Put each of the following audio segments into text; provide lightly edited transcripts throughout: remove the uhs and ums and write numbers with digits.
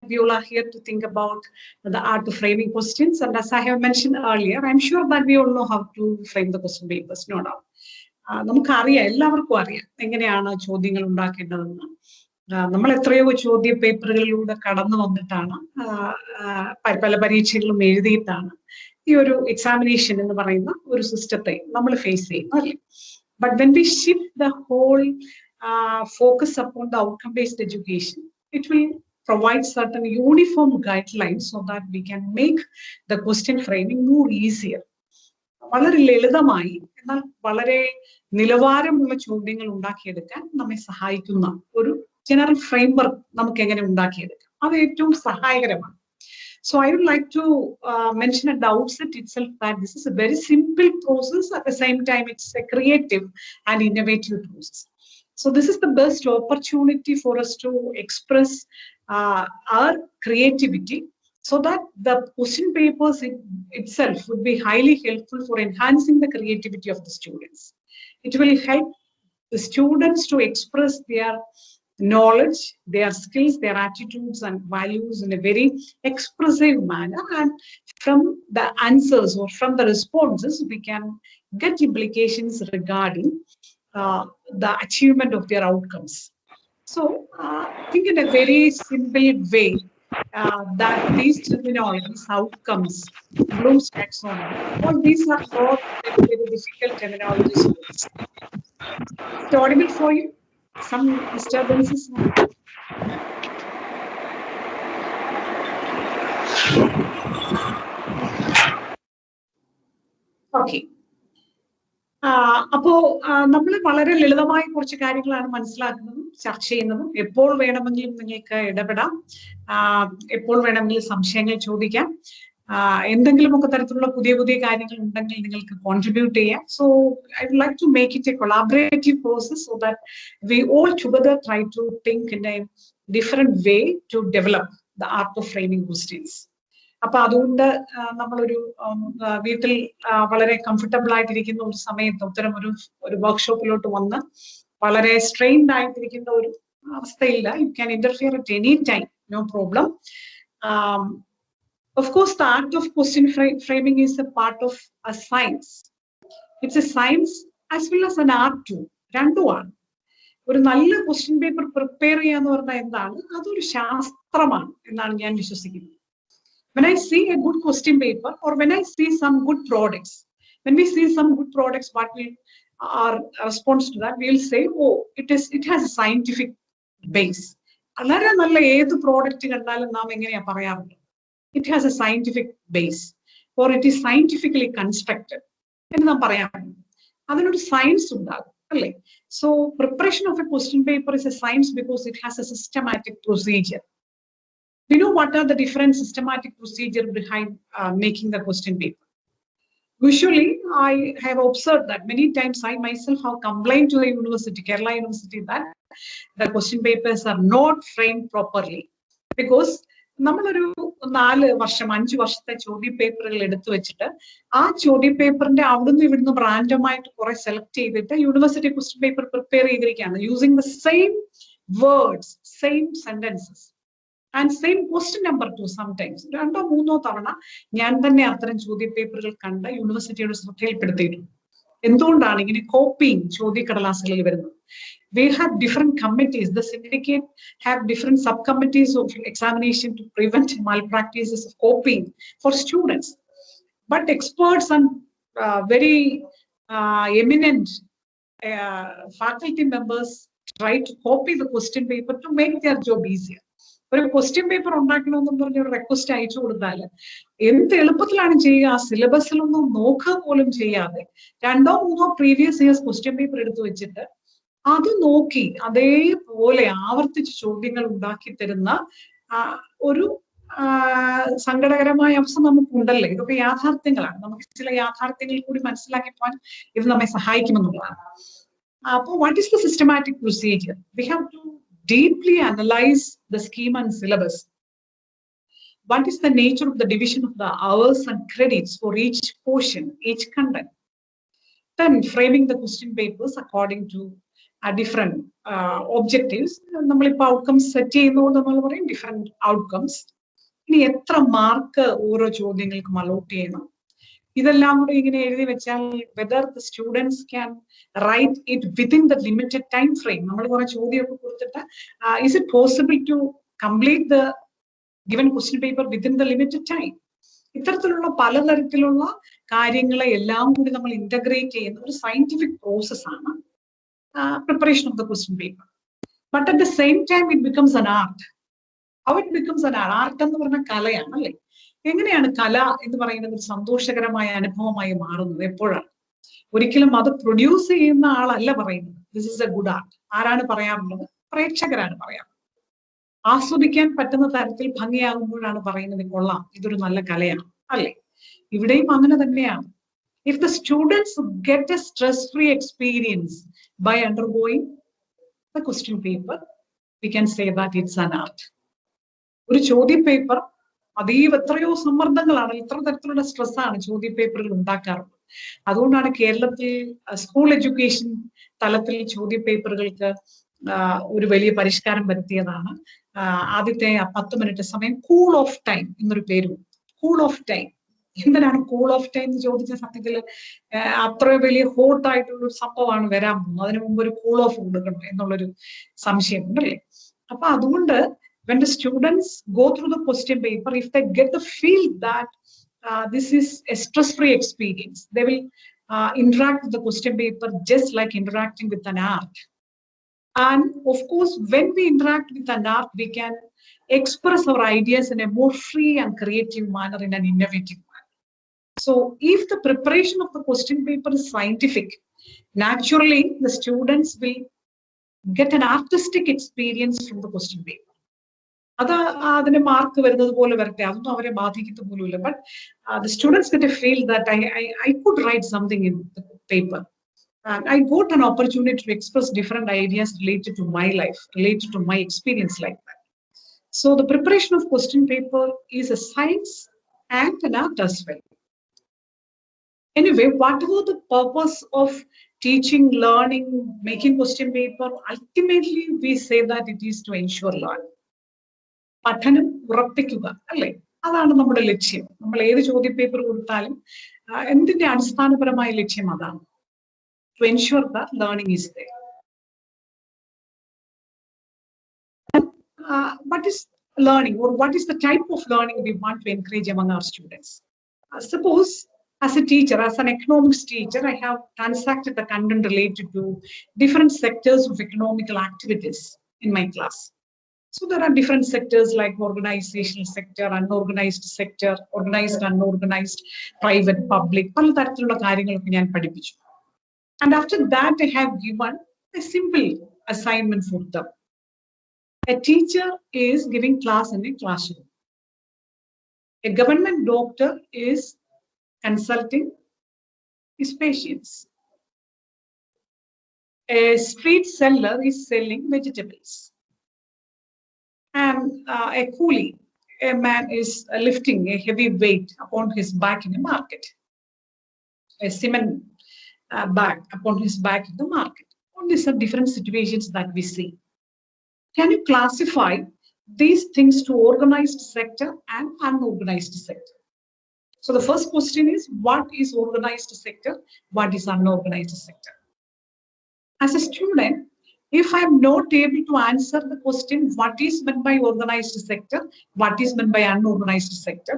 we all are here to think about the art of framing questions. And as I have mentioned earlier, I'm sure that we all know how to frame the question papers, no doubt. നമുക്കറിയാം, എല്ലാവർക്കും അറിയാം എങ്ങനെയാണ് ചോദ്യങ്ങൾ ഉണ്ടാക്കേണ്ടതെന്ന്. നമ്മൾ എത്രയോ ചോദ്യ പേപ്പറുകളിലൂടെ കടന്നു വന്നിട്ടാണ് പല പരീക്ഷകളും എഴുതിയിട്ടാണ് ഈ ഒരു എക്സാമിനേഷൻ എന്ന് പറയുന്ന ഒരു സിസ്റ്റത്തെ നമ്മൾ ഫേസ് ചെയ്യുന്നു, അല്ലേ? But when we shift the whole focus upon the outcome-based education, it will provide certain uniform guidelines so that we can make the question framing more easier. വളരെ ലളിതമായി എന്നാൽ വളരെ നിലവാരമുള്ള ചോദ്യങ്ങൾ ഉണ്ടാക്കിയെടുക്കാൻ നമ്മെ സഹായിക്കുന്ന ഒരു ജനറൽ ഫ്രെയിംവർക്ക് നമുക്ക് എങ്ങനെ ഉണ്ടാക്കിയെടുക്കാം, അത് ഏറ്റവും സഹായകരമാണ്. So I would like to mention at the outset itself that this is a very simple process. At the same time, it's a creative and innovative process. So this is the best opportunity for us to express our creativity, so that the question papers itself would be highly helpful for enhancing the creativity of the students. It will help the students to express their knowledge, their skills, their attitudes and values in a very expressive manner. And from the answers or from the responses, we can get implications regarding the achievement of their outcomes. So think in a very simple way, that these terminologies, outcomes, Bloom's taxonomy, all these are not very difficult terminologies. It's audible for you? Some disturbances? Okay. അപ്പോ നമ്മൾ വളരെ ലളിതമായ കുറച്ച് കാര്യങ്ങളാണ് മനസ്സിലാക്കുന്നതും ചർച്ച ചെയ്യുന്നതും. എപ്പോൾ വേണമെങ്കിലും നിങ്ങൾക്ക് ഇടപെടാം, എപ്പോൾ വേണമെങ്കിലും സംശയങ്ങൾ ചോദിക്കാം, എന്തെങ്കിലുമൊക്കെ തരത്തിലുള്ള പുതിയ പുതിയ കാര്യങ്ങൾ ഉണ്ടെങ്കിൽ നിങ്ങൾക്ക് കോൺട്രിബ്യൂട്ട് ചെയ്യാം. So I would like to make it a collaborative process so that we all together try to think in a different way to develop the art of framing questions. അപ്പൊ അതുകൊണ്ട് നമ്മളൊരു വീട്ടിൽ വളരെ കംഫർട്ടബിൾ ആയിട്ടിരിക്കുന്ന ഒരു സമയത്ത് ഉത്തരം ഒരു വർക്ക്ഷോപ്പിലോട്ട് വന്ന് വളരെ സ്ട്രെയിൻഡ് ആയിട്ടിരിക്കുന്ന ഒരു അവസ്ഥയില്ല. You can interfere at any time, no problem. Of course, the art of question framing is a part of a science. It's a science as well as an art too. രണ്ടുമാണ്. ഒരു നല്ല question paper prepare ചെയ്യാന്ന് പറഞ്ഞാൽ എന്താണ്? അതൊരു ശാസ്ത്രമാണ് എന്നാണ് ഞാൻ വിശ്വസിക്കുന്നത്. When I see a good question paper, or when I see some good products, when we see some good products, what will our response to that? We will say, oh, it has a scientific base. വളരെ നല്ല ഏത് product കണ്ടാലും നാം എങ്ങനെയാ പറയാറുണ്ട്? It has a scientific base, or it is scientifically constructed എന്ന് നാം പറയാറുണ്ട്. അതിനൊരു സയൻസ് ഉണ്ടാകും, അല്ലേ? So preparation of a question paper is a science because it has a systematic procedure. We know what are the different systematic procedure behind making the question paper. Usually, I have observed that many times I myself have complained to the university, Kerala University, that the question papers are not framed properly. Because നമ്മളൊരു 4 വർഷം 5 വർഷത്തെ ചോദ്യ പേപ്പറുകൾ എടുത്തു വെച്ചിട്ട് ആ ചോദ്യ പേപ്പറിന്റെ അവിടുന്ന് ഇവിടുന്ന് റാൻഡമായിട്ട് കുറെ സെലക്ട് ചെയ്തിട്ട് യൂണിവേഴ്സിറ്റി ക്വസ്റ്റ്യൻ പേപ്പർ പ്രിപ്പയർ ചെയ്തിരിക്കുകയാണ്, using the same words, same sentences and same question number two. Sometimes 2 or 3 തവണ ഞാൻ തന്നെ അത്തരം ചോദ്യ പേപ്പറുകൾ കണ്ട് യൂണിവേഴ്സിറ്റിയുടെ ശ്രദ്ധയിൽപ്പെടുത്തിയിട്ടുണ്ട്. എന്തുകൊണ്ടാണ് ഇങ്ങനെ കോപ്പിങ് ചോദ്യക്കടലാസുകളിൽ വരുന്നത്? We have different committees. The syndicate have different subcommittees of examination to prevent malpractices of copying for students. But experts and very eminent faculty members try to copy the question paper to make their job easier. ഒരു question paper ഉണ്ടാക്കണമെന്നും പറഞ്ഞ ഒരു request അയച്ചു കൊടുത്താൽ എന്ത് എളുപ്പത്തിലാണ് ചെയ്യുക? ആ സിലബസിലൊന്നും നോക്കുക പോലും ചെയ്യാതെ 2 or 3 previous years question paper എടുത്തു വെച്ചിട്ട് അത് നോക്കി അതേപോലെ ആവർത്തിച്ച് ചോദ്യങ്ങൾ ഉണ്ടാക്കി തരുന്ന ഒരു സങ്കടകരമായ അവസ്ഥ നമുക്കുണ്ടല്ലേ? ഇതൊക്കെ യാഥാർത്ഥ്യങ്ങളാണ്. നമുക്ക് ചില യാഥാർത്ഥ്യങ്ങൾ കൂടി മനസ്സിലാക്കി പോകാൻ ഇത് നമ്മെ സഹായിക്കുമെന്നുള്ളതാണ്. അപ്പോൾ what is the systematic procedure? We have to deeply analyze the scheme and syllabus. What is the nature of the division of the hours and credits for each portion, each content? Then framing the question papers according to different objectives. നമ്മളിപ്പോൾ outcomes set ചെയ്യുന്നതുകൊണ്ട് നമ്മൾ പറയും different outcomes. ഇനി എത്ര mark ഓരോ ചോദ്യങ്ങൾക്കും allot ചെയ്യണം, ഇതെല്ലാം കൂടെ ഇങ്ങനെ എഴുതി വെച്ചാൽ whether the students can write it within the limited time frame. നമ്മൾ കുറെ ചോദ്യമൊക്കെ കൊടുത്തിട്ട് is it possible to complete the given question paper within the limited time. ഇത്തരത്തിലുള്ള പലതരത്തിലുള്ള കാര്യങ്ങളെ എല്ലാം കൂടി നമ്മൾ ഇന്റഗ്രേറ്റ് ചെയ്യുന്ന ഒരു സയന്റിഫിക് പ്രോസസ്സാണ് preparation of the question paper. But at the same time, it becomes an art. How it becomes an art? Art എന്ന് പറഞ്ഞ കലയാണ് അല്ലേ? എങ്ങനെയാണ് കല എന്ന് പറയുന്നത് ഒരു സന്തോഷകരമായ അനുഭവമായി മാറുന്നത്? എപ്പോഴാണ്? ഒരിക്കലും അത് പ്രൊഡ്യൂസ് ചെയ്യുന്ന ആളല്ല പറയുന്നത് this is A good art. ആരാണ് പറയാറുള്ളത്? പ്രേക്ഷകരാണ് പറയാറ്. ആസ്വദിക്കാൻ പറ്റുന്ന തരത്തിൽ ഭംഗിയാകുമ്പോഴാണ് പറയുന്നത് കൊള്ളാം, ഇതൊരു നല്ല കലയാണ് അല്ലേ? ഇവിടെയും അങ്ങനെ തന്നെയാണ്. If the students get a stress-free experience by undergoing the question paper, we can say that it's an art. ഒരു ചോദ്യ പേപ്പർ അതീവ എത്രയോ സമ്മർദ്ദങ്ങളാണ്, ഇത്ര തരത്തിലുള്ള സ്ട്രെസ്സാണ് ചോദ്യ പേപ്പറുകൾ ഉണ്ടാക്കാറുള്ളത്. അതുകൊണ്ടാണ് കേരളത്തിൽ സ്കൂൾ എഡ്യൂക്കേഷൻ തലത്തിൽ ചോദ്യ പേപ്പറുകൾക്ക് ഒരു വലിയ പരിഷ്കാരം വരുത്തിയതാണ്. ആദ്യത്തെ 10 മിനിറ്റ് സമയം കൂൾ ഓഫ് ടൈം എന്നൊരു പേരും. കൂൾ ഓഫ് ടൈം എന്തിനാണ് കൂൾ ഓഫ് ടൈം എന്ന് ചോദിച്ച സത്യത്തിൽ അത്ര വലിയ ഹോട്ടായിട്ടുള്ള ഒരു സംഭവമാണ് വരാൻ പോകുന്നത്. അതിനു മുമ്പ് ഒരു കൂൾ ഓഫ് കൊടുക്കണം എന്നുള്ളൊരു സംശയം ഉണ്ടല്ലേ? അപ്പൊ അതുകൊണ്ട് when the students go through the question paper, if they get the feel that this is a stress-free experience, they will interact with the question paper just like interacting with an art. And of course, when we interact with an art, we can express our ideas in a more free and creative manner, in an innovative manner. So if the preparation of the question paper is scientific, naturally the students will get an artistic experience from the question paper. അത് അതിന്റെ mark വരുന്നത് പോലെ വരട്ടെ, അതൊന്നും അവരെ ബാധിക്കത്ത പോലുമില്ല. But the students get a feel that I could write something in the paper. And I got an opportunity to express different ideas related to my life, related to my experience like that. So the preparation of question paper is a science and an art as well. Anyway, whatever the purpose of teaching, learning, making question paper, ultimately we say that it is to ensure learning. പഠനം ഉറപ്പിക്കുക അല്ലേ? അതാണ് നമ്മുടെ ലക്ഷ്യം. നമ്മൾ ഏത് ചോദ്യ paper കൊടുത്താലും എന്തിന്റെ അടിസ്ഥാനപരമായ ലക്ഷ്യം അതാണ്. To ensure that learning is there. What is learning, or what is the type of learning we want to encourage among our students? Suppose as a teacher, as an economics teacher, I have transacted the content related to different sectors of economical activities in my class. So there are different sectors like organizational sector, unorganized sector, organized, unorganized, private, public. പല തരത്തിലുള്ള കാര്യങ്ങളൊക്കെ ഞാൻ പഠിപ്പിച്ചു. And after that, I have given a simple assignment for them. A teacher is giving class in a classroom. A government doctor is consulting his patients. A street seller is selling vegetables. And a coolie, a man is lifting a heavy weight upon his back in a market. A cement bag upon his back in the market. All these are different situations that we see. Can you classify these things to organized sector and unorganized sector? So the first question is, what is organized sector? What is unorganized sector? As a student, if I am not able to answer the question, what is meant by organized sector, what is meant by unorganized sector,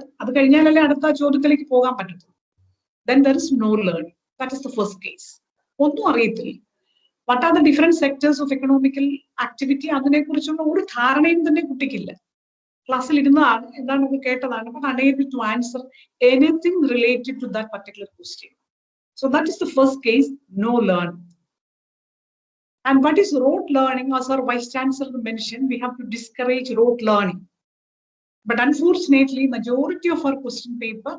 then there is no learning. That is the first case. What are the different sectors of economical activity? Class but unable to answer anything related to that particular question. So that is the first case, no learning. And what is rote learning? As our Vice Chancellor mentioned, we have to discourage rote learning. But unfortunately, majority of our question paper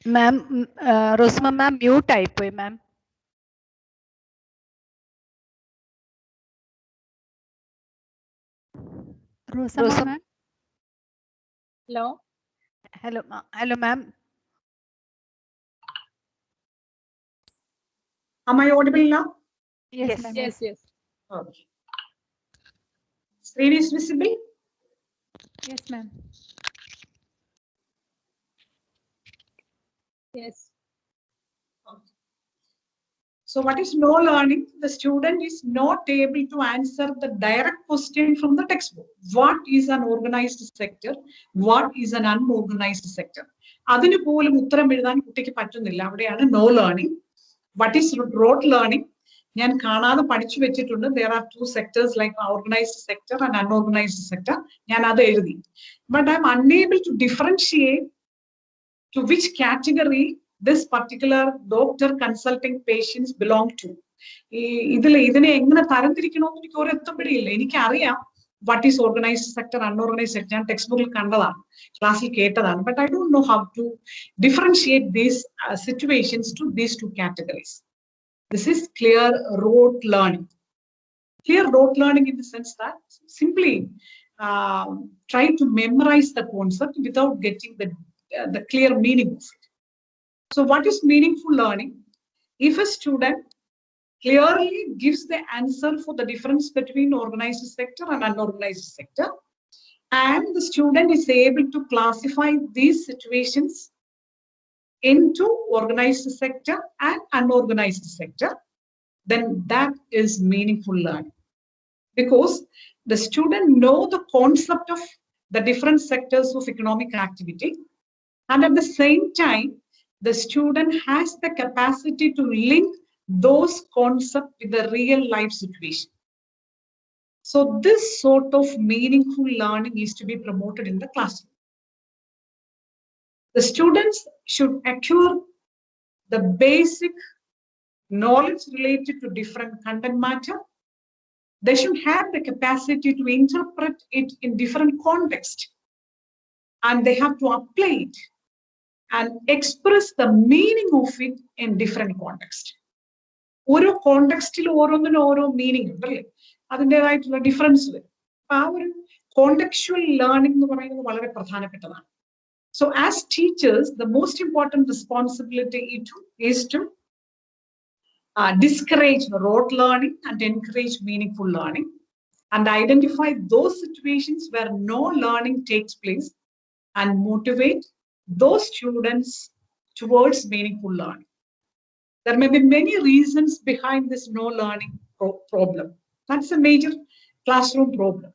Ma'am, Rosamma ma'am mute type, ma'am. Rosamma ma'am. Hello. Hello, ma'am. Am I audible now? Yes, ma'am. Yes. Okay. Screen is visible? Yes, ma'am. Yes. So what is no learning? The student is not able to answer the direct question from the textbook. What is an organized sector? What is an unorganized sector? അതിന് പോലും ഉത്തരം എഴുതാൻ കുട്ടിക്ക് പറ്റുന്നില്ല. അവിടെയാണ് no learning. What is rote learning? ഞാൻ കാണാതെ പഠിച്ചു വെച്ചിട്ടുണ്ട്. There are two sectors like organized sector and unorganized sector. ഞാൻ അത് എഴുതി. But I am unable to differentiate to which category this particular doctor consulting patients belong to. ഇതിനെ എങ്ങനെ തരംതിരിക്കണമെന്ന് എനിക്ക് ഒരു എത്തപ്പെടിയില്ല. എനിക്കറിയാം what is organized sector, unorganized sector. ഞാൻ text ബുക്കിൽ കണ്ടതാണ്, ക്ലാസ്സിൽ കേട്ടതാണ്. But I don't know how to differentiate these situations to these two categories. This is clear rote learning. Clear rote learning in the sense that simply try to memorize the concept without getting the clear meaning of it. So what is meaningful learning? If a student clearly gives the answer for the difference between organized sector and unorganized sector, and the student is able to classify these situations into organized sector and unorganized sector, then that is meaningful learning. Because the student know the concept of the different sectors of economic activity, and at the same time, the student has the capacity to link those concepts with the real life situation. So this sort of meaningful learning is to be promoted in the classroom. The students should acquire the basic knowledge related to different content matter. They should have the capacity to interpret it in different contexts, and they have to apply it and express the meaning of it in different context. ഓരോ കോണ്ടെക്സ്റ്റിൽ ഓരോന്നിനും ഓരോ meaning ഉണ്ട് അല്ലേ, അതിൻ്റെതായിട്ടുള്ള difference വരും. അപ്പൊ ആ ഒരു കോണ്ടെക്ച്വൽ ലേണിംഗ് എന്ന് പറയുന്നത് വളരെ പ്രധാനപ്പെട്ടതാണ്. So as teachers, the most important responsibility is to discourage rote learning and encourage meaningful learning, and identify those situations where no learning takes place and motivate those students towards meaningful learning. There may be many reasons behind this no learning problem. That's a major classroom problem.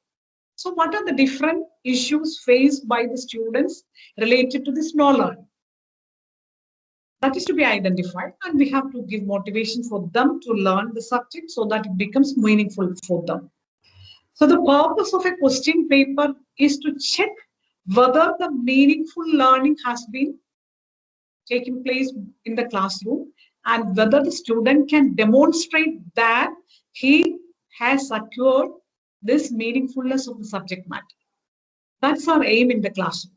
So what are the different issues faced by the students related to this no learning? That is to be identified, and we have to give motivation for them to learn the subject so that it becomes meaningful for them. So the purpose of a question paper is to check whether the meaningful learning has been taking place in the classroom, and whether the student can demonstrate that he has acquired this meaningfulness of the subject matter. That's our aim in the classroom.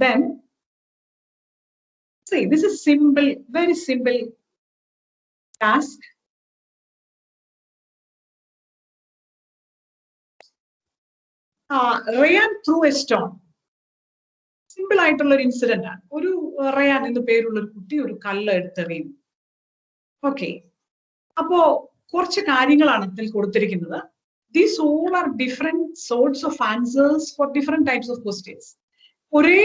Then, see, this is simple, very simple task. Ran threw a stone. Simple ആയിട്ടുള്ള ഒരു incident ആണ്. ഒരു Ryan എന്ന് പേരുള്ള ഒരു കുട്ടി ഒരു കല്ല് എടുത്തെറിയുന്നു. ഓക്കെ, അപ്പോ കുറച്ച് കാര്യങ്ങളാണ് അതിൽ കൊടുത്തിരിക്കുന്നത്. These all are different sorts of answers for different types of questions. ഒരേ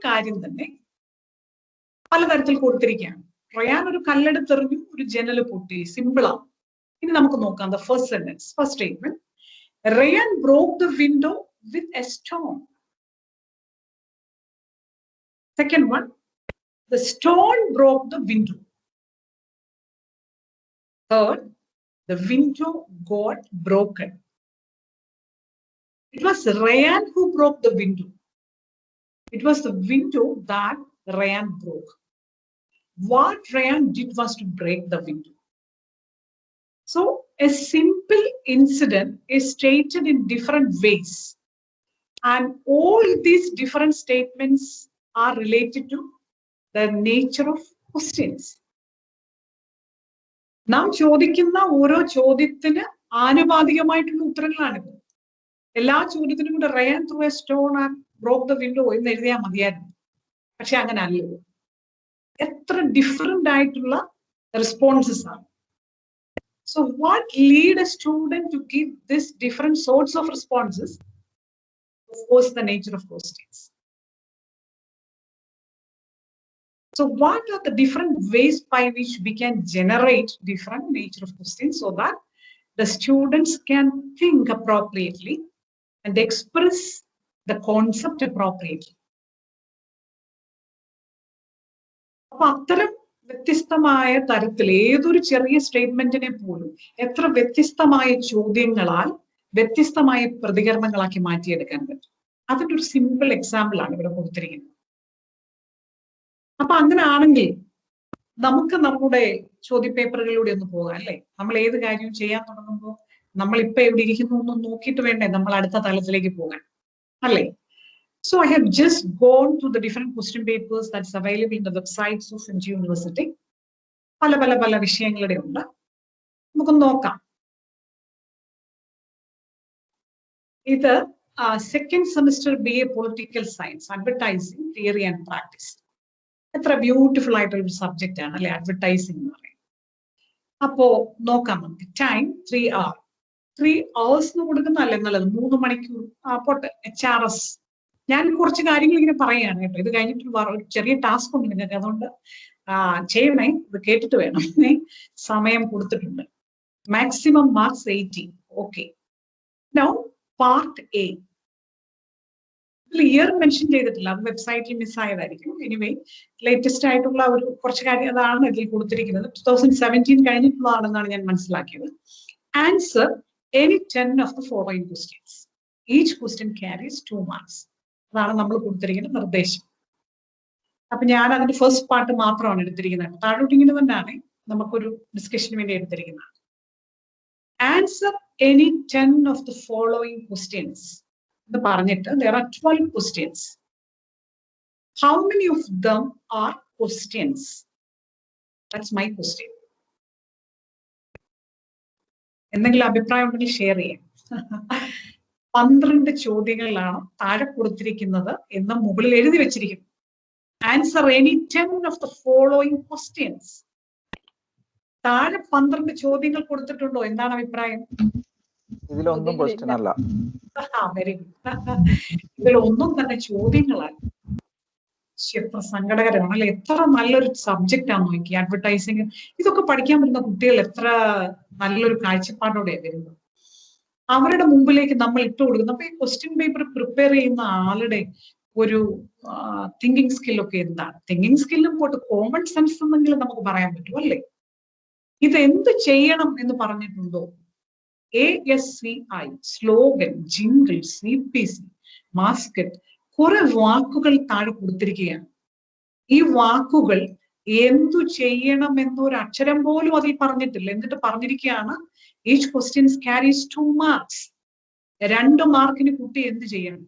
കാര്യം തന്നെ പലതരത്തിൽ കൊടുത്തിരിക്കുകയാണ്. റയാൻ ഒരു കല്ലെടുത്തെറിഞ്ഞു, ഒരു ജനല് പൊട്ടി. സിമ്പിളാണ്. ഇനി നമുക്ക് നോക്കാം. The first sentence, first statement. Ryan broke the window with a stone. Second one, the stone broke the window. Third, the window got broken. It was Ryan who broke the window. It was the window that Ryan broke. What Ryan did was to break the window. So a simple incident is stated in different ways. And all these different statements are related to the nature of questions. നാം ചോദിക്കുന്ന ഓരോ ചോദ്യത്തിന് ആനുപാതികമായിട്ടുള്ള ഉത്തരങ്ങളാണിത്. എല്ലാ ചോദ്യത്തിനും കൂടെ ran through a stone and broke the window എന്ന് എഴുതിയാൽ മതിയായിരുന്നു. പക്ഷെ അങ്ങനെ അല്ലല്ലോ. എത്ര ഡിഫറെന്റ് ആയിട്ടുള്ള റെസ്പോൺസസ് ആണ്. So what lead a student to give this different sorts of responses? Of course, the nature of questions. So what are the different ways by which we can generate different nature of questions so that the students can think appropriately and express the concept appropriately? അപ്പൊ അത്തരം വ്യത്യസ്തമായ തരത്തിൽ ഏതൊരു ചെറിയ സ്റ്റേറ്റ്മെന്റിനെ പോലും എത്ര വ്യത്യസ്തമായ ചോദ്യങ്ങളാൽ വ്യത്യസ്തമായ പ്രതികരണങ്ങളാക്കി മാറ്റിയെടുക്കാൻ പറ്റും. അതിന്റെ ഒരു സിമ്പിൾ എക്സാമ്പിൾ ആണ് ഇവിടെ കൊടുത്തിരിക്കുന്നത്. അപ്പൊ അങ്ങനെ ആണെങ്കിൽ നമുക്ക് നമ്മുടെ ചോദ്യപേപ്പറുകളിലൂടെ ഒന്ന് പോകാം അല്ലെ. നമ്മൾ ഏത് കാര്യവും ചെയ്യാൻ തുടങ്ങുമ്പോൾ നമ്മളിപ്പോ എവിടെ ഇരിക്കുന്നു എന്ന് നോക്കിയിട്ട് വേണ്ടേ നമ്മൾ അടുത്ത തലത്തിലേക്ക് പോകാൻ അല്ലേ. So I have just gone to the different question papers that's available in the websites of MG University. പല വിഷയങ്ങളുടെ ഉണ്ട്. നമുക്ക് നോക്കാം. ഇത് second semester BA political science advertising theory and practice. എത്ര ബ്യൂട്ടിഫുൾ ആയിട്ടുള്ള ഒരു സബ്ജക്റ്റ് ആണ് അല്ലെ അഡ്വർടൈസിംഗ് എന്ന് പറയുന്നത്. അപ്പോ നോക്കാം നമുക്ക്. Time 3 hours. 3 hours എന്ന് കൊടുക്കുന്നതല്ലേ നല്ലത്. 3 മണിക്കൂർ പോട്ടെ. HRS ഞാൻ കുറച്ച് കാര്യങ്ങൾ ഇങ്ങനെ പറയുകയാണ് കേട്ടോ. ഇത് കഴിഞ്ഞിട്ട് ഒരു ചെറിയ ടാസ്ക് ഉണ്ട് നിങ്ങൾക്ക്, അതുകൊണ്ട് ചെയ്യണേ. ഇത് കേട്ടിട്ട് വേണം. സമയം കൊടുത്തിട്ടുണ്ട്. Maximum marks 80. Okay. Now part A. Year mention ചെയ്തിട്ടില്ല, അത് വെബ്സൈറ്റിൽ മിസ്സായതായിരിക്കും. എനിവേ ലേറ്റസ്റ്റ് ആയിട്ടുള്ള ഒരു കുറച്ച് കാര്യം അതാണ് ഇതിൽ കൊടുത്തിരിക്കുന്നത്. 2017 കഴിഞ്ഞിട്ടുള്ളതാണെന്നാണ് ഞാൻ മനസ്സിലാക്കിയത്. Answer any 10 of the following questions. Each question carries 2 marks. അതാണ് നമ്മൾ കൊടുത്തിരിക്കുന്ന നിർദ്ദേശം. അപ്പൊ ഞാൻ അതിന്റെ ഫസ്റ്റ് പാർട്ട് മാത്രമാണ് എടുത്തിരിക്കുന്നത്. താഴോട്ട് ഇങ്ങനെ തന്നെയാണ് നമുക്കൊരു ഡിസ്കഷന് വേണ്ടി എടുത്തിരിക്കുന്നത്. Answer any 10 of the following questions എന്ന് പറഞ്ഞിട്ട് there are 12 questions. How many of them are questions? That's my question. എന്തെങ്കിലും അഭിപ്രായം ഉണ്ടെങ്കിൽ ഷെയർ ചെയ്യാം. 12 ചോദ്യങ്ങളിലാണ് താഴെ കൊടുത്തിരിക്കുന്നത് എന്ന് മുകളിൽ എഴുതി വെച്ചിരിക്കുന്നു. Answer any 10 of the following questions. താഴെ 12 ചോദ്യങ്ങൾ കൊടുത്തിട്ടുണ്ടോ? എന്താണ് അഭിപ്രായം? ഇതിലൊന്നും ക്വസ്റ്റ്യൻ അല്ല. Very good. ഇതിലൊന്നും തന്നെ ചോദ്യങ്ങളാണ്. എത്ര സങ്കടകരമാണ് അല്ലെ. എത്ര നല്ലൊരു സബ്ജക്റ്റ് ആണ് നോക്കി അഡ്വർടൈസിങ്. ഇതൊക്കെ പഠിക്കാൻ പറ്റുന്ന കുട്ടികൾ എത്ര നല്ലൊരു കാഴ്ചപ്പാടോടെയാണ് വരുന്നത്. അവരുടെ മുമ്പിലേക്ക് നമ്മൾ ഇട്ട് കൊടുക്കുന്നു. അപ്പൊ ഈ ക്വസ്റ്റ്യൻ പേപ്പർ പ്രിപ്പയർ ചെയ്യുന്ന ആളുടെ ഒരു തിങ്കിങ് സ്കില്ലൊക്കെ എന്താണ്? തിങ്കിങ് സ്കില്ലും പോട്ട് കോമൺ സെൻസ് എന്നെങ്കിലും നമുക്ക് പറയാൻ പറ്റും അല്ലേ. ഇത് എന്ത് ചെയ്യണം എന്ന് പറഞ്ഞിട്ടുണ്ടോ? ASCI, slogan, jingle, CPC, mascot, കുറെ വാക്കുകൾ താഴെ കൊടുത്തിരിക്കുകയാണ്. ഈ വാക്കുകൾ എന്തു ചെയ്യണം എന്നൊരു അക്ഷരം പോലും അതിൽ പറഞ്ഞിട്ടില്ല. എന്നിട്ട് പറഞ്ഞിരിക്കുകയാണ് each question carries 2 marks. 2 മാർക്കിന് കുട്ടി എന്ത് ചെയ്യണം?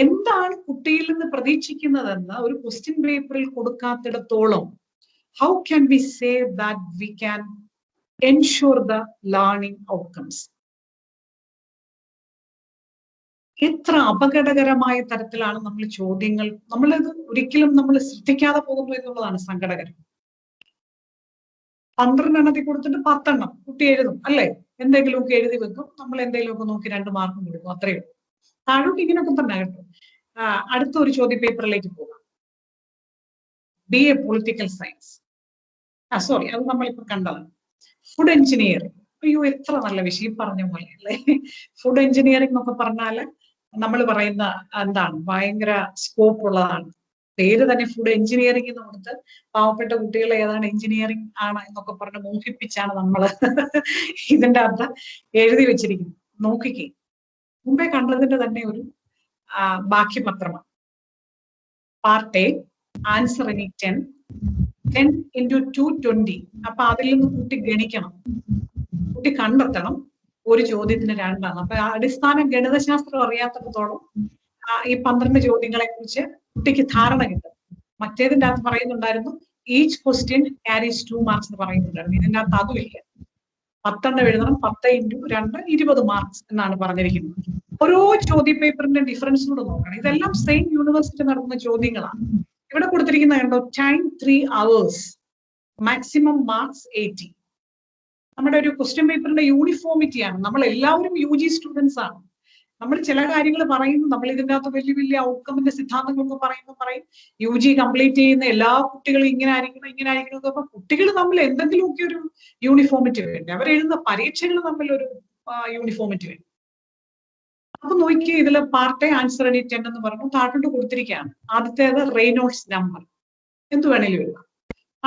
എന്താണ് കുട്ടിയിൽ നിന്ന് പ്രതീക്ഷിക്കുന്നതെന്ന് ഒരു ക്വസ്റ്റ്യൻ പേപ്പറിൽ കൊടുക്കാത്തിടത്തോളം how can we say that we can ensure the learning outcomes? എത്ര അപകടകരമായ തരത്തിലാണ് നമ്മൾ ചോദ്യങ്ങൾ, നമ്മളത് ഒരിക്കലും നമ്മൾ ശ്രദ്ധിക്കാതെ പോകുന്നു എന്നുള്ളതാണ് സങ്കടകരം. 12 എണ്ണത്തിൽ കൊടുത്തിട്ട് 10 എണ്ണം കുട്ടി എഴുതും അല്ലെ. എന്തെങ്കിലുമൊക്കെ എഴുതി വെക്കും, നമ്മൾ എന്തെങ്കിലുമൊക്കെ നോക്കി 2 മാർക്കും കൊടുക്കും, അത്രയേ ഉള്ളൂ. താഴോട്ട് ഇങ്ങനെയൊക്കെ തന്നെ കേട്ടോ. അടുത്ത ഒരു ചോദ്യ പേപ്പറിലേക്ക് പോകാം. BA political science. സോറി, അത് നമ്മളിപ്പോ കണ്ടതാണ്. Food engineering. അയ്യോ, എത്ര നല്ല വിഷയം പറഞ്ഞ പോലെ അല്ലേ. ഫുഡ് എഞ്ചിനീയറിംഗ് എന്നൊക്കെ പറഞ്ഞാല് നമ്മൾ പറയുന്ന എന്താണ്, ഭയങ്കര സ്കോപ്പ് ഉള്ളതാണ്. പേര് തന്നെ ഫുഡ് എഞ്ചിനീയറിംഗ് എന്ന് കൊടുത്ത് പാവപ്പെട്ട കുട്ടികളെ ഏതാണ് എഞ്ചിനീയറിംഗ് ആണ് എന്നൊക്കെ പറഞ്ഞ് മോഹിപ്പിച്ചാണ് നമ്മൾ ഇതിന്റെ അകത്ത് എഴുതി വെച്ചിരിക്കുന്നത്. നോക്കിക്കേ, മുമ്പേ കണ്ടതിന്റെ തന്നെ ഒരു ബാക്കിപത്രമാണ്. Part A, answer any 10 into 220. അപ്പൊ അതിൽ നിന്ന് കുട്ടി ഗണിക്കണം, കുട്ടി കണ്ടെത്തണം. ഒരു ചോദ്യത്തിന് 2 ആണ്. അപ്പൊ അടിസ്ഥാന ഗണിതശാസ്ത്രം അറിയാത്തടത്തോളം ഈ 12 ചോദ്യങ്ങളെ കുറിച്ച് കുട്ടിക്ക് ധാരണ കിട്ടും. മറ്റേതിൻ്റെ അകത്ത് പറയുന്നുണ്ടായിരുന്നു ഈച്ച് ക്വസ്റ്റ്യൻ ക്യാരീസ് 2 മാർക്സ് എന്ന് പറയുന്നുണ്ടായിരുന്നു. ഇതിൻ്റെ അകത്ത് അതുമില്ല. 10 എഴുതണം, 10 × 2 20 മാർക്സ് എന്നാണ് പറഞ്ഞിരിക്കുന്നത്. ഓരോ ചോദ്യ പേപ്പറിന്റെ ഡിഫറൻസ് കൂടെ നോക്കണം. ഇതെല്ലാം സെയിം യൂണിവേഴ്സിറ്റി നടത്തുന്ന ചോദ്യങ്ങളാണ്. ഇവിടെ കൊടുത്തിരിക്കുന്ന കണ്ടോ, ടൈം 3 hours, മാക്സിമം മാർക്സ് 80. നമ്മുടെ ഒരു ക്വസ്റ്റ്യൻ പേപ്പറിന്റെ യൂണിഫോമിറ്റിയാണ്. നമ്മൾ എല്ലാവരും UG സ്റ്റുഡൻസ് ആണ്. നമ്മൾ ചില കാര്യങ്ങൾ പറയുന്നു, നമ്മൾ ഇതിൻ്റെ അകത്ത് വലിയ വലിയ ഔട്ട്കമിന്റെ സിദ്ധാന്തങ്ങളൊക്കെ പറയും UG കംപ്ലീറ്റ് ചെയ്യുന്ന എല്ലാ കുട്ടികളും ഇങ്ങനെ ആയിരിക്കണം. അപ്പൊ കുട്ടികൾ തമ്മിൽ എന്തെങ്കിലുമൊക്കെ ഒരു യൂണിഫോമിറ്റി വേണ്ടേ? അവരെഴുതുന്ന പരീക്ഷകൾ തമ്മിൽ ഒരു യൂണിഫോമിറ്റി വേണം. അപ്പൊ നോക്കിയേ, ഇതിൽ പാർട്ട് എ ആൻസർ എനി 10 എന്ന് പറഞ്ഞു താഴോട്ട് കൊടുത്തിരിക്കുകയാണ്. ആദ്യത്തേത് റെയ്നോൾഡ്സ് നമ്പർ, എന്ത് വേണേലും എഴുതാം.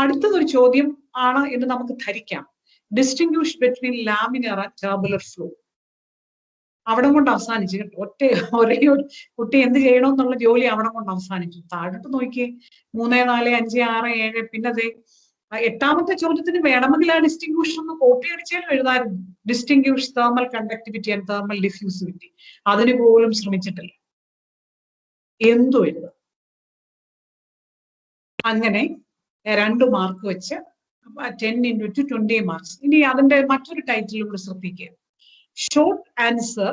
അടുത്തതൊരു ചോദ്യം ആണ് എന്ന് നമുക്ക് ധരിക്കാം. Distinguish between laminar and turbulent flow. അവിടെ കൊണ്ട് അവസാനിച്ചു കേട്ടോ. ഒരേ ഒരു കുട്ടി എന്ത് ചെയ്യണമെന്നുള്ള ജോലി അവിടെ കൊണ്ട് അവസാനിച്ചു. താഴോട്ട് നോക്കിയേ, 3, 4, 5, 6, 7. പിന്നെ അതെ 8ാമത്തെ ചോദ്യത്തിന് വേണമെങ്കിൽ ആ ഡിസ്റ്റിങ്വിഷ് ഒന്ന് കോപ്പി അടിച്ചാലും എഴുതാറുണ്ട്. Distinguish thermal conductivity and thermal diffusivity. അതിന് പോലും ശ്രമിച്ചിട്ടില്ല. എന്തോ എഴുതാം. അങ്ങനെ 2 മാർക്ക് വെച്ച് 10 × 20 മാർക്സ്. ഇനി അതിന്റെ മറ്റൊരു ടൈറ്റിലൂടെ ശ്രദ്ധിക്കുക. Short answer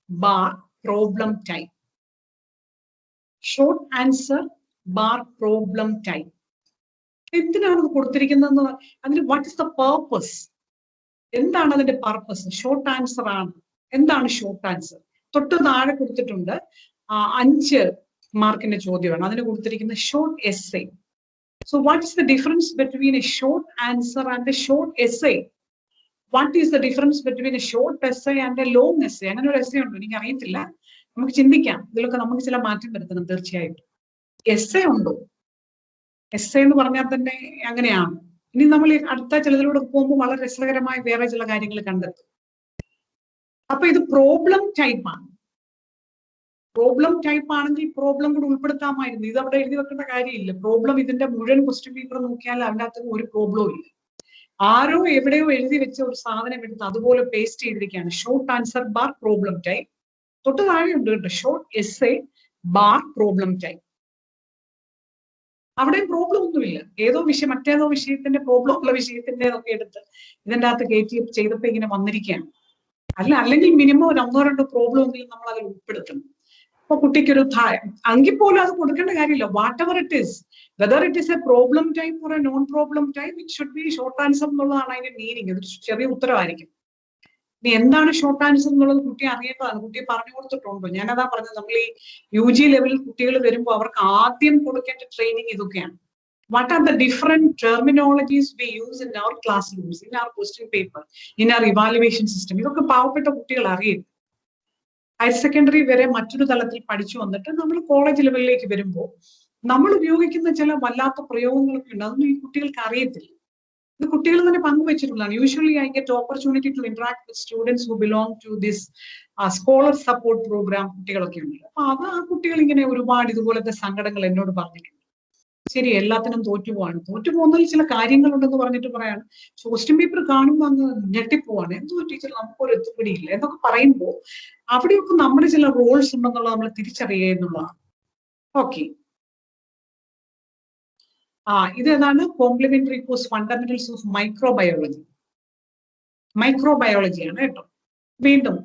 bar problem time. Short answer bar problem time. എന്തിനാണ് ഇത് കൊടുത്തിരിക്കുന്നത്? അതിന് വാട്ട് ഇസ് ദ പർപ്പസ്? എന്താണ് അതിന്റെ പർപ്പസ്? ഷോർട്ട് ആൻസർ ആണ്. എന്താണ് ഷോർട്ട് ആൻസർ? തൊട്ട് താഴെ കൊടുത്തിട്ടുണ്ട് 5 മാർക്കിന്റെ ചോദ്യമാണ്. അതിന് കൊടുത്തിരിക്കുന്നത് short essay. So what is the difference between a short answer and a short essay? What is the difference between a short essay and a long essay? അങ്ങനെ ഒരു എസ്സേ ഉണ്ടോ? എനിക്ക് അറിയത്തില്ല. നമുക്ക് ചിന്തിക്കാം. ഇതിലൊക്കെ നമുക്ക് ചില മാറ്റം വരുത്തണം തീർച്ചയായിട്ടും. എസ്സേ ഉണ്ടോ? എസ്സേ എന്ന് പറഞ്ഞാൽ തന്നെ അങ്ങനെയാണ്. ഇനി നമ്മൾ അടുത്ത ചിലതിലൂടെ പോകുമ്പോൾ വളരെ രസകരമായ വേറെ ചില കാര്യങ്ങൾ കണ്ടെത്തും. അപ്പൊ ഇത് പ്രോബ്ലം ടൈപ്പാണ്. പ്രോബ്ലം ടൈപ്പ് ആണെങ്കിൽ പ്രോബ്ലം കൂടെ ഉൾപ്പെടുത്താമായിരുന്നു. ഇത് അവിടെ എഴുതി വെക്കേണ്ട കാര്യമില്ല. പ്രോബ്ലം ഇതിന്റെ മുഴുവൻ ക്വസ്റ്റ്യൻ പേപ്പർ നോക്കിയാൽ അതിനകത്ത് ഒരു പ്രോബ്ലവും ഇല്ല. ആരോ എവിടെയോ എഴുതി വെച്ച ഒരു സാധനം എടുത്ത് അതുപോലെ പേസ്റ്റ് ചെയ്തിരിക്കുകയാണ്. Short answer bar problem type. തൊട്ട് താഴെ ഉണ്ട് കേട്ടോ, short essay bar problem type. അവിടെ പ്രോബ്ലം ഒന്നുമില്ല. ഏതോ വിഷയം മറ്റേതോ വിഷയത്തിന്റെ പ്രോബ്ലം ഉള്ള വിഷയത്തിന്റെ ഒക്കെ എടുത്ത് ഇതിൻ്റെ അകത്ത് കയറ്റി ചെയ്തപ്പോ ഇങ്ങനെ വന്നിരിക്കുകയാണ്. അല്ലെങ്കിൽ മിനിമം ഒരു 1-2 പ്രോബ്ലം എങ്കിലും നമ്മൾ അതിൽ ഉൾപ്പെടുത്തണം. അപ്പൊ കുട്ടിക്കൊരു എങ്കിൽ പോലും അത് കൊടുക്കേണ്ട കാര്യമില്ല. What ever it is, whether it is A problem type or A non problem type, it should B short answer എന്നുള്ളതാണ് അതിന്റെ മീനിങ്. ഇതൊരു ചെറിയ ഉത്തരവായിരിക്കും. ഇനി എന്താണ് ഷോർട്ട് ആൻസർ എന്നുള്ളത് കുട്ടി അറിയേണ്ടതാണ്. കുട്ടിയെ പറഞ്ഞു കൊടുത്തിട്ടുണ്ടോ? ഞാനതാ പറഞ്ഞത്, നമ്മൾ ഈ UG ലെവലിൽ കുട്ടികൾ വരുമ്പോൾ അവർക്ക് ആദ്യം കൊടുക്കേണ്ട ട്രെയിനിങ് ഇതൊക്കെയാണ്. What are the different terminologies we use in our classrooms, in our question paper, in our evaluation system? ഇതൊക്കെ പാവപ്പെട്ട കുട്ടികൾ അറിയും. ഹയർ സെക്കൻഡറി വരെ മറ്റൊരു തലത്തിൽ പഠിച്ചു വന്നിട്ട് നമ്മൾ കോളേജ് ലെവലിലേക്ക് വരുമ്പോൾ നമ്മൾ ഉപയോഗിക്കുന്ന ചില വല്ലാത്ത പ്രയോഗങ്ങളൊക്കെ ഉണ്ട്. അതൊന്നും ഈ കുട്ടികൾക്ക് അറിയത്തില്ല. ഇത് കുട്ടികൾ തന്നെ പങ്കുവെച്ചിട്ടുള്ളതാണ്. Usually I get opportunity to interact with students who belong to this scholar support program. കുട്ടികളൊക്കെ ഉണ്ട്. അപ്പൊ അത് ആ കുട്ടികൾ ഇങ്ങനെ ഒരുപാട് ഇതുപോലത്തെ സങ്കടങ്ങൾ എന്നോട് പറഞ്ഞിട്ടുണ്ട്. ശരി, എല്ലാത്തിനും തോറ്റുപോവാണ്. തോറ്റുപോകുന്നതിൽ ചില കാര്യങ്ങളുണ്ടെന്ന് പറഞ്ഞിട്ട് പറയാണ്. ക്വസ്റ്റ്യൻ പേപ്പർ കാണുമ്പോൾ അങ്ങ് ഞെട്ടിപ്പോവാണ്. എന്തോ ടീച്ചർ നമുക്കൊരു എത്തുപിടിയില്ല എന്നൊക്കെ പറയുമ്പോൾ അവിടെയൊക്കെ നമ്മുടെ ചില റോൾസ് ഉണ്ടെന്നുള്ളത് നമ്മൾ തിരിച്ചറിയുക എന്നുള്ളതാണ്. ഓക്കെ, ഇതേതാണ് complementary course fundamentals of microbiology. മൈക്രോബയോളജിയാണ് കേട്ടോ. വീണ്ടും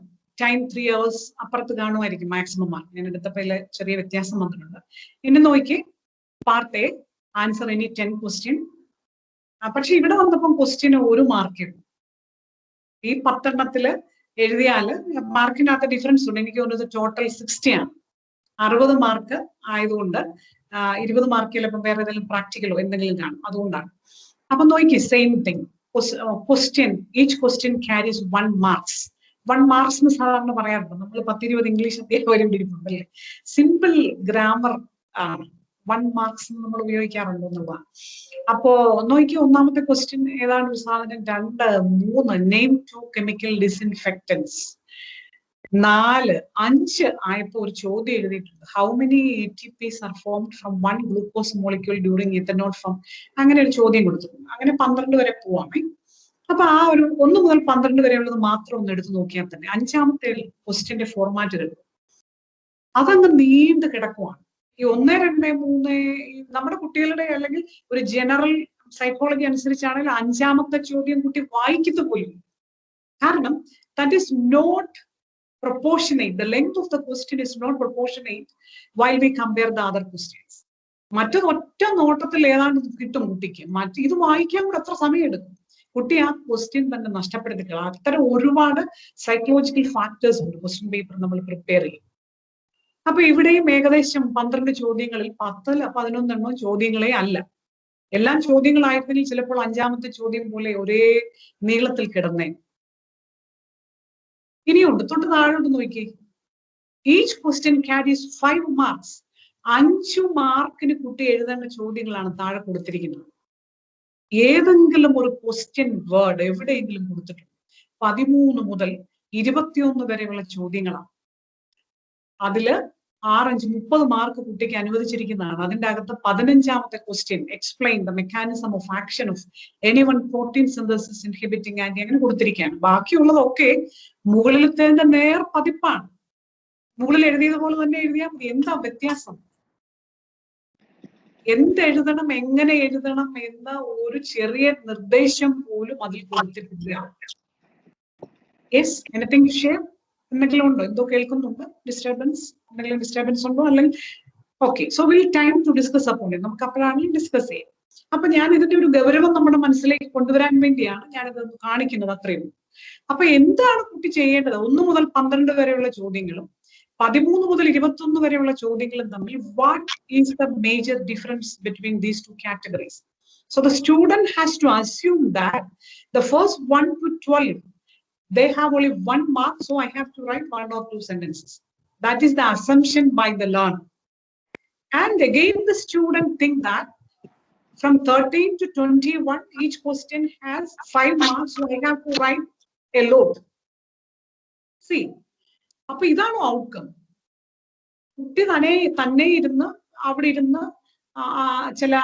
ടൈം 3 hours അപ്പുറത്ത് കാണുമായിരിക്കും മാക്സിമം മാർക്ക്. ഞാൻ എടുത്തപ്പോൾ ചെറിയ വ്യത്യാസം വന്നിട്ടുണ്ട്. ഇനി നോക്കി part A answer any 10 question. പക്ഷെ ഇവിടെ വന്നപ്പം ക്വസ്റ്റ്യന് 1 മാർക്കേ ഉള്ളൂ. ഈ 10 എണ്ണത്തില് എഴുതിയാൽ മാർക്കിനകത്ത് ഡിഫറൻസ് ഉണ്ട്. എനിക്ക് തോന്നുന്നത് ടോട്ടൽ 60 ആണ്. 60 മാർക്ക് ആയതുകൊണ്ട് 20 മാർക്ക് ചിലപ്പോൾ വേറെ ഏതെങ്കിലും പ്രാക്ടിക്കലോ എന്തെങ്കിലും കാണും, അതുകൊണ്ടാണ്. അപ്പൊ നോക്കി same thing. Question, each question carries 1 marks. 1 marks എന്ന് സാധാരണ പറയാറുണ്ട്. നമ്മൾ 10-20 ഇംഗ്ലീഷ് അധ്യായം വരെ ഇരിപ്പുണ്ടല്ലേ. സിമ്പിൾ ഗ്രാമർ ആണ്. 1 marks നമ്മൾ ഉപയോഗിക്കാറുണ്ട് എന്നുള്ളതാണ്. അപ്പോ നോക്കി ഒന്നാമത്തെ ക്വസ്റ്റ്യൻ ഏതാണ് ഒരു സാധനം? 2, 3 നെയിം 2 കെമിക്കൽ ഡിസ്ഇൻഫെക്റ്റൻസ്. 4, 5 ആയപ്പോ ഒരു ചോദ്യം എഴുതിയിട്ടുണ്ട്. How many ATPs are formed from 1 glucose molecule during ethanol from. അങ്ങനെ ഒരു ചോദ്യം കൊടുത്തിട്ടുണ്ട്. അങ്ങനെ 12 വരെ പോവാമേ. അപ്പൊ ആ ഒരു 1 മുതൽ 12 വരെ ഉള്ളത് മാത്രം ഒന്ന് എടുത്ത് നോക്കിയാൽ തന്നെ 5ാമത്തെ ക്വസ്റ്റ്യന്റെ ഫോർമാറ്റ് എടുക്കും. അതങ്ങ് നീണ്ടു കിടക്കുവാണ്. ഈ 1, 2, 3 നമ്മുടെ കുട്ടികളുടെ അല്ലെങ്കിൽ ഒരു ജനറൽ സൈക്കോളജി അനുസരിച്ചാണെങ്കിൽ 5ാമത്തെ ചോദ്യം കുട്ടി വായിക്കത്ത് പോലും. കാരണം that is not proportionate. The length of the question is not proportionate while we compare the other questions. മറ്റൊരു ഒറ്റ നോട്ടത്തിൽ ഏതാണ്ട് കിട്ടും കുട്ടിക്ക്. ഇത് വായിക്കാൻ കൂടെ എത്ര സമയം എടുക്കും? കുട്ടി ആ ക്വസ്റ്റ്യൻ തന്നെ നഷ്ടപ്പെടുത്തിക്കുക. അത്തരം ഒരുപാട് സൈക്കോളജിക്കൽ ഫാക്ടേഴ്സ് ഉണ്ട് ക്വസ്റ്റ്യൻ പേപ്പർ നമ്മൾ പ്രിപ്പയർ ചെയ്യും. അപ്പൊ ഇവിടെയും ഏകദേശം 12 ചോദ്യങ്ങളിൽ 10-11 ചോദ്യങ്ങളെ അല്ല. എല്ലാം ചോദ്യങ്ങളായിരുന്നെങ്കിൽ ചിലപ്പോൾ 5ാമത്തെ ചോദ്യം പോലെ ഒരേ നീളത്തിൽ കിടന്നേ. ഇനിയുണ്ട്, തൊട്ട് താഴോട്ട് നോക്കി. Each question carries 5 marks. 5 മാർക്കിന് കുട്ടി എഴുതേണ്ട ചോദ്യങ്ങളാണ് താഴെ കൊടുത്തിരിക്കുന്നത്. ഏതെങ്കിലും ഒരു ക്വസ്റ്റ്യൻ വേർഡ് എവിടെയെങ്കിലും കൊടുത്തിട്ടുണ്ട്. 13 മുതൽ 21 വരെയുള്ള ചോദ്യങ്ങളാണ്. അതില് 6-5-30 മാർക്ക് കുട്ടിക്ക് അനുവദിച്ചിരിക്കുന്നതാണ്. അതിന്റെ അകത്ത് 15ാമത്തെ question explain the mechanism of action of any one protein synthesis inhibiting anti അങ്ങനെ കൊടുത്തിരിക്കുകയാണ്. ബാക്കിയുള്ളതൊക്കെ മുകളിലത്തെ നേർ പതിപ്പാണ്. മുകളിൽ എഴുതിയതുപോലെ തന്നെ എഴുതിയാൽ മതി. എന്താ വ്യത്യാസം? എന്തെഴുതണം, എങ്ങനെ എഴുതണം എന്ന ഒരു ചെറിയ നിർദ്ദേശം പോലും അതിൽ കൊടുത്തിട്ടില്ല. Yes, anything to share? എന്തെങ്കിലും ഉണ്ടോ? എന്തോ കേൾക്കുന്നുണ്ട്? ഡിസ്റ്റർബൻസ്? എന്തെങ്കിലും ഡിസ്റ്റർബൻസ് ഉണ്ടോ? അല്ലെങ്കിൽ okay, so will time to discuss അപ്പോൾ നമുക്ക് അപ്പോഴാണെങ്കിൽ ഡിസ്കസ് ചെയ്യാം. അപ്പൊ ഞാൻ ഇതിന്റെ ഒരു ഗൗരവം നമ്മുടെ മനസ്സിലേക്ക് കൊണ്ടുവരാൻ വേണ്ടിയാണ് ഞാനിത് കാണിക്കുന്നത്. അത്രയും. അപ്പൊ എന്താണ് കുട്ടി ചെയ്യേണ്ടത്? 1 മുതൽ 12 വരെയുള്ള ചോദ്യങ്ങളും 13 മുതൽ 21 വരെയുള്ള ചോദ്യങ്ങളും തമ്മിൽ what is the major difference between these 2 categories? So the student has to assume that the first 1 to 12 they have only 1 mark, so I have to write 1 or 2 sentences. That is the assumption by the learner. And again the student think that from 13 to 21 each question has 5 marks, so I have to write a load. See, അപ്പൊ ഇതാണ് outcome. കുട്ടി തന്നെ ഇരുന്ന് അവിടെ ഇരുന്ന് ചില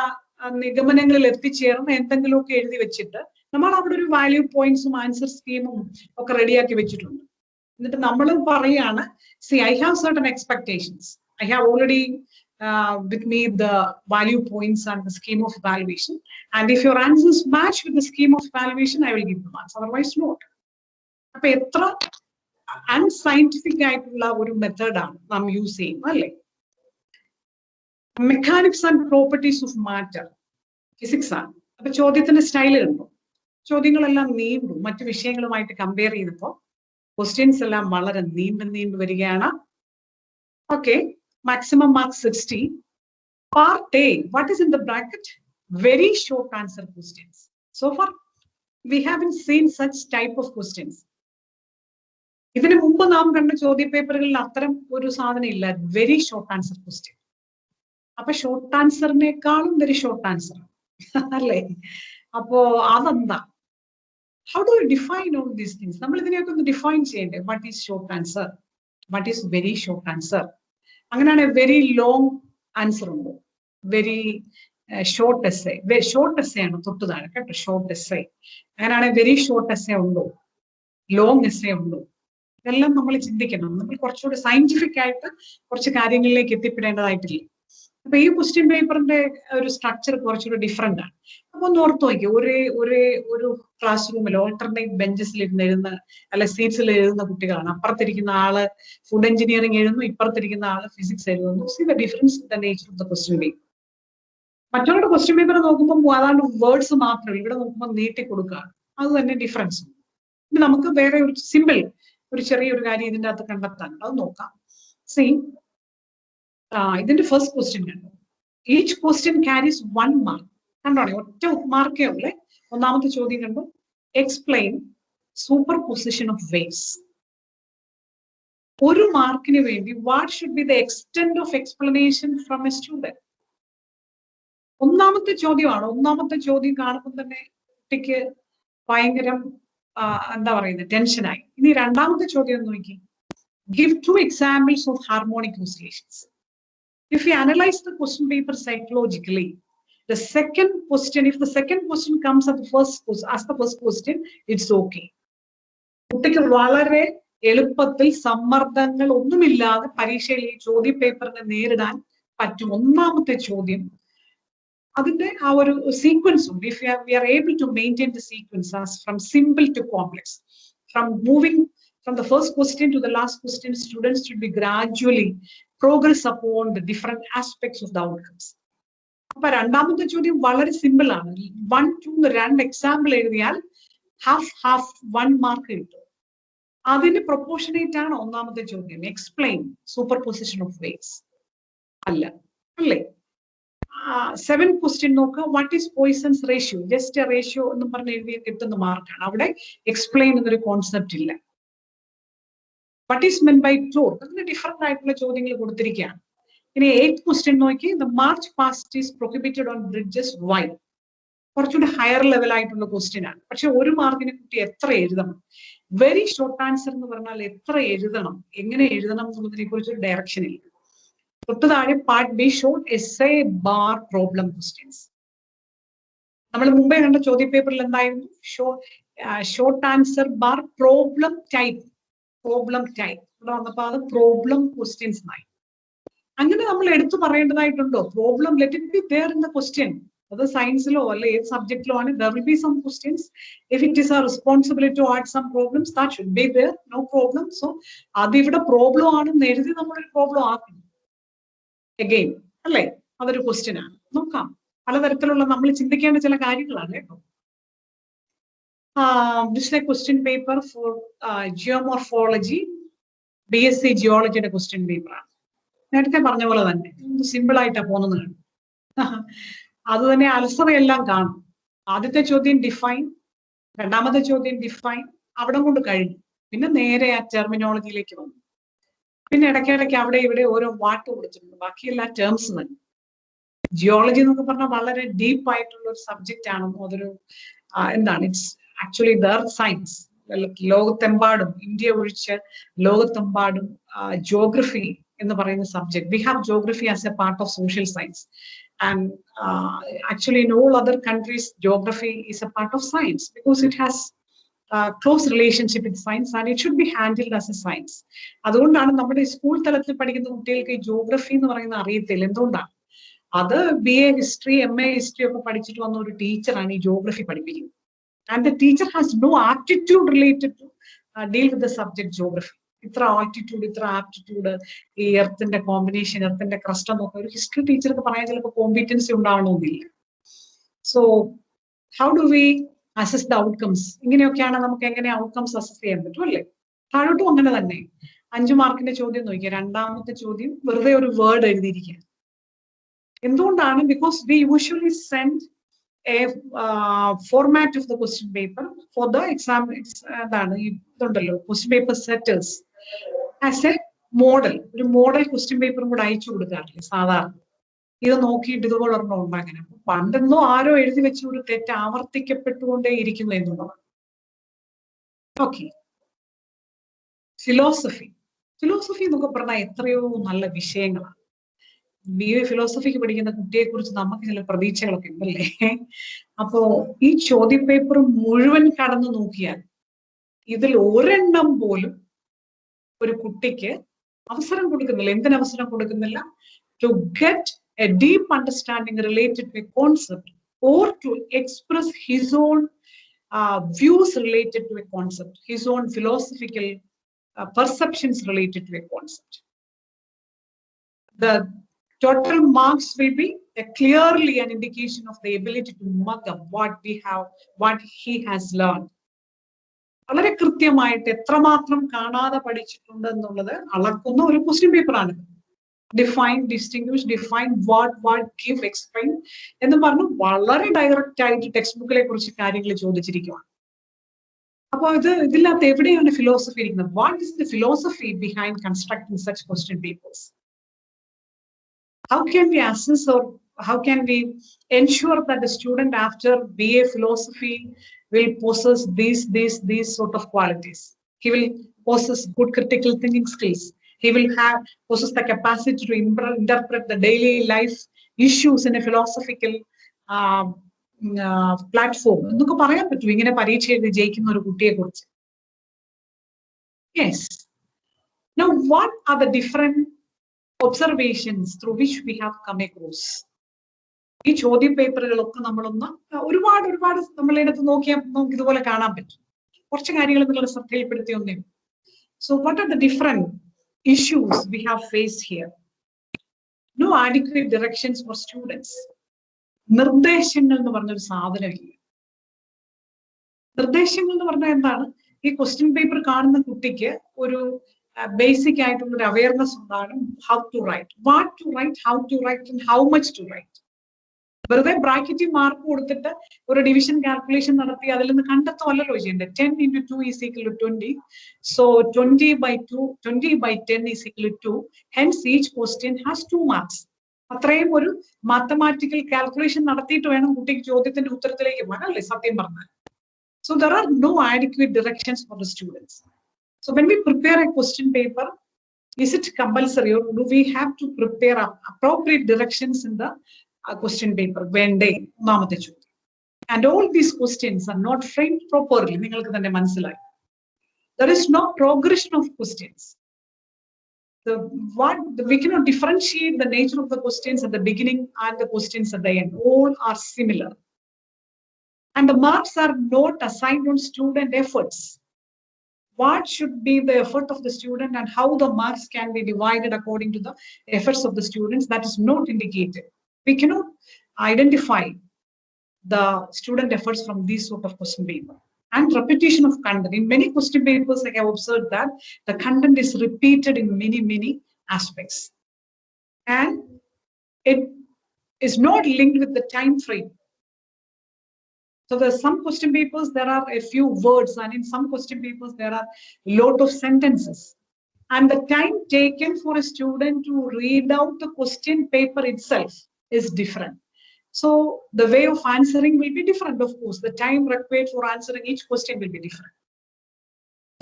നിഗമനങ്ങളിൽ എത്തിച്ചേർന്ന് എന്തെങ്കിലുമൊക്കെ എഴുതി വെച്ചിട്ട് നമ്മൾ അവിടെ ഒരു വാല്യൂ പോയിന്റ്സും ആൻസർ സ്കീമും ഒക്കെ റെഡിയാക്കി വെച്ചിട്ടുണ്ട്. എന്നിട്ട് നമ്മൾ പറയാണ്, C I have certain expectations, I have already with me the value points and the scheme of evaluation, and if your answers match with the scheme of evaluation I will give the marks, otherwise not. അപ്പൊ എത്ര unscientific ആയിട്ടുള്ള ഒരു മെത്തേഡാണ് നാം use ചെയ്യുന്നത് അല്ലേ? Mechanics and properties of matter, physics ആണ്. അപ്പൊ ചോദ്യത്തിന്റെ സ്റ്റൈൽ കണ്ടു. ചോദ്യങ്ങളെല്ലാം നീണ്ടു. മറ്റു വിഷയങ്ങളുമായിട്ട് കമ്പയർ ചെയ്തപ്പോൾ ക്വസ്റ്റ്യൻസ് എല്ലാം വളരെ നീണ്ടു വരികയാണ്. Okay, maximum marks 60. Part A, what is in the bracket? Very short answer questions. So far we haven't seen such type of questions. ഇതിനു മുമ്പ് നാം കണ്ട ചോദ്യ പേപ്പറുകളിൽ അത്തരം ഒരു സാധനം ഇല്ല. Very short answer question. അപ്പൊ ഷോർട്ട് ആൻസറിനേക്കാളും വെരി ഷോർട്ട് ആൻസർ അല്ലേ? അപ്പോ അതെന്താ? How do you define all these things? നമ്മൾ ഇതിനെയൊക്കെ ഒന്ന് ഡിഫൈൻ ചെയ്യണ്ടേ? What is short answer? What is very short answer? അങ്ങനെയാണ് വെരി ലോങ് ആൻസർ ഉണ്ടോ? Very short essay? Short essay ആണ് തൊട്ട് താഴെ കേട്ടോ, ഷോർട്ട് എസ്സേ. അങ്ങനെയാണെങ്കിൽ വെരി ഷോർട്ട് എസ്സേ ഉണ്ടോ? ലോങ് എസ്സേ ഉണ്ടോ? ഇതെല്ലാം നമ്മൾ ചിന്തിക്കണം. നമ്മൾ കുറച്ചുകൂടി സയന്റിഫിക് ആയിട്ട് കുറച്ച് കാര്യങ്ങളിലേക്ക് എത്തിപ്പെടേണ്ടതായിട്ടില്ല. അപ്പൊ ഈ ക്വസ്റ്റ്യൻ പേപ്പറിന്റെ ഒരു സ്ട്രക്ചർ കുറച്ചുകൂടി ഡിഫറെന്റ് ആണ്. അപ്പൊ ഒന്ന് ഓർത്ത് നോക്കി, ഒരു ക്ലാസ് റൂമിൽ ഓൾട്ടർനേറ്റ് ബെഞ്ചസിൽ ഇരുന്ന് എഴുതുന്ന അല്ലെ സീറ്റ്സിൽ എഴുതുന്ന കുട്ടികളാണ്. അപ്പുറത്തിരിക്കുന്ന ആള് ഫുഡ് എഞ്ചിനീയറിംഗ് എഴുതുന്നു, ഇപ്പുറത്തിരിക്കുന്ന ആള് ഫിസിക്സ് എഴുതുന്നു. See the difference in the nature of the question paper. മറ്റുള്ള ക്വസ്റ്റ്യൻ പേപ്പർ നോക്കുമ്പോൾ അതാണ്ട് വേർഡ്സ് മാത്രമേ, ഇവിടെ നോക്കുമ്പോൾ നീട്ടി കൊടുക്കുകയാണ്. അത് തന്നെ ഡിഫറൻസ്. ഇനി നമുക്ക് വേറെ ഒരു സിമ്പിൾ ഒരു ചെറിയൊരു കാര്യം ഇതിൻ്റെ അകത്ത് കണ്ടെത്താൻ, അത് നോക്കാം. സീ, ഇതിന്റെ ഫസ്റ്റ് ക്വസ്റ്റ്യൻ കണ്ടു. Each question carries 1 mark. കണ്ടോണേ, ഒറ്റ മാർക്കേ ഉള്ളേ. ഒന്നാമത്തെ ചോദ്യം കണ്ടു, explain super position of waves. 1 മാർക്കിന് വേണ്ടി what should be the extent of explanation from A student? ഒന്നാമത്തെ ചോദ്യമാണ്. ഒന്നാമത്തെ ചോദ്യം കാണുമ്പോൾ തന്നെ കുട്ടിക്ക് ഭയങ്കരം എന്താ പറയുന്നത്, ടെൻഷനായി. ഇനി രണ്ടാമത്തെ ചോദ്യം ഒന്ന് നോക്കി. Give 2 examples of harmonic oscillations. If we analyze the question paper psychologically, the second question, if the second question comes as the first question, it's okay. കുട്ടിക്ക് വളരെ എളുപ്പത്തിൽ സമ്മർദ്ദങ്ങൾ ഒന്നുമില്ലാതെ പരീക്ഷയിൽ ഈ ചോദ്യ പേപ്പറിനെ നേരിടാൻ പറ്റും. ഒന്നാമത്തെ ചോദ്യം അതിന്റെ ആ ഒരു സീക്വൻസ് ഉണ്ട്. If we are able to maintain the sequence as from simple to complex, from moving from the first question to the last question, students should be gradually progress upon the different aspects of the outcomes. അപ്പൊ രണ്ടാമത്തെ ചോദ്യം വളരെ simple ആണ്. 1, 2 രണ്ട് example എഴുതിയാൽ half 1 mark കിട്ടും. അതിന് proportionate ആണ് ഒന്നാമത്തെ ചോദ്യം. Explain super position of weights അല്ല, അല്ലേ? 7th ക്വസ്റ്റ്യൻ നോക്കുക. What is poisons ratio? Just A ratio എന്ന് പറഞ്ഞ് എഴുതി കിട്ടുന്ന മാർക്കാണ്. അവിടെ എക്സ്പ്ലെയിൻ എന്നൊരു കോൺസെപ്റ്റ് ഇല്ല. What is meant by tort? അതിന് ഡിഫറെന്റ് ആയിട്ടുള്ള ചോദ്യങ്ങൾ കൊടുത്തിരിക്കുകയാണ്. ഇനി 8th ക്വസ്റ്റ്യൻ നോക്കി. The march past is prohibited on bridges why? കുറച്ചുകൂടി ഹയർ ലെവൽ ആയിട്ടുള്ള ക്വസ്റ്റ്യൻ ആണ്. പക്ഷെ 1 മാർക്കിനെ കുട്ടി എത്ര എഴുതണം? വെരി ഷോർട്ട് ആൻസർ എന്ന് പറഞ്ഞാൽ എത്ര എഴുതണം, എങ്ങനെ എഴുതണം എന്നുള്ളതിനെ കുറിച്ചൊരു ഡയറക്ഷൻ ഇല്ല. തൊട്ട് താഴെ part B short essay bar problem questions. നമ്മൾ മുമ്പേ കണ്ട ചോദ്യ പേപ്പറിൽ എന്തായിരുന്നു? Short answer bar problem type. ഇവിടെ വന്നപ്പോൾ അത് പ്രോബ്ലം ക്വസ്റ്റ്യൻസ് ആയി. അങ്ങനെ നമ്മൾ എടുത്തു പറയേണ്ടതായിട്ടുണ്ടോ? Problem let it be there in the question. അത് സയൻസിലോ അല്ലെ ഏത് സബ്ജക്റ്റിലോ ആണ്, there will be some questions. If it is our responsibility to add some problems, that should be there, no problem. So അത് ഇവിടെ പ്രോബ്ലം ആണെന്ന് എഴുതി നമ്മളൊരു പ്രോബ്ലം ആക്കണം അഗെയിൻ, അല്ലേ? അതൊരു ക്വസ്റ്റ്യൻ ആണ്. നോക്കാം, പലതരത്തിലുള്ള നമ്മൾ ചിന്തിക്കേണ്ട ചില കാര്യങ്ങളാണ് കേട്ടോ. This is a question paper for geomorphology, BSc ജിയോളജിയുടെ ക്വസ്റ്റ്യൻ പേപ്പർ ആണ്. നേരത്തെ പറഞ്ഞ പോലെ തന്നെ സിമ്പിൾ ആയിട്ടാണ് പോകുന്നത്. അത് തന്നെ അലസതയെല്ലാം കാണും. ആദ്യത്തെ ചോദ്യം ഡിഫൈൻ, രണ്ടാമത്തെ ചോദ്യം ഡിഫൈൻ, അവിടെ കൊണ്ട് കഴിഞ്ഞു. പിന്നെ നേരെ ആ ടെർമിനോളജിയിലേക്ക് വന്നു. പിന്നെ ഇടയ്ക്കിടയ്ക്ക് അവിടെ ഇവിടെ ഓരോ വാട്ട് കൊടുത്തിട്ടുണ്ട്. ബാക്കിയെല്ലാം ടേംസ് തന്നെ. ജിയോളജി എന്നൊക്കെ പറഞ്ഞാൽ വളരെ ഡീപ്പ് ആയിട്ടുള്ള ഒരു സബ്ജക്റ്റ് ആണെന്നോ അതൊരു എന്താണ്, it's actually the earth science. ലോകത്തെമ്പാടും, ഇന്ത്യ ഒഴിച്ച് ലോകത്തെമ്പാടും ജോഗ്രഫി എന്ന് പറയുന്ന subject. We have geography as a part of social science. And actually in all other countries, geography is a part of science because it has close relationship with science and it should be handled as a science. അതുകൊണ്ടാണ് നമ്മുടെ school തലത്തിൽ പഠിക്കുന്ന കുട്ടികൾക്ക് ഈ geography എന്ന് പറയുന്നത് അറിയത്തില്ല. എന്തുകൊണ്ടാണ്? അത് BA ഹിസ്റ്ററി, MA ഹിസ്റ്ററി ഒക്കെ പഠിച്ചിട്ട് വന്ന ഒരു ടീച്ചറാണ് ഈ ജോഗ്രഫി പഠിപ്പിക്കുന്നത്. And the teacher has no aptitude related to deal with the subject geography. ഇത്ര ആൾട്ടിറ്റ്യൂഡ്, ഇത്ര ആപ്റ്റിറ്റ്യൂഡ്, ഈ എർത്തിന്റെ കോമ്പിനേഷൻ, എർത്തിന്റെ ക്രസ്റ്റ് എന്നൊക്കെ ഒരു ഹിസ്റ്ററി ടീച്ചർക്ക് പറയാൻ ചിലപ്പോൾ കോമ്പിറ്റൻസി ഉണ്ടാവണമെന്നില്ല. So how do we assess the outcomes? ഇങ്ങനെയൊക്കെയാണ് നമുക്ക് എങ്ങനെ ഔട്ട്കംസ് അസസ് ചെയ്യാൻ പറ്റും, അല്ലേ? താഴോട്ടും അങ്ങനെ തന്നെ. 5 മാർക്കിന്റെ ചോദ്യം നോക്കിയാൽ രണ്ടാമത്തെ ചോദ്യം വെറുതെ ഒരു വേർഡ് എഴുതിയിരിക്കുക. എന്തുകൊണ്ടാണ്? Because we usually send a format of the question paper for the exam. എന്താണ് ഇതുണ്ടല്ലോ, question paper setters as A model. ഒരു മോഡൽ ക്വസ്റ്റ്യൻ പേപ്പറും കൂടെ അയച്ചു കൊടുക്കാറില്ലേ സാധാരണ? ഇത് നോക്കിയിട്ട് ഇതുപോലെ ഒരെണ്ണം ഉണ്ടാക്കണം. പണ്ടെന്നോ ആരോ എഴുതി വെച്ച ഒരു തെറ്റ് ആവർത്തിക്കപ്പെട്ടുകൊണ്ടേ ഇരിക്കുന്നു എന്നുള്ളതാണ്. ഓക്കെ, ഫിലോസഫി എന്നൊക്കെ പറഞ്ഞാൽ എത്രയോ നല്ല വിഷയങ്ങളാണ്. BA ഫിലോസഫിക്ക് പഠിക്കുന്ന കുട്ടിയെ കുറിച്ച് നമുക്ക് ചില പ്രതീക്ഷകളൊക്കെ ഉണ്ടല്ലേ? അപ്പോ ഈ ചോദ്യ പേപ്പർ മുഴുവൻ കടന്നു നോക്കിയാൽ ഇതിൽ ഒരെണ്ണം പോലും ഒരു കുട്ടിക്ക് അവസരം കൊടുക്കുന്നില്ല. എന്തിനവസരം കൊടുക്കുന്നില്ല? To get a deep understanding related to a concept or to express his own views related to a concept, his own philosophical perceptions related to a concept. The total marks will be clearly an indication of the ability to mug up what he has learned. വളരെ കൃത്യമായിട്ട് എത്രമാത്രം കാണാതെ പഠിച്ചിട്ടുണ്ട് എന്നുള്ളത് അളക്കുന്ന ഒരു question paper ആണ്. Define, distinguish, define, what, give, explain എന്ന് പറഞ്ഞു വളരെ ഡയറക്റ്റ് ആയിട്ട് ടെക്സ്റ്റ് ബുക്കിലെ കുറിച്ച് കാര്യങ്ങൾ ചോദിച്ചിരിക്കുകയാണ്. അപ്പോൾ ഇതിനകത്ത് എവിടെയാണ് ഫിലോസഫി ഇരിക്കുന്നത്? What is the philosophy behind constructing such question papers? How can we assess or how can we ensure that the student after BA philosophy will possess these sort of qualities? He will possess good critical thinking skills. He will possess the capacity to interpret the daily life issues in a philosophical platform. എന്നൊക്കെ പറയാൻ പറ്റും ഇങ്ങനെ പരീക്ഷ എഴുതി ജയിക്കുന്ന ഒരു കുട്ടിയെ കുറിച്ച്. Yes. Now, what are the different observations through which we have come across. ഈ ചോദ്യ പേപ്പറുകളൊക്കെ നമ്മളൊന്ന് ഒരുപാട് നമ്മളെടുത്ത് നോക്കിയാൽ നമുക്ക് ഇതുപോലെ കാണാൻ പറ്റും. കുറച്ച് കാര്യങ്ങൾ നിങ്ങൾ ശ്രദ്ധയിൽപ്പെടുത്തി ഒന്നേ. So what are the different issues we have faced here? No adequate directions for students. നിർദ്ദേശങ്ങൾ എന്ന് പറഞ്ഞൊരു സാധനമില്ല. നിർദ്ദേശങ്ങൾ എന്ന് പറഞ്ഞാൽ എന്താണ്? ഈ ക്വസ്റ്റ്യൻ പേപ്പർ കാണുന്ന കുട്ടിക്ക് ഒരു ബേസിക് ആയിട്ടുള്ള ഒരു അവയർനെസ് ഉണ്ടാകും. How to write, what to write, how to write and how much to write. വെറുതെ ബ്രാക്കറ്റിൽ മാർക്ക് കൊടുത്തിട്ട് ഒരു ഡിവിഷൻ കാൽക്കുലേഷൻ നടത്തി അതിൽ നിന്ന് കണ്ടെത്തുമല്ലോ ചെയ്യേണ്ടത്. 10 into 2 is equal to 20. So 20 by 10 is equal to 2. Hence each question has 2 marks. അത്രയും ഒരു മാത്തമാറ്റിക്കൽ കാൽക്കുലേഷൻ നടത്തിയിട്ട് വേണം കുട്ടിക്ക് ചോദ്യത്തിന്റെ ഉത്തരത്തിലേക്ക് പോകാൻ, അല്ലേ സത്യം പറഞ്ഞാൽ. So there are no adequate directions for the students. So when we prepare a question paper, is it compulsory or do we have to prepare appropriate directions in the question paper? Vende ഒന്നാമത്തെ ചോദ്യം. And all these questions are not framed properly. നിങ്ങൾക്ക് തന്നെ മനസ്സിലായി. There is no progression of questions. We cannot differentiate the nature of the questions at the beginning and the questions at the end. All are similar. And the marks are not assigned on student efforts. What should be the effort of the student and how the marks can be divided according to the efforts of the students, that is not indicated. We cannot identify the student efforts from these sort of question paper. And repetition of content. In many question papers, I have observed that the content is repeated in many aspects. And it is not linked with the time frame. So there's some question papers, there are a few words, and in some question papers, there are a lot of sentences. And the time taken for a student to read out the question paper itself is different. So the way of answering will be different, of course. The time required for answering each question will be different.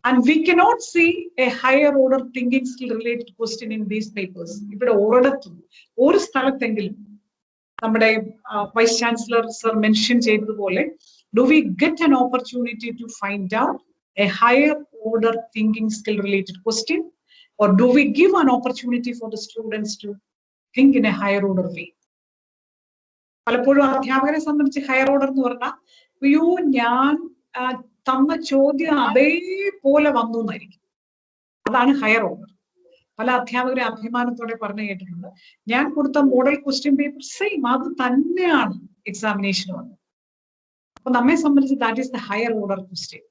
And we cannot see a higher order thinking skill related question in these papers. If order or സ്ഥലത്തെങ്കിലും നമ്മുടെ vice chancellor sir mention ചെയ്തതുപോലെ, do we get an opportunity to find out a higher order thinking skill related question, or do we give an opportunity for the students to think in a higher order way? പലപ്പോഴും അധ്യാപകരെ സംബന്ധിച്ച് higher order എന്ന് പറഞ്ഞാൽ, അയ്യോ ഞാൻ തന്ന ചോദ്യം അതേപോലെ വന്നു എന്നായിരിക്കും. അതാണ് ഹയർ ഓർഡർ. പല അധ്യാപകരെ അഭിമാനത്തോടെ പറഞ്ഞു കേട്ടിട്ടുണ്ട്, ഞാൻ കൊടുത്ത മോഡൽ ക്വസ്റ്റ്യൻ പേപ്പർ സെയിം അത് തന്നെയാണ് എക്സാമിനേഷന് വന്നത്. അപ്പൊ നമ്മെ സംബന്ധിച്ച് that is the higher order question.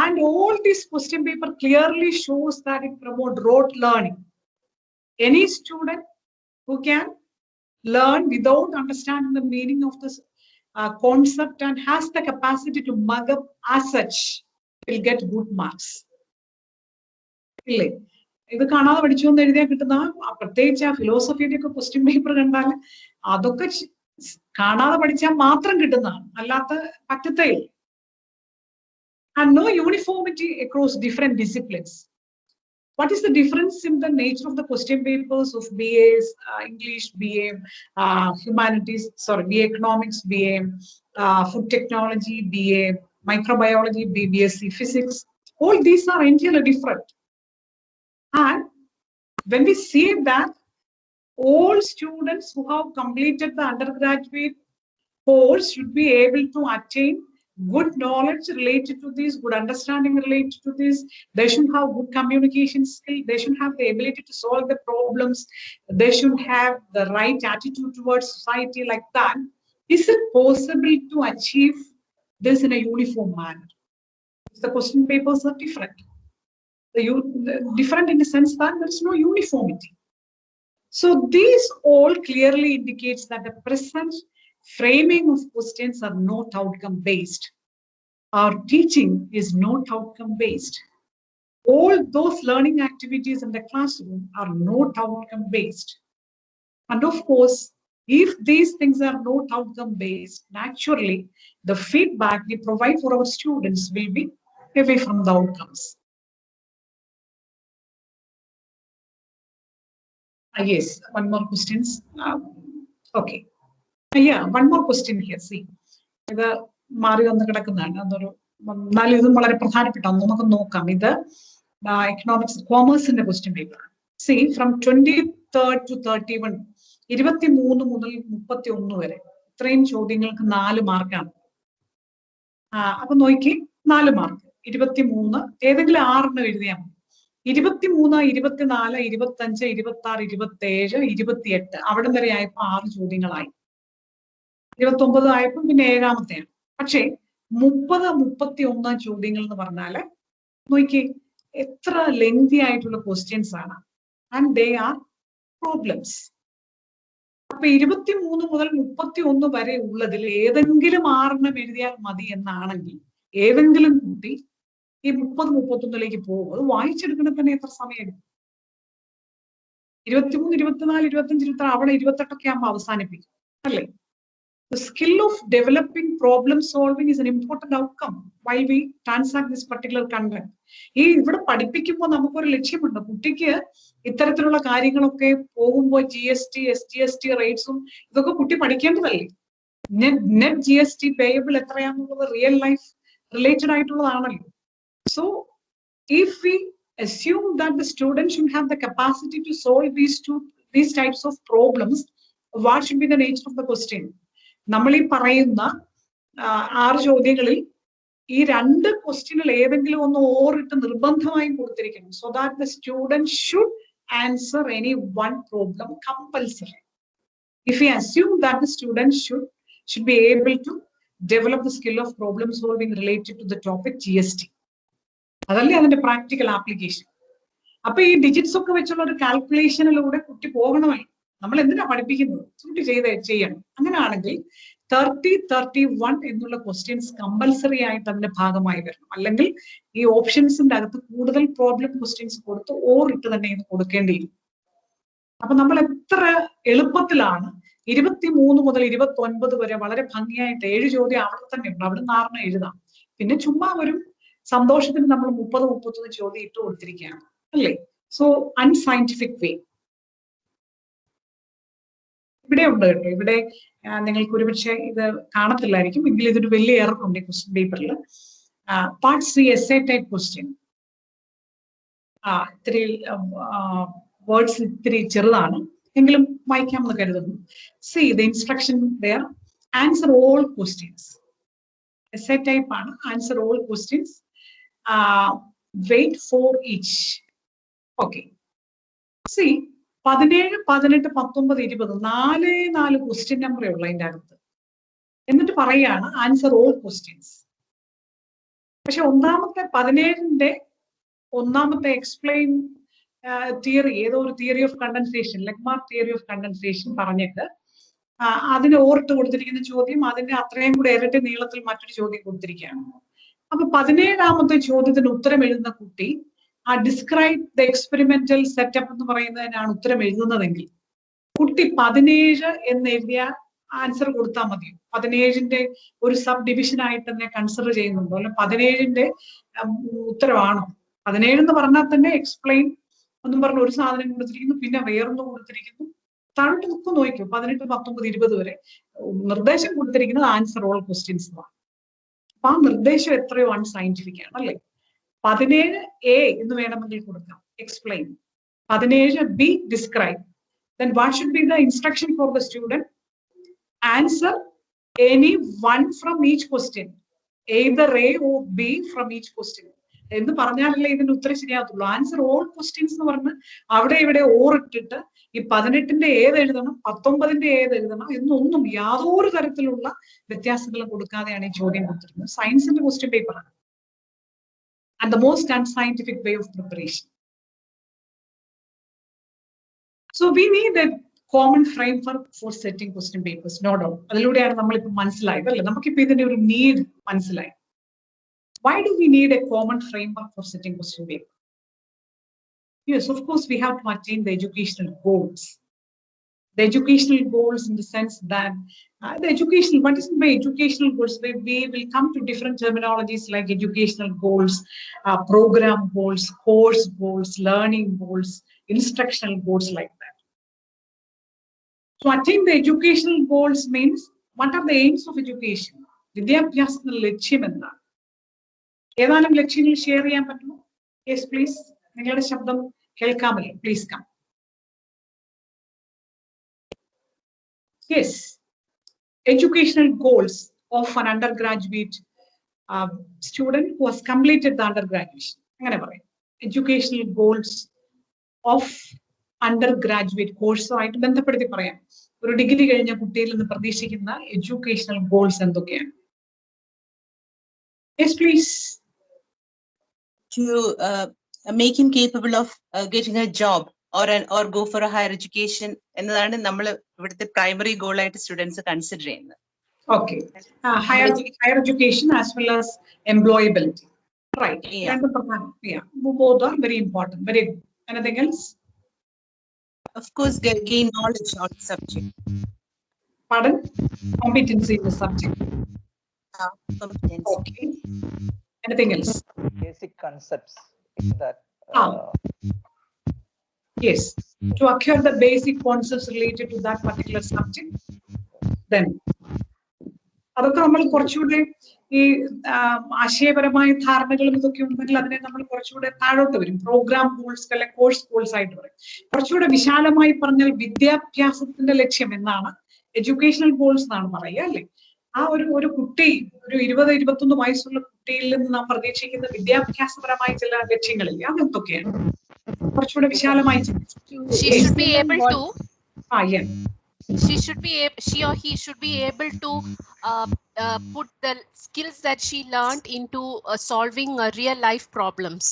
And all these question paper clearly shows that it promote rote learning. Any student who can learn without understanding the meaning of this concept and has the capacity to mug up as such will get good marks. ഇത് കാണാതെ പഠിച്ചു എന്ന് എഴുതിയാൽ കിട്ടുന്ന പ്രത്യേകിച്ച് ആ ഫിലോസഫിയുടെ ഒക്കെ question paper കണ്ടാൽ അതൊക്കെ കാണാതെ പഠിച്ചാൽ മാത്രം കിട്ടുന്നതാണ്, അല്ലാത്ത പറ്റത്തേ. And no uniformity across different disciplines. What is the difference in the nature of the question papers of BAs, English, BA, humanities, BA economics, BA, food technology, BA, microbiology, BSc physics? All these are entirely different. And when we see that all students who have completed the undergraduate course should be able to attain good knowledge related to this, good understanding related to this. They should have good communication skill. They should have the ability to solve the problems. They should have the right attitude towards society like that. Is it possible to achieve this in a uniform manner? The question papers are different. Different in the sense that there is no uniformity. So these all clearly indicates that the present framing of questions are not outcome based. Our teaching is not outcome based. All those learning activities in the classroom are not outcome based. And of course, if these things are not outcome based, naturally the feedback we provide for our students will be away from the outcomes. Yes, one more questions. Okay. Yeah, one more question here. See, ഇത് മാറി വന്ന് കിടക്കുന്നതാണ്. അതൊരു എന്നാലും ഇതും വളരെ പ്രധാനപ്പെട്ട നമുക്ക് നോക്കാം. ഇത് എക്കണോമിക്സ് കോമേഴ്സിന്റെ question paper. See, from 23rd to 31, 23 മുതൽ 31 വരെ ഇത്രയും ചോദ്യങ്ങൾക്ക് 4 മാർക്കാണ്. അപ്പൊ നോക്കി 4 മാർക്ക് 23 ഏതെങ്കിലും 6 എഴുതിയാൽ മതി. 23, 24, 25, 26, 27, 28 അവിടെ വരെ ആയപ്പോ 6 ചോദ്യങ്ങളായി. 29 ആയപ്പോൾ പിന്നെ 7ാമത്തെയാണ്. പക്ഷേ 30, 31 ചോദ്യങ്ങൾ എന്ന് പറഞ്ഞാല് നോക്കി എത്ര ലെങ്തി ആയിട്ടുള്ള ക്വസ്റ്റ്യൻസ് ആണ്. And they are problems. അപ്പൊ 23 മുതൽ 31 വരെ ഉള്ളതിൽ ഏതെങ്കിലും 6 എഴുതിയാൽ മതി എന്നാണെങ്കിൽ ഏതെങ്കിലും കുട്ടി ഈ 30, 31 പോകും. അത് വായിച്ചെടുക്കണേ തന്നെ എത്ര സമയം എടുക്കും? 23, 24, 25, 26 അവിടെ 28 ആകുമ്പോൾ അവസാനിപ്പിക്കും അല്ലേ? The skill of developing problem solving is an important outcome while we transact this particular content. ഈ ഇവിടെ പഠിപ്പിക്കുമ്പോൾ നമുക്കൊരു ലക്ഷ്യമുണ്ട്. കുട്ടിക്ക് ഇത്തരത്തിലുള്ള കാര്യങ്ങളൊക്കെ പോകുമ്പോൾ GST, SGST റേറ്റ്സും ഇതൊക്കെ കുട്ടി പഠിക്കേണ്ടതല്ലേ? നെറ്റ് GST പേയബിൾ എത്രയാണെന്നുള്ളത് റിയൽ ലൈഫ് റിലേറ്റഡ് ആയിട്ടുള്ളതാണല്ലോ. So if we assume that the student should have the capacity to solve these types of problems, what should be the nature of the question? നമ്മൾ ഈ പറയുന്ന 6 ചോദ്യങ്ങളിൽ ഈ 2 ക്വസ്റ്റ്യനിൽ ഏതെങ്കിലും ഒന്ന് ഓറിട്ട് നിർബന്ധമായും കൊടുത്തിരിക്കണം. So that the student should answer any one problem compulsory. If you assume that the student should be able to develop the skill of problem solving related to the topic GST. അതല്ലേ അതിന്റെ practical application. അപ്പൊ ഈ digits ഒക്കെ വെച്ചുള്ള ഒരു കാൽക്കുലേഷനിലൂടെ കുട്ടി പോകണമല്ലോ. നമ്മൾ എന്തിനാ പഠിപ്പിക്കുന്നത്? കുട്ടി ചെയ്യണം. അങ്ങനെയാണെങ്കിൽ 30, 31 എന്നുള്ള ക്വസ്റ്റ്യൻസ് കമ്പൽസറി ആയിട്ട് അതിന്റെ ഭാഗമായി വരണം. അല്ലെങ്കിൽ ഈ ഓപ്ഷൻസിന്റെ അകത്ത് കൂടുതൽ പ്രോബ്ലം ക്വസ്റ്റ്യൻസ് കൊടുത്ത് ഓറിട്ട് തന്നെ ഇത് കൊടുക്കേണ്ടിയിരിക്കും. അപ്പൊ നമ്മൾ എത്ര എളുപ്പത്തിലാണ് 23 മുതൽ 29 വരെ വളരെ ഭംഗിയായിട്ട് 7 ചോദ്യം അവിടെ തന്നെ ഉണ്ട്. അവിടെ 6 എഴുതാം. പിന്നെ ചുമ്മാ ഒരു സന്തോഷത്തിന് നമ്മൾ 30, 31 ചോദ്യം ഇട്ട് കൊടുത്തിരിക്കുകയാണ് അല്ലേ? സോ അൺസയന്റിഫിക് വേ ഇവിടെ ഉണ്ട് കേട്ടോ. ഇവിടെ നിങ്ങൾക്ക് ഒരുപക്ഷെ ഇത് കാണത്തില്ലായിരിക്കും, എങ്കിൽ ഇതൊരു വലിയ എറർ ഉണ്ട് ഈ ക്വസ്റ്റ്യൻ പേപ്പറിൽ. Part C essay type question. ഇത്തിരി വേർഡ്സ് ഇത്തിരി ചെറുതാണ് എങ്കിലും വായിക്കാമെന്ന് കരുതുന്നു. See the instruction there, answer all questions. Essay type ആണ്. Answer all questions, weight for each. Okay. See 17, 18, 19, 20 4 question നമ്പറേ ഉള്ളു അതിൻ്റെ അകത്ത്. എന്നിട്ട് പറയാണ് ആൻസർ ഓൾ ക്വസ്റ്റ്യൻസ്. പക്ഷെ 17ന്റെ 1ാമത്തെ എക്സ്പ്ലെയിൻ തിയറി, ഏതോ ഒരു തിയറി ഓഫ് കണ്ടൻസേഷൻ, ലെഗ്മാർക്ക് തിയറി ഓഫ് കണ്ടൻസേഷൻ പറഞ്ഞിട്ട് അതിന് ഓറിട്ട് കൊടുത്തിരിക്കുന്ന ചോദ്യം അതിന്റെ അത്രയും കൂടെ ഇരട്ടി നീളത്തിൽ മറ്റൊരു ചോദ്യം കൊടുത്തിരിക്കുകയാണ്. അപ്പൊ 17ാമത്തെ ചോദ്യത്തിന് ഉത്തരം എഴുതുന്ന കുട്ടി ഡിസ്ക്രൈബ് ദ എക്സ്പെരിമെന്റൽ സെറ്റപ്പ് എന്ന് പറയുന്നതിനാണ് ഉത്തരം എഴുതുന്നതെങ്കിൽ കുട്ടി 17 എന്ന് എഴുതിയ ആൻസർ കൊടുത്താൽ മതി. 17ന്റെ ഒരു സബ് ഡിവിഷൻ ആയിട്ട് തന്നെ കൺസിഡർ ചെയ്യുന്നുണ്ടോ, അല്ലെ 17ന്റെ ഉത്തരവാണോ? 17 എന്ന് പറഞ്ഞാൽ തന്നെ എക്സ്പ്ലെയിൻ എന്നും പറഞ്ഞ ഒരു സാധനം കൊടുത്തിരിക്കുന്നു, പിന്നെ വേറൊന്നും കൊടുത്തിരിക്കുന്നു. താഴോട്ട് നമുക്ക് നോക്കിയോ 18, 19, 20 വരെ നിർദ്ദേശം കൊടുത്തിരിക്കുന്നത് ആൻസർ ഓൾ ക്വസ്റ്റ്യൻസ് ആണ്. അപ്പൊ ആ നിർദ്ദേശം എത്രയോ അൺസയന്റിഫിക് ആണ് അല്ലേ? 17A എന്ന് വേണമെങ്കിൽ കൊടുക്കാം, explain. 17B describe. Then what should be the instruction for the student? Answer any one from each question, either A or B from each question. എന്ന് പറഞ്ഞാലല്ലേ ഇതിന്റെ ഉത്തരം ശരിയാകത്തുള്ളൂ. ആൻസർ ഓൾ ക്വസ്റ്റ്യൻസ് എന്ന് പറഞ്ഞ് അവിടെ ഇവിടെ ഓറിട്ടിട്ട് ഈ 18ന്റെ ഏത് എഴുതണം, 19ന്റെ ഏത് എഴുതണം എന്നൊന്നും യാതൊരു തരത്തിലുള്ള വ്യത്യാസങ്ങളും കൊടുക്കാതെയാണ് ഈ ചോദ്യം കൊടുത്തിരിക്കുന്നത്. സയൻസിന്റെ ക്വസ്റ്റ്യൻ പേപ്പറാണ്. And the most unscientific way of preparation. So we need a common framework for setting question papers, no doubt. അതിലൂടെയാണ് നമ്മളിപ്പോൾ മനസ്സിലായത് അല്ലേ? നമുക്കിപ്പോൾ ഇതിന്റെ ഒരു നീഡ് മനസ്സിലായി. Why do we need a common framework for setting question paper? Yes, of course, we have to attain the educational goals. The educational goals in the sense that what is by educational goals? We will come to different terminologies like educational goals, program goals, course goals, learning goals, instructional goals like that. To attain the educational goals means, what are the aims of education? വിദ്യാഭ്യാസത്തിന്റെ ലക്ഷ്യം എന്താണ്? ഏതാനും ലക്ഷ്യങ്ങൾ share ചെയ്യാൻ പറ്റുമോ? Yes please, നിങ്ങളുടെ ശബ്ദം കേൾക്കാമല്ലോ. Please come. Yes. Educational goals of an undergraduate student who has completed the undergraduation. അങ്ങനെ പറയാം. Educational goals of undergraduate കോഴ്സുമായിട്ട് ബന്ധപ്പെടുത്തി പറയാം. ഒരു ഡിഗ്രി കഴിഞ്ഞ കുട്ടിയിൽ നിന്ന് പ്രതീക്ഷിക്കുന്ന എഡ്യൂക്കേഷണൽ ഗോൾസ് എന്തൊക്കെയാണ്? Yes, please. To make him capable of getting a job or go for a higher education എന്നതാണ് നമ്മൾ ഇവിടുത്തെ primary goal ആയിട്ട് students consider ചെയ്യുന്നത്. Okay. Higher education as well as employability. Right. Yeah. Yeah. Both are very important. Very good. Anything else? Of course, gain knowledge on the subject. Pardon? Competency in the subject. Competence. Okay. Anything else? Basic concepts that. Yes. To acquire the basic concepts related to that particular subject. Then. അതൊക്കെ നമ്മൾ കുറച്ചുകൂടെ ഈ ആശയപരമായ ധാരണകളും ഇതൊക്കെ ഉണ്ടെങ്കിൽ അതിനെ നമ്മൾ കുറച്ചുകൂടെ താഴോട്ട് വരും. പ്രോഗ്രാം ഗോൾസ് അല്ലെ കോഴ്സ് ഗോൾസ് ആയിട്ട് പറയും. കുറച്ചുകൂടെ വിശാലമായി പറഞ്ഞാൽ വിദ്യാഭ്യാസത്തിന്റെ ലക്ഷ്യം എന്നാണ്, എഡ്യൂക്കേഷണൽ ഗോൾസ് എന്നാണ് പറയുക അല്ലെ. ആ ഒരു കുട്ടി, ഒരു 20-21 വയസ്സുള്ള കുട്ടിയിൽ നിന്ന് നാം പ്രതീക്ഷിക്കുന്ന വിദ്യാഭ്യാസപരമായ ചില ലക്ഷ്യങ്ങളില്ലേ, അതെന്തൊക്കെയാണ്? കുറച്ചുകൂടെ വിശാലമായി she or he should be able to put the skills that she learned into solving real life problems.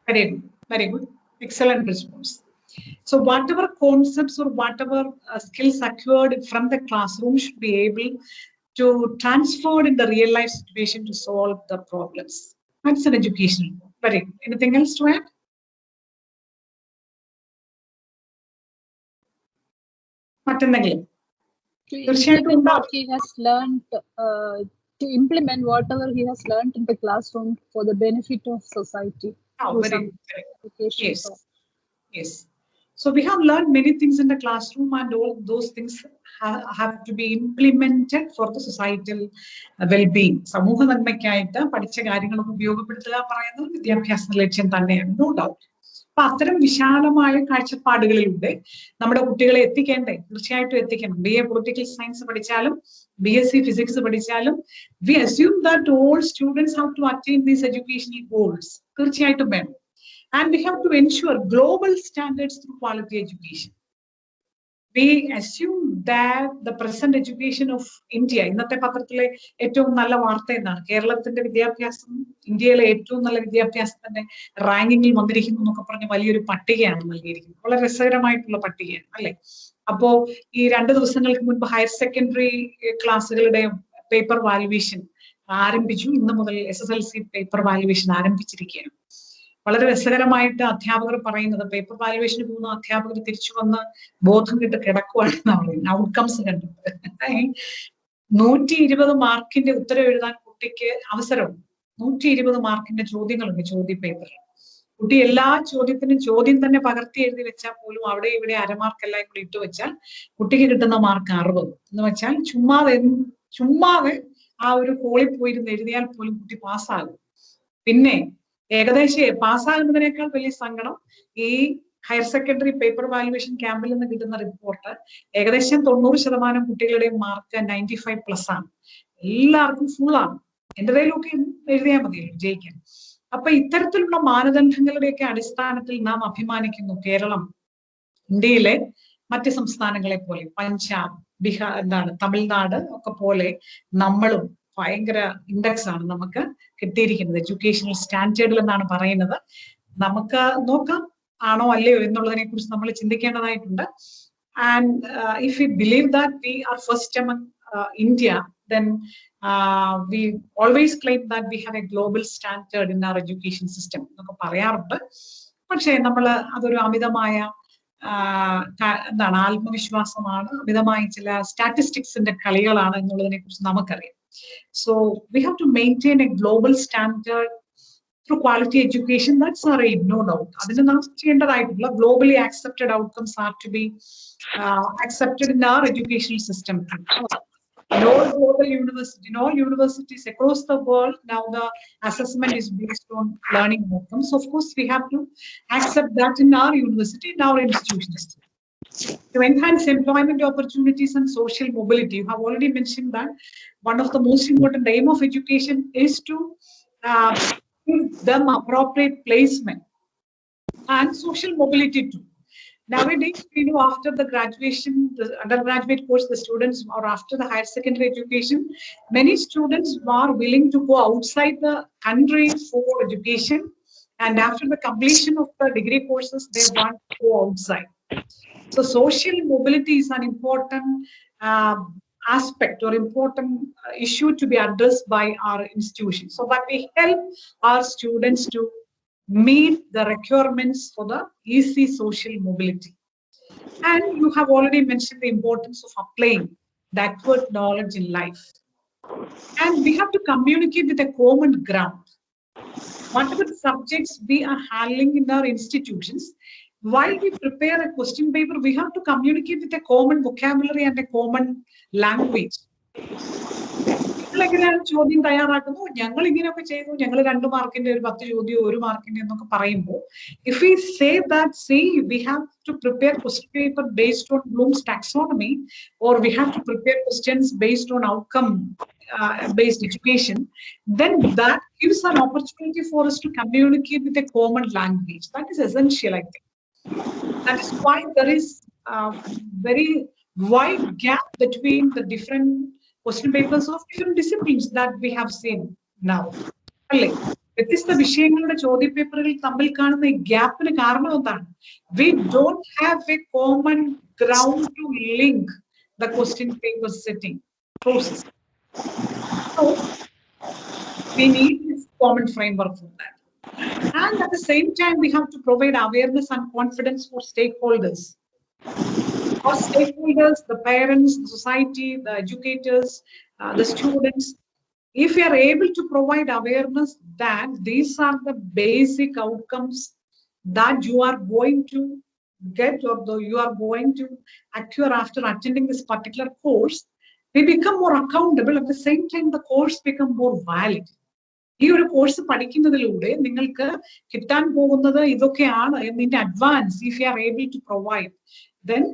Very good. Excellent response. So whatever concepts or whatever skills acquired from the classroom should be able to transfer in the real life situation to solve the problems. That's an educational goal. Very good. Anything else to add? മറ്റെന്തെങ്കിലും? തീർച്ചയായിട്ടും what he has learned, to implement whatever he has learned in the classroom for the benefit of society. Very yes. Yes. So we have learned many things in the classroom, and all those things have to be implemented for the societal well-being. സമൂഹ നന്മയ്ക്കായിട്ട് പഠിച്ച കാര്യങ്ങളൊക്കെ ഉപയോഗപ്പെടുത്തുക പറയുന്നത് വിദ്യാഭ്യാസ ലക്ഷ്യം തന്നെയാണ്, no doubt. അപ്പൊ അത്തരം വിശാലമായ കാഴ്ചപ്പാടുകളിലൂടെ നമ്മുടെ കുട്ടികളെ എത്തിക്കേണ്ടേ? തീർച്ചയായിട്ടും എത്തിക്കണം. BA പൊളിറ്റിക്കൽ സയൻസ് പഠിച്ചാലും BSc ഫിസിക്സ് പഠിച്ചാലും we assume that all students have to attain these educational goals. തീർച്ചയായിട്ടും വേണം. And we have to ensure global standards through quality education. We assume that the present education of India, ഇന്നത്തെ പത്രത്തിലെ ഏറ്റവും നല്ല വാർത്ത എന്നാണ്, കേരളത്തിന്റെ വിദ്യാഭ്യാസം ഇന്ത്യയിലെ ഏറ്റവും നല്ല വിദ്യാഭ്യാസത്തിന്റെ റാങ്കിങ്ങിൽ വന്നിരിക്കുന്നു എന്നൊക്കെ പറഞ്ഞ് വലിയൊരു പട്ടികയാണ് നൽകിയിരിക്കുന്നത്. വളരെ രസകരമായിട്ടുള്ള പട്ടികയാണ് അല്ലെ. അപ്പോ ഈ 2 ദിവസങ്ങൾക്ക് മുൻപ് ഹയർ സെക്കൻഡറി ക്ലാസ്സുകളുടെ പേപ്പർ വാല്യുവേഷൻ ആരംഭിച്ചു. ഇന്ന് മുതൽ SSLC പേപ്പർ വാല്യുവേഷൻ ആരംഭിച്ചിരിക്കുകയാണ്. വളരെ രസകരമായിട്ട് അധ്യാപകർ പറയുന്നത്, പേപ്പർ വാല്യുവേഷന് പോകുന്ന അധ്യാപകർ തിരിച്ചു വന്ന് ബോധം കിട്ട് കിടക്കുവാണെന്നാണ് പറയുന്നത്. ഔട്ട്കംസ് കണ്ടിട്ട് 120 മാർക്കിന്റെ ഉത്തരം എഴുതാൻ കുട്ടിക്ക് അവസരമുണ്ട്. 120 മാർക്കിന്റെ ചോദ്യങ്ങളുണ്ട് ചോദ്യ പേപ്പറിൽ. കുട്ടി എല്ലാ ചോദ്യത്തിനും ചോദ്യം തന്നെ പകർത്തി എഴുതി വെച്ചാൽ പോലും അവിടെ ഇവിടെ അരമാർക്കെല്ലാം കൂടി ഇട്ട് വെച്ചാൽ കുട്ടിക്ക് കിട്ടുന്ന മാർക്ക് 60. എന്ന് വെച്ചാൽ ചുമ്മാതെ ആ ഒരു ഹോളിൽ പോയിരുന്ന് എഴുതിയാൽ പോലും കുട്ടി പാസ്സാകും. പിന്നെ ഏകദേശം പാസ്സാകുന്നതിനേക്കാൾ വലിയ സങ്കടം ഈ ഹയർ സെക്കൻഡറി പേപ്പർ വാല്യുവേഷൻ ക്യാമ്പിൽ നിന്ന് കിട്ടുന്ന റിപ്പോർട്ട് ഏകദേശം 90% കുട്ടികളുടെയും മാർക്ക് 95+ ആണ്. എല്ലാവർക്കും ഫുള്ളാണ്. എന്റേതിലൊക്കെ എഴുതിയാൽ മതിയല്ലോ ജയിക്കാൻ. അപ്പൊ ഇത്തരത്തിലുള്ള മാനദണ്ഡങ്ങളുടെയൊക്കെ അടിസ്ഥാനത്തിൽ നാം അഭിമാനിക്കുന്നു. കേരളം ഇന്ത്യയിലെ മറ്റ് സംസ്ഥാനങ്ങളെ പോലെ, പഞ്ചാബ്, ബീഹാർ, തമിഴ്നാട് ഒക്കെ പോലെ നമ്മളും ഭയങ്കര ഇൻഡെക്സ് ആണ് നമുക്ക് കിട്ടിയിരിക്കുന്നത്. എഡ്യൂക്കേഷണൽ സ്റ്റാൻഡേർഡിൽ എന്നാണ് പറയുന്നത്. നമുക്ക് നോക്കാം ആണോ അല്ലയോ എന്നുള്ളതിനെ കുറിച്ച് നമ്മൾ ചിന്തിക്കേണ്ടതായിട്ടുണ്ട്. And if you believe that we are first among India, then we always claim that we have a global standard in our education system എന്നൊക്കെ പറയാറുണ്ട്. പക്ഷേ നമ്മൾ അതൊരു അമിതമായ ആത്മവിശ്വാസമാണ്, അമിതമായ ചില സ്റ്റാറ്റിസ്റ്റിക്സിന്റെ കളികളാണ് എന്നുള്ളതിനെ കുറിച്ച് നമുക്കറിയാം. So we have to maintain a global standard through quality education. That's our aim, no doubt. അതിന് നാം ചെയ്യേണ്ടതായിട്ടുള്ള globally accepted outcomes are to be accepted in our educational system. In all global universities, in all universities across the world, now the assessment is based on learning outcomes. Of course, we have to accept that in our university, in our institutions. To enhance employment opportunities and social mobility, you have already mentioned that one of the most important aim of education is to give them appropriate placement and social mobility too. Nowadays, after the graduation, the undergraduate course, the students, or after the higher secondary education, many students are willing to go outside the country for education. And after the completion of the degree courses, they want to go outside. So social mobility is an important aspect or important issue to be addressed by our institution, so that we help our students to meet the requirements for the easy social mobility. And you have already mentioned the importance of applying the acquired knowledge in life. And we have to communicate with a common ground. Whatever subjects we are handling in our institutions, while we prepare a question paper, we have to communicate with a common vocabulary and a common language. എങ്ങനെയാണ് ചോദ്യം തയ്യാറാക്കുന്നു, ഞങ്ങൾ ഇങ്ങനെയൊക്കെ ചെയ്തു, ഞങ്ങൾ 2 മാർക്കിന്റെ ഒരു 10 ചോദ്യം 1 മാർക്കിന്റെ എന്നൊക്കെ പറയുമ്പോൾ, if we say that, see, we have to prepare question paper based on Bloom's taxonomy, or we have to prepare questions based on outcome based education, then that gives an opportunity for us to communicate with a common language. That is essential, I think. That is why there is a very wide gap between the different question papers of different disciplines that we have seen now. വ്യത്യസ്ത വിഷയങ്ങളുടെ ചോദ്യ പേപ്പറുകൾ തമ്മിൽ കാണുന്ന ഈ ഗ്യാപ്പിന് കാരണം എന്താണ്? We don't have a common ground to link the question paper setting process. So we need this common framework for that. And at the same time, we have to provide awareness and confidence for stakeholders. Our stakeholders, the parents, the society, the educators, the students, if we are able to provide awareness that these are the basic outcomes that you are going to get, or you are going to acquire after attending this particular course, we become more accountable. At the same time, the course becomes more valid. ഈ ഒരു course പഠിക്കുന്നതിലൂടെ നിങ്ങൾക്ക് കിട്ടാൻ പോകുന്നത് ഇതൊക്കെയാണ് എന്നതിന്റെ advance if you are able to provide, then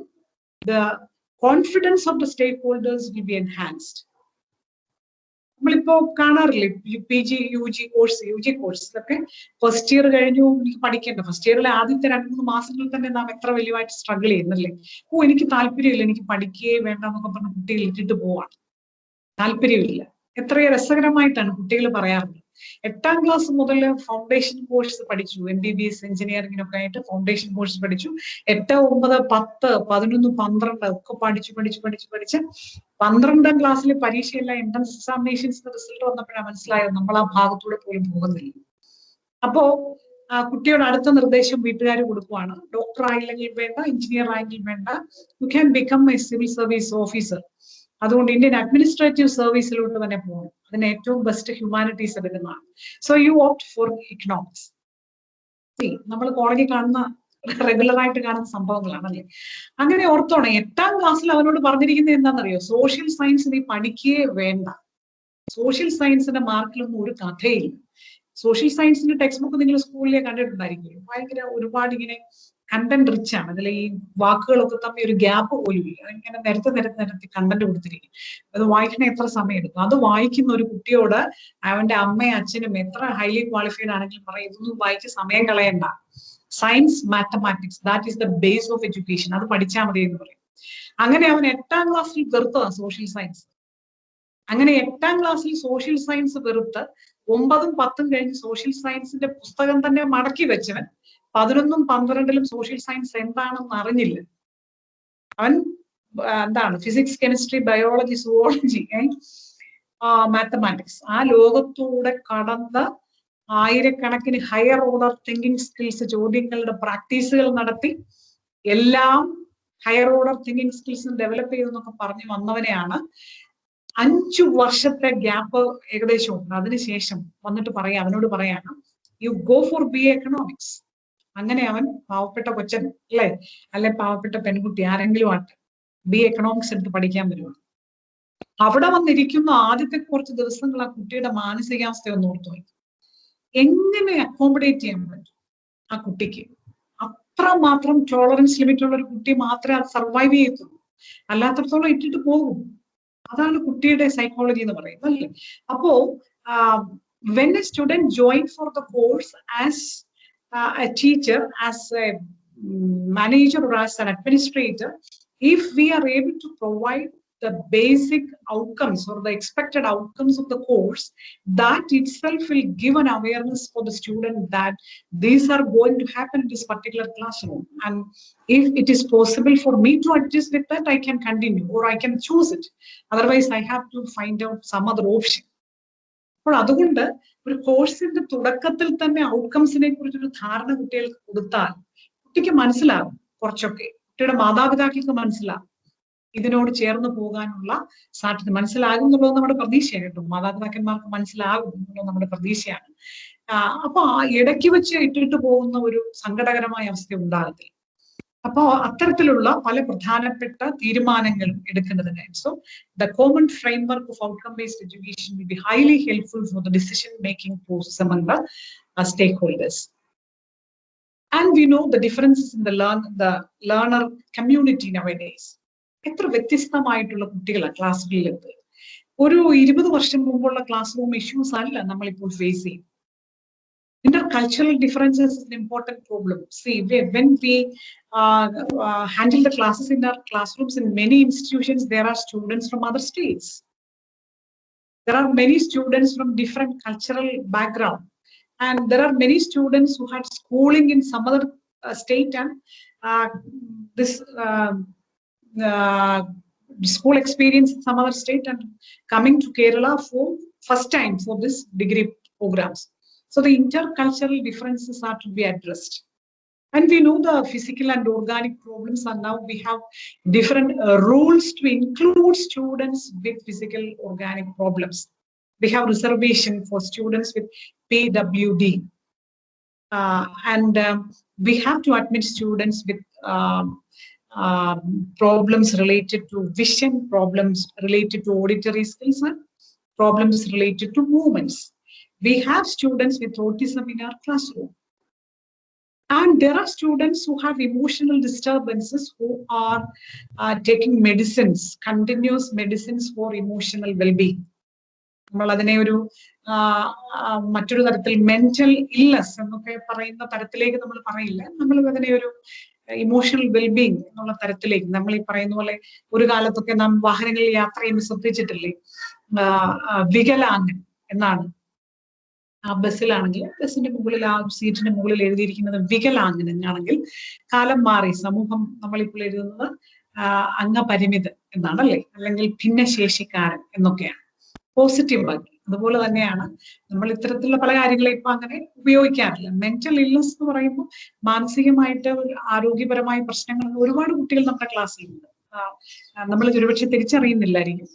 the confidence of the stakeholders will be enhanced. നമ്മളിപ്പോ കാണാറില്ലേ PG UG കോഴ്സിലൊക്കെ ഫസ്റ്റ് ഇയർ കഴിഞ്ഞു, എനിക്ക് പഠിക്കേണ്ട ഫസ്റ്റ് ഇയറിലെ ആദ്യത്തെ 2-3 മാസങ്ങളിൽ തന്നെ നാം എത്ര വലിയതായിട്ട് സ്ട്രഗിൾ ചെയ്യുന്നല്ലേ. എനിക്ക് താല്പര്യമില്ല, എനിക്ക് പഠിക്കുകയേ വേണ്ട എന്നൊക്കെ പറഞ്ഞ് കുട്ടികൾ ഇട്ടിട്ട് പോവാണ്. താല്പര്യമില്ല. എത്ര രസകരമായിട്ടാണ് കുട്ടികൾ പറയാറുള്ളത്. 8ാം ക്ലാസ് മുതൽ ഫൗണ്ടേഷൻ കോഴ്സ് പഠിച്ചു, MBBS എഞ്ചിനീയറിംഗിനൊക്കെ ആയിട്ട് ഫൗണ്ടേഷൻ കോഴ്സ് പഠിച്ചു. 8, 9, 10, 11, 12 ഒക്കെ പഠിച്ച് 12ാം ക്ലാസ്സിലെ പരീക്ഷയെല്ലാം എൻട്രൻസ് എക്സാമിനേഷൻസിന്റെ റിസൾട്ട് വന്നപ്പോഴാണ് മനസ്സിലായത് നമ്മൾ ആ ഭാഗത്തൂടെ പോലും പോകുന്നില്ല. അപ്പോ കുട്ടിയുടെ അടുത്ത നിർദ്ദേശം വീട്ടുകാർ കൊടുക്കുവാണ്, ഡോക്ടർ ആയില്ലെങ്കിൽ വേണ്ട, എഞ്ചിനീയർ ആയെങ്കിൽ വേണ്ട, you can become A civil service officer. അതുകൊണ്ട് ഇന്ത്യൻ അഡ്മിനിസ്ട്രേറ്റീവ് സർവീസിലോട്ട് തന്നെ പോകണം. അതിന് ഏറ്റവും ബെസ്റ്റ് ഹ്യൂമാനിറ്റീസ് എടുക്കുന്നതാണ്. So you opt for economics. നമ്മൾ കോളേജിൽ കാണുന്ന റെഗുലർ ആയിട്ട് കാണുന്ന സംഭവങ്ങളാണല്ലേ. അങ്ങനെ ഓർത്തോണം, 8ാം ക്ലാസ്സിൽ അവനോട് പറഞ്ഞിരിക്കുന്നത് എന്താണെന്നറിയോ? സോഷ്യൽ സയൻസ് നീ പഠിക്കുകയേ വേണ്ട. സോഷ്യൽ സയൻസിന്റെ മാർക്കിലൊന്നും ഒരു കഥയില്ല. സോഷ്യൽ സയൻസിന്റെ ടെക്സ്റ്റ് ബുക്ക് നിങ്ങൾ സ്കൂളിലെ കണ്ടിട്ടുണ്ടായിരിക്കും. ഭയങ്കര ഒരുപാട് ഇങ്ങനെ കണ്ടന്റ് റിച്ച് ആണ്. അതിൽ ഈ വാക്കുകളൊക്കെ തമ്മിൽ ഒരു ഗ്യാപ്പ് പോലും ഇല്ല. അതിങ്ങനെ നിരത്തി കണ്ടന്റ് കൊടുത്തിരിക്കും. അത് വായിക്കണ എത്ര സമയം എടുക്കും? അത് വായിക്കുന്ന ഒരു കുട്ടിയോട് അവന്റെ അമ്മയും അച്ഛനും എത്ര ഹൈലി ക്വാളിഫൈഡ് ആണെങ്കിലും പറയും, ഇതൊന്നും വായിച്ച് സമയം കളയണ്ട. Science, mathematics, that is the base of education. അത് പഠിച്ചാൽ മതി എന്ന് പറയും. അങ്ങനെ അവൻ 8ാം ക്ലാസ്സിൽ വെറുത്തതാണ് സോഷ്യൽ സയൻസ്. അങ്ങനെ 8ാം ക്ലാസ്സിൽ സോഷ്യൽ സയൻസ് വെറുത്ത് 9ഉം 10ഉം കഴിഞ്ഞ് സോഷ്യൽ സയൻസിന്റെ പുസ്തകം തന്നെ മടക്കി വെച്ചവൻ 11ഉം 12ലും സോഷ്യൽ സയൻസ് എന്താണെന്ന് അറിഞ്ഞില്ല. അവൻ എന്താണ് physics, chemistry, biology, zoology, mathematics, ആ ലോകത്തൂടെ കടന്ന് ആയിരക്കണക്കിന് ഹയർ ഓർഡർ തിങ്കിങ് സ്കിൽസ് ചോദ്യങ്ങളുടെ പ്രാക്ടീസുകൾ നടത്തി എല്ലാം higher order thinking skills develop ചെയ്തെന്നൊക്കെ പറഞ്ഞു വന്നവനെയാണ് 5 വർഷത്തെ ഗ്യാപ്പ് ഏകദേശം ഉണ്ട്. അതിനുശേഷം വന്നിട്ട് അവനോട് പറയാണ്, you go for BA economics. അങ്ങനെ അവൻ പാവപ്പെട്ട കൊച്ചൻ അല്ലെ പാവപ്പെട്ട പെൺകുട്ടി ആരെങ്കിലും ആട്ടെ BA എക്കണോമിക്സ് എടുത്ത് പഠിക്കാൻ വരുവാണ്. അവിടെ വന്നിരിക്കുന്ന ആദ്യത്തെ കുറച്ച് ദിവസങ്ങൾ ആ കുട്ടിയുടെ മാനസികാവസ്ഥ ഒന്ന് ഓർത്തു. എങ്ങനെ അക്കോമഡേറ്റ് ചെയ്യാൻ പറ്റും ആ കുട്ടിക്ക്? അത്രമാത്രം ടോളറൻസ് ലിമിറ്റ് ഉള്ള ഒരു കുട്ടി മാത്രമേ അത് സർവൈവ് ചെയ്യത്തുള്ളൂ. അല്ലാത്തടത്തോളം ഇട്ടിട്ട് പോകും. അതാണ് കുട്ടിയുടെ സൈക്കോളജി എന്ന് പറയുന്നത് അല്ലേ. അപ്പോ when a student join for the course as a teacher, as a manager or as an administrator, if we are able to provide the basic outcomes or the expected outcomes of the course, that itself will give an awareness for the student that these are going to happen in this particular classroom. And if it is possible for me to adjust with that, I can continue or I can choose it. Otherwise, I have to find out some other option. അപ്പോൾ അതുകൊണ്ട് ഒരു കോഴ്സിന്റെ തുടക്കത്തിൽ തന്നെ ഔട്ട്കംസിനെ കുറിച്ചൊരു ധാരണ കുട്ടികൾക്ക് കൊടുത്താൽ കുട്ടിക്ക് മനസ്സിലാകും, കുറച്ചൊക്കെ കുട്ടിയുടെ മാതാപിതാക്കൾക്ക് മനസ്സിലാകും, ഇതിനോട് ചേർന്ന് പോകാനുള്ള സാധ്യത മനസ്സിലാകും എന്നുള്ളത് നമ്മുടെ പ്രതീക്ഷയാണ് കേട്ടോ. മാതാപിതാക്കന്മാർക്ക് മനസ്സിലാകും എന്നുള്ളത് നമ്മുടെ പ്രതീക്ഷയാണ്. അപ്പൊ ഇടയ്ക്ക് വെച്ച് ഇട്ടിട്ട് പോകുന്ന ഒരു സങ്കടകരമായ അവസ്ഥ ഉണ്ടാകത്തില്ല. അപ്പോൾ അത്തരത്തിലുള്ള പല പ്രധാനപ്പെട്ട തീരുമാനങ്ങളും എടുക്കുന്നതിന് so the common framework of outcome based education will be highly helpful for the decision making process among the stakeholders. And we know the differences in the learner community nowadays. എത്ര വ്യത്യസ്തമായിട്ടുള്ള കുട്ടികളാണ് ക്ലാസ്സുകളിലെത്തുക. ഒരു 20 വർഷം മുമ്പുള്ള ക്ലാസ് റൂം ഇഷ്യൂസ് അല്ല നമ്മളിപ്പോൾ face ചെയ്യും. Intercultural differences is an important problem. See, when we handle the classes in our classrooms, in many institutions, there are students from other states. There are many students from different cultural background. And there are many students who had schooling in some other state and school experience in some other state and coming to Kerala for first time for this degree programs. So the intercultural differences are to be addressed. And we know the physical and organic problems are now we have different rules to include students with physical organic problems. We have reservation for students with PWD. And we have to admit students with problems related to vision, problems related to auditory skills, and problems related to movements. We have students with autism in our classroom. And there are students who have emotional disturbances who are taking medicines, continuous medicines for emotional well-being. നമ്മൾ അതിനെ ഒരു മറ്റൊരു തരത്തിൽ mental illness എന്നൊക്കെ പറയുന്ന തരത്തിലേക്ക് നമ്മൾ പറയില്ല. നമ്മൾ അതിനെ ഒരു ഇമോഷണൽ വെൽബീങ് എന്നുള്ള തരത്തിലേക്ക് നമ്മൾ ഈ പറയുന്ന പോലെ ഒരു കാലത്തൊക്കെ നാം വാഹനങ്ങളിൽ യാത്ര ചെയ്യുമ്പോൾ ശ്രദ്ധിച്ചിട്ടില്ലേ, വികലാംഗൻ എന്നാണ് ആ ബസ്സിലാണെങ്കിൽ ബസ്സിന്റെ മുകളിൽ ആ സീറ്റിന്റെ മുകളിൽ എഴുതിയിരിക്കുന്നത് വികലാംഗൻ എന്നാണെങ്കിൽ കാലം മാറി സമൂഹം നമ്മളിപ്പോൾ എഴുതുന്നത് അംഗപരിമിതൻ എന്നാണല്ലേ, അല്ലെങ്കിൽ ഭിന്നശേഷിക്കാരൻ എന്നൊക്കെയാണ് പോസിറ്റീവ് ആക്കി. അതുപോലെ തന്നെയാണ് നമ്മൾ ഇത്തരത്തിലുള്ള പല കാര്യങ്ങളെ ഇപ്പൊ അങ്ങനെ ഉപയോഗിക്കാറില്ല. മെന്റൽ ഇൽനെസ് എന്ന് പറയുമ്പോൾ മാനസികമായിട്ട് ആരോഗ്യപരമായ പ്രശ്നങ്ങൾ ഒരുപാട് കുട്ടികൾ നമ്മുടെ ക്ലാസ്സിലുണ്ട്. നമ്മൾ ഒരുപക്ഷെ തിരിച്ചറിയുന്നില്ലായിരിക്കും.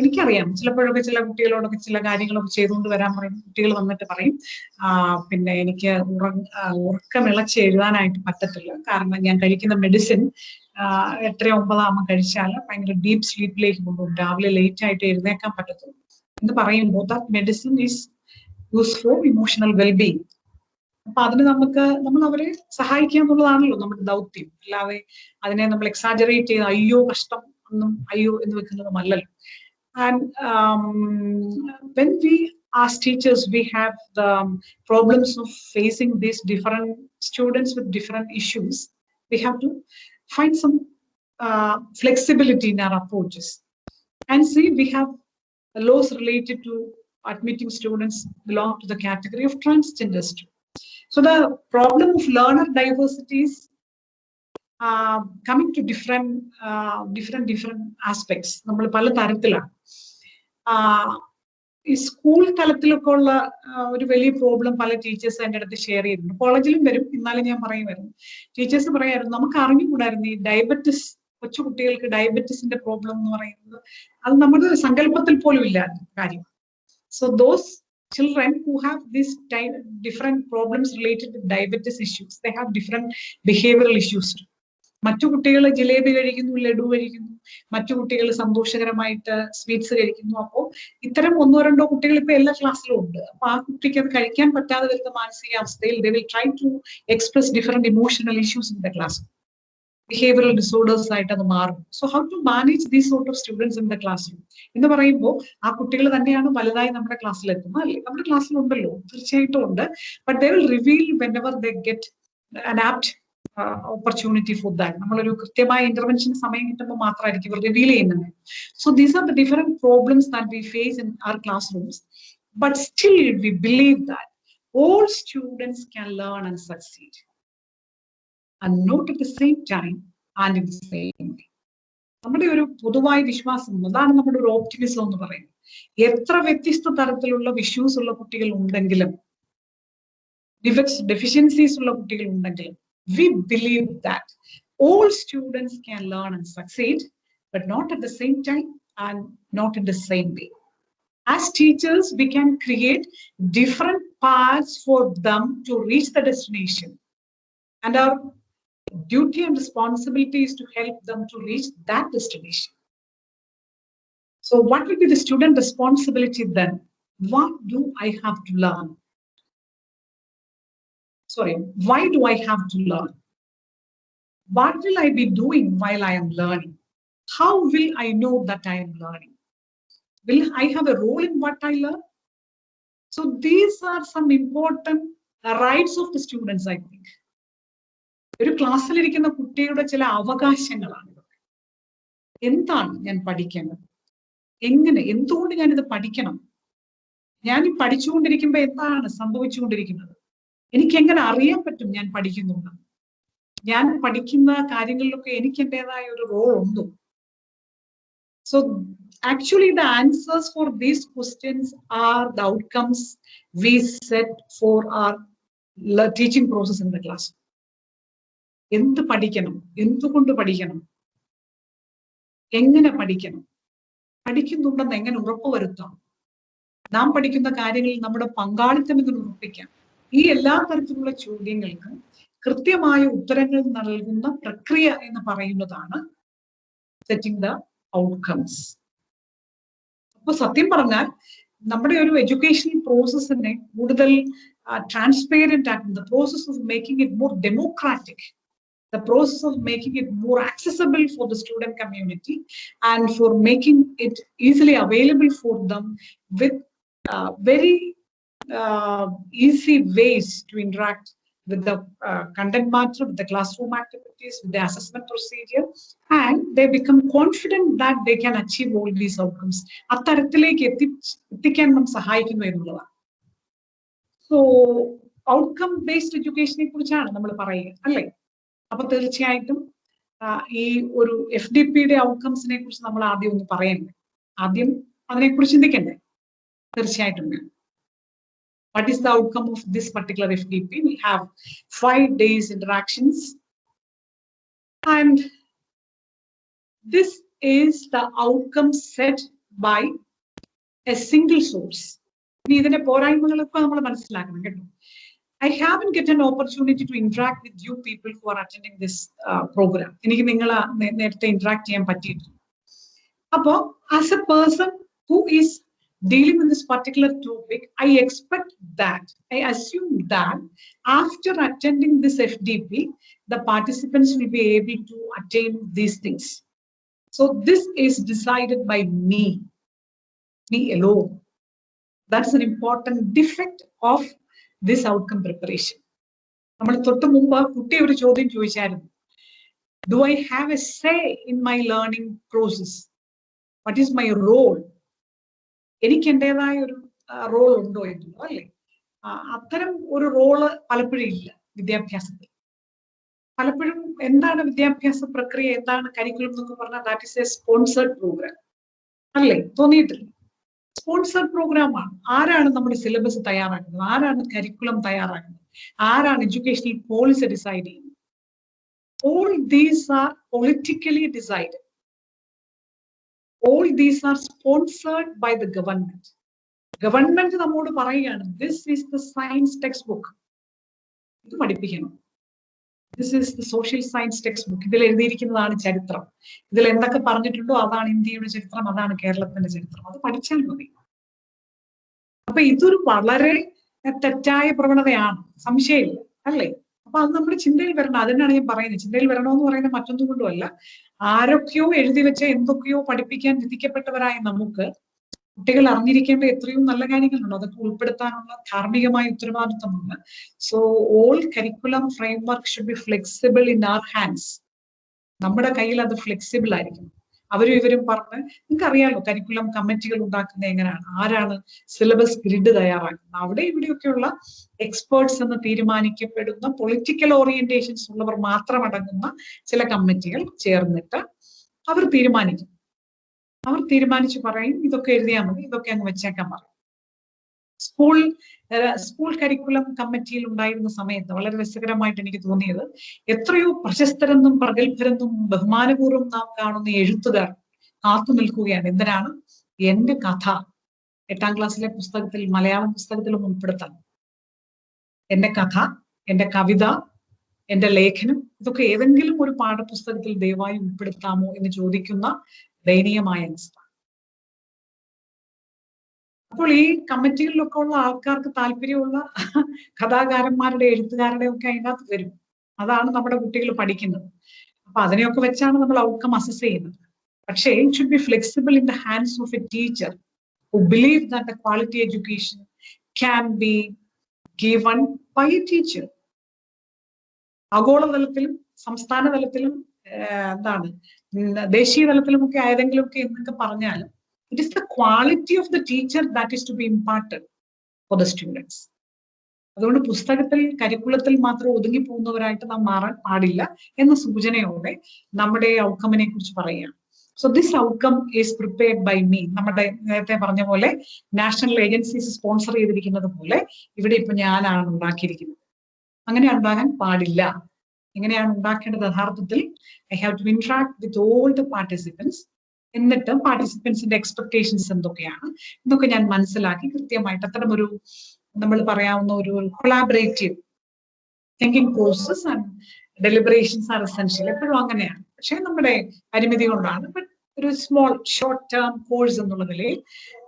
എനിക്കറിയാം ചിലപ്പോഴൊക്കെ ചില കുട്ടികളോടൊക്കെ ചില കാര്യങ്ങളൊക്കെ ചെയ്തുകൊണ്ട് വരാൻ പറയും. കുട്ടികൾ വന്നിട്ട് പറയും പിന്നെ എനിക്ക് ഉറക്കമിളച്ച് എഴുതാനായിട്ട് പറ്റത്തില്ല, കാരണം ഞാൻ കഴിക്കുന്ന മെഡിസിൻ 8-9 കഴിച്ചാൽ ഭയങ്കര ഡീപ്പ് സ്ലീപ്പിലേക്ക് കൊണ്ടുപോകും, രാവിലെ ലേറ്റ് ആയിട്ട് എഴുന്നേക്കാൻ പറ്റത്തുള്ളൂ എന്ന് പറയുമ്പോൾ that medicine is use for emotional wellbeing. അപ്പൊ അതിന് നമ്മൾ അവരെ സഹായിക്കുക എന്നുള്ളതാണല്ലോ നമ്മുടെ ദൗത്യം. അല്ലാതെ അതിനെ നമ്മൾ എക്സാജറേറ്റ് ചെയ്ത് അയ്യോ കഷ്ടം ഒന്നും അയ്യോ എന്ന് വെക്കുന്നതുമല്ലല്ലോ. And when we as teachers, we have the problems of facing these different students with different issues. We have to find some flexibility in our approaches. And see, we have laws related to admitting students belong to the category of transgender students. So the problem of learner diversity is coming to different aspects. നമ്മൾ പല തരത്തിലാണ്. ഈ school തലത്തിലൊക്കെ ഉള്ള ഒരു വലിയ problem പല teachers എൻ്റെ അടുത്ത് ഷെയർ ചെയ്തിട്ടുണ്ട്. കോളേജിലും വരും, എന്നാലും ഞാൻ പറയുമായിരുന്നു, ടീച്ചേഴ്സ് പറയായിരുന്നു നമുക്ക് അറിഞ്ഞുകൂടായിരുന്നു ഈ ഡയബറ്റിസ്, കൊച്ചു കുട്ടികൾക്ക് ഡയബറ്റിസിന്റെ പ്രോബ്ലം എന്ന് പറയുന്നത് അത് നമ്മുടെ സങ്കല്പത്തിൽ പോലും ഇല്ലായിരുന്നു കാര്യം. So those children who have these different problems related with diabetes issues, they have different behavioral issues too. മറ്റു കുട്ടികൾ ജിലേബി കഴിക്കുന്നു, ലഡു കഴിക്കുന്നു, മറ്റു കുട്ടികൾ സന്തോഷകരമായിട്ട് സ്വീറ്റ്സ് കഴിക്കുന്നു. അപ്പോൾ ഇത്തരം ഒന്നോ രണ്ടോ കുട്ടികൾ ഇപ്പൊ എല്ലാ ക്ലാസ്സിലും ഉണ്ട്. അപ്പൊ ആ കുട്ടിക്ക് അത് കഴിക്കാൻ പറ്റാതെ വരുന്ന മാനസികാവസ്ഥയിൽ they will try to express different emotional issues in the class. Behavioral disorders ആയിട്ട് അത് മാറും. So how to manage these sort of students in the classroom എന്ന് പറയുമ്പോൾ ആ കുട്ടികൾ തന്നെയാണ് വലുതായി നമ്മുടെ ക്ലാസ്സിൽ എത്തുന്നത് അല്ലേ? നമ്മുടെ ക്ലാസ്സിലുണ്ടല്ലോ, തീർച്ചയായിട്ടും ഉണ്ട്. But they will reveal whenever they get an apt opportunity for that. നമ്മളൊരു കൃത്യമായ ഇന്റർവെൻഷൻ സമയം കിട്ടുമ്പോൾ മാത്രമായിരിക്കും ഇവർ റിവീൽ ചെയ്യുന്നത്. So these are the different problems that we face in our classrooms. But still we believe that all students can learn and succeed, and not at the same time and in the same way. നമ്മുടെ ഒരു പൊതുവായ വിശ്വാസം, അതാണ് നമ്മുടെ ഒരു optimism എന്ന് പറയുന്നത്. എത്ര വ്യത്യസ്ത തരത്തിലുള്ള ഇഷ്യൂസ് ഉള്ള കുട്ടികൾ ഉണ്ടെങ്കിലും, deficiencies ഉള്ള കുട്ടികൾ ഉണ്ടെങ്കിലും, we believe that all students can learn and succeed, but not at the same time and not in the same way. As teachers, we can create different paths for them to reach the destination, and our duty and responsibility is to help them to reach that destination. So what will be the student responsibility then? What do I have to learn? Sorry, why do I have to learn? What will I be doing while I am learning? How will I know that I am learning? Will I have a role in what I learn? So these are some important rights of the students, I think. ഒരു ക്ലാസ്സിലിരിക്കുന്ന കുട്ടിയുടെ ചില അവകാശങ്ങളാണ്. എന്താണ് ഞാൻ പഠിക്കേണ്ടത്? എങ്ങനെ, എന്തുകൊണ്ട് ഞാനിത് പഠിക്കണം? ഞാൻ ഈ പഠിച്ചുകൊണ്ടിരിക്കുമ്പോൾ എന്താണ് സംഭവിച്ചുകൊണ്ടിരിക്കുന്നത്? എനിക്ക് എങ്ങനെ അറിയാൻ പറ്റും ഞാൻ പഠിക്കുന്നുണ്ട്? ഞാൻ പഠിക്കുന്ന കാര്യങ്ങളിലൊക്കെ എനിക്ക് എന്റേതായ ഒരു റോൾ ഉണ്ടോ? So actually the answers for these questions are the outcomes we set for our teaching process in the class. എന്ത് പഠിക്കണം, എന്തുകൊണ്ട് പഠിക്കണം, എങ്ങനെ പഠിക്കണം, പഠിക്കുന്നുണ്ടെന്ന് എങ്ങനെ ഉറപ്പുവരുത്താം, നാം പഠിക്കുന്ന കാര്യങ്ങളിൽ നമ്മുടെ പങ്കാളിത്തം എങ്ങനെ ഉറപ്പിക്കാം, ഈ എല്ലാ തരത്തിലുള്ള ചോദ്യങ്ങൾക്ക് കൃത്യമായ ഉത്തരങ്ങൾ നൽകുന്ന പ്രക്രിയ എന്ന് പറയുന്നതാണ് സെറ്റിംഗ് ദ ഔട്ട്കംസ്. അപ്പൊ സത്യം പറഞ്ഞാൽ നമ്മുടെ ഒരു എഡ്യൂക്കേഷണൽ പ്രോസസ്സിനെ കൂടുതൽ ട്രാൻസ്പെയറന്റ് ആക്കുന്ന, the process of making it more democratic, the process of making it more accessible for the student community and for making it easily available for them with very easy ways to interact with the content matter, with the classroom activities, with the assessment procedure, and they become confident that they can achieve all these outcomes. അത്തരത്തിലേക്ക് എത്തിക്കാൻ നാം സഹായിക്കുന്നു എന്നുള്ളതാണ്. So outcome based എഡ്യൂക്കേഷനെ കുറിച്ചാണ് നമ്മൾ പറയുക അല്ലേ? അപ്പൊ തീർച്ചയായിട്ടും ഈ ഒരു FDPയുടെ ഔട്ട്കംസിനെ കുറിച്ച് നമ്മൾ ആദ്യം ഒന്ന് പറയണ്ടേ? ആദ്യം അതിനെക്കുറിച്ച് ചിന്തിക്കണ്ടേ? തീർച്ചയായിട്ടും. What is the outcome of this particular FDP? We have 5 days interactions, and this is the outcome set by a single source. ഇതിന്റെ പോരായ്മകളൊക്കെ നമ്മൾ മനസ്സിലാക്കണം കേട്ടോ. I haven't get an opportunity to interact with you people who are attending this program. എനിക്ക് നിങ്ങളെ നേരത്തെ interact ചെയ്യാൻ പറ്റിയിട്ടില്ല. അപ്പോൾ as a person who is dealing with this particular topic, I expect that, I assume that after attending this FDP, the participants will be able to attain these things. So this is decided by me alone. That's an important defect of this outcome preparation. നമ്മൾ തൊട്ട് മുമ്പ് കുട്ടി ഒരു ചോദ്യം ചോദിച്ചായിരുന്നു, do I have a say in my learning process? What is my role? എനിക്ക് എന്റേതായ ഒരു role ഉണ്ടോ എന്നുള്ളൂ അല്ലേ? അത്തരം ഒരു റോള് പലപ്പോഴും ഇല്ല വിദ്യാഭ്യാസത്തിൽ. പലപ്പോഴും എന്താണ് വിദ്യാഭ്യാസ പ്രക്രിയ, എന്താണ് കരിക്കുലം എന്നൊക്കെ പറഞ്ഞാൽ that is a sponsored programme അല്ലേ? തോന്നിയിട്ടില്ല? സ്പോൺസേർഡ് പ്രോഗ്രാമാണ്. ആരാണ് നമ്മുടെ സിലബസ് തയ്യാറാക്കുന്നത്? ആരാണ് കരിക്കുലം തയ്യാറാക്കുന്നത്? ആരാണ് എഡ്യൂക്കേഷണൽ പോളിസി ഡിസൈഡ് ചെയ്യുന്നത്? All these are politically decided. All these are sponsored by the government. Government നമ്മോട് പറയുകയാണ്, this is the science textbook. ഇത് പഠിപ്പിക്കണം. This is the social science textbook. ഇതിൽ എഴുതിയിരിക്കുന്നതാണ് ചരിത്രം. ഇതിൽ എന്തൊക്കെ പറഞ്ഞിട്ടുണ്ടോ അതാണ് ഇന്ത്യയുടെ ചരിത്രം, അതാണ് കേരളത്തിന്റെ ചരിത്രം. അത് പഠിച്ചാൽ മതി. അപ്പൊ ഇതൊരു വളരെ തെറ്റായ പ്രവണതയാണ്, സംശയമില്ല അല്ലേ? അപ്പൊ അത് നമ്മുടെ ചിന്തയിൽ വരണം. അതിനാണ് ഞാൻ പറയുന്നത്. ചിന്തയിൽ വരണമെന്ന് പറയുന്നത് മറ്റൊന്നും കൊണ്ടുമല്ല. ആരൊക്കെയോ എഴുതി വെച്ച എന്തൊക്കെയോ പഠിപ്പിക്കാൻ വിധിക്കപ്പെട്ടവരായ നമുക്ക് കുട്ടികൾ അറിഞ്ഞിരിക്കേണ്ട എത്രയോ നല്ല കാര്യങ്ങളുണ്ട്. അതൊക്കെ ഉൾപ്പെടുത്താനുള്ള ധാർമ്മികമായ ഉത്തരവാദിത്വമുണ്ട്. So all curriculum framework should be flexible in our hands. നമ്മുടെ കയ്യിൽ അത് ഫ്ലെക്സിബിൾ ആയിരിക്കും. അവരും ഇവരും പറഞ്ഞ്, നിങ്ങൾക്ക് അറിയാലോ കരിക്കുലം കമ്മിറ്റികൾ ഉണ്ടാക്കുന്നത് എങ്ങനെയാണ്, ആരാണ് സിലബസ് ഗ്രിഡ് തയ്യാറാക്കുന്നത്. അവിടെ ഇവിടെയൊക്കെയുള്ള എക്സ്പേർട്സ് എന്ന് തീരുമാനിക്കപ്പെടുന്ന പൊളിറ്റിക്കൽ ഓറിയന്റേഷൻസ് ഉള്ളവർ മാത്രം അടങ്ങുന്ന ചില കമ്മിറ്റികൾ ചേർന്നിട്ട് അവർ തീരുമാനിക്കും. അവർ തീരുമാനിച്ചു പറയും ഇതൊക്കെ എഴുതിയാൽ മതി, ഇതൊക്കെ അങ്ങ് വെച്ചേക്കാൻ പറയും. സ്കൂൾ കരിക്കുലം കമ്മിറ്റിയിൽ ഉണ്ടായിരുന്ന സമയത്ത് വളരെ രസകരമായിട്ട് എനിക്ക് തോന്നിയത്, എത്രയോ പ്രശസ്തരെന്നും പ്രഗത്ഭരെന്നും ബഹുമാനപൂർവ്വം നാം കാണുന്ന എഴുത്തുകാർ കാത്തു നിൽക്കുകയാണ്. എന്തിനാണ്? എന്റെ കഥ 8ാം ക്ലാസ്സിലെ പുസ്തകത്തിൽ, മലയാളം പുസ്തകത്തിലും ഉൾപ്പെടുത്തണം. എന്റെ കഥ, എന്റെ കവിത, എന്റെ ലേഖനം, ഇതൊക്കെ ഏതെങ്കിലും ഒരു പാഠപുസ്തകത്തിൽ ദയവായി ഉൾപ്പെടുത്താമോ എന്ന് ചോദിക്കുന്ന ദയനീയമായ അവസ്ഥ. അപ്പോൾ ഈ കമ്മിറ്റികളിലൊക്കെ ഉള്ള ആൾക്കാർക്ക് താല്പര്യമുള്ള കഥാകാരന്മാരുടെ, എഴുത്തുകാരുടെ ഒക്കെ അതിനകത്ത് വരും. അതാണ് നമ്മുടെ കുട്ടികൾ പഠിക്കുന്നത്. അപ്പൊ അതിനെയൊക്കെ വെച്ചാണ് നമ്മൾ ഔട്ട്കം അസസ് ചെയ്യുന്നത്. പക്ഷേ it should be flexible in the hands of a teacher who believe that the quality education can be given by a teacher. ആഗോളതലത്തിലും സംസ്ഥാന തലത്തിലും ദേശീയ തലത്തിലുമൊക്കെ ആയതെങ്കിലുമൊക്കെ എന്നൊക്കെ പറഞ്ഞാലും it is the quality of the teacher that is to be imparted for the students. അതുകൊണ്ട് പുസ്തകത്തിൽ, കരിക്കുലത്തിൽ മാത്രം ഒതുങ്ങി പോകുന്നവരായിട്ട് നാം മാറാൻ പാടില്ല എന്ന സൂചനയോടെ നമ്മുടെ ഔട്ട്കമിനെ കുറിച്ച് പറയുകയാണ്. So this outcome is prepared by me. നമ്മുടെ നേരത്തെ പറഞ്ഞ പോലെ നാഷണൽ ഏജൻസീസ് സ്പോൺസർ ചെയ്തിരിക്കുന്നത് പോലെ ഇവിടെ ഇപ്പൊ ഞാനാണ് ഉണ്ടാക്കിയിരിക്കുന്നത്. അങ്ങനെ ഉണ്ടാകാൻ പാടില്ല. എങ്ങനെയാണ് ഉണ്ടാക്കേണ്ടത്? യഥാർത്ഥത്തിൽ I have to interact with all the participants. എന്നിട്ട് പാർട്ടിസിപ്പൻസിന്റെ എക്സ്പെക്ടേഷൻസ് എന്തൊക്കെയാണ് ഇതൊക്കെ ഞാൻ മനസ്സിലാക്കി കൃത്യമായിട്ട് അത്തരം ഒരു, നമ്മൾ പറയാവുന്ന ഒരു collaborative thinking process and deliberations are essential. എപ്പോഴും അങ്ങനെയാണ്. പക്ഷെ നമ്മുടെ പരിമിതി കൊണ്ടാണ്. ബട്ട് ഒരു സ്മോൾ ഷോർട്ട് ടേം കോഴ്സ് എന്നുള്ള നിലയിൽ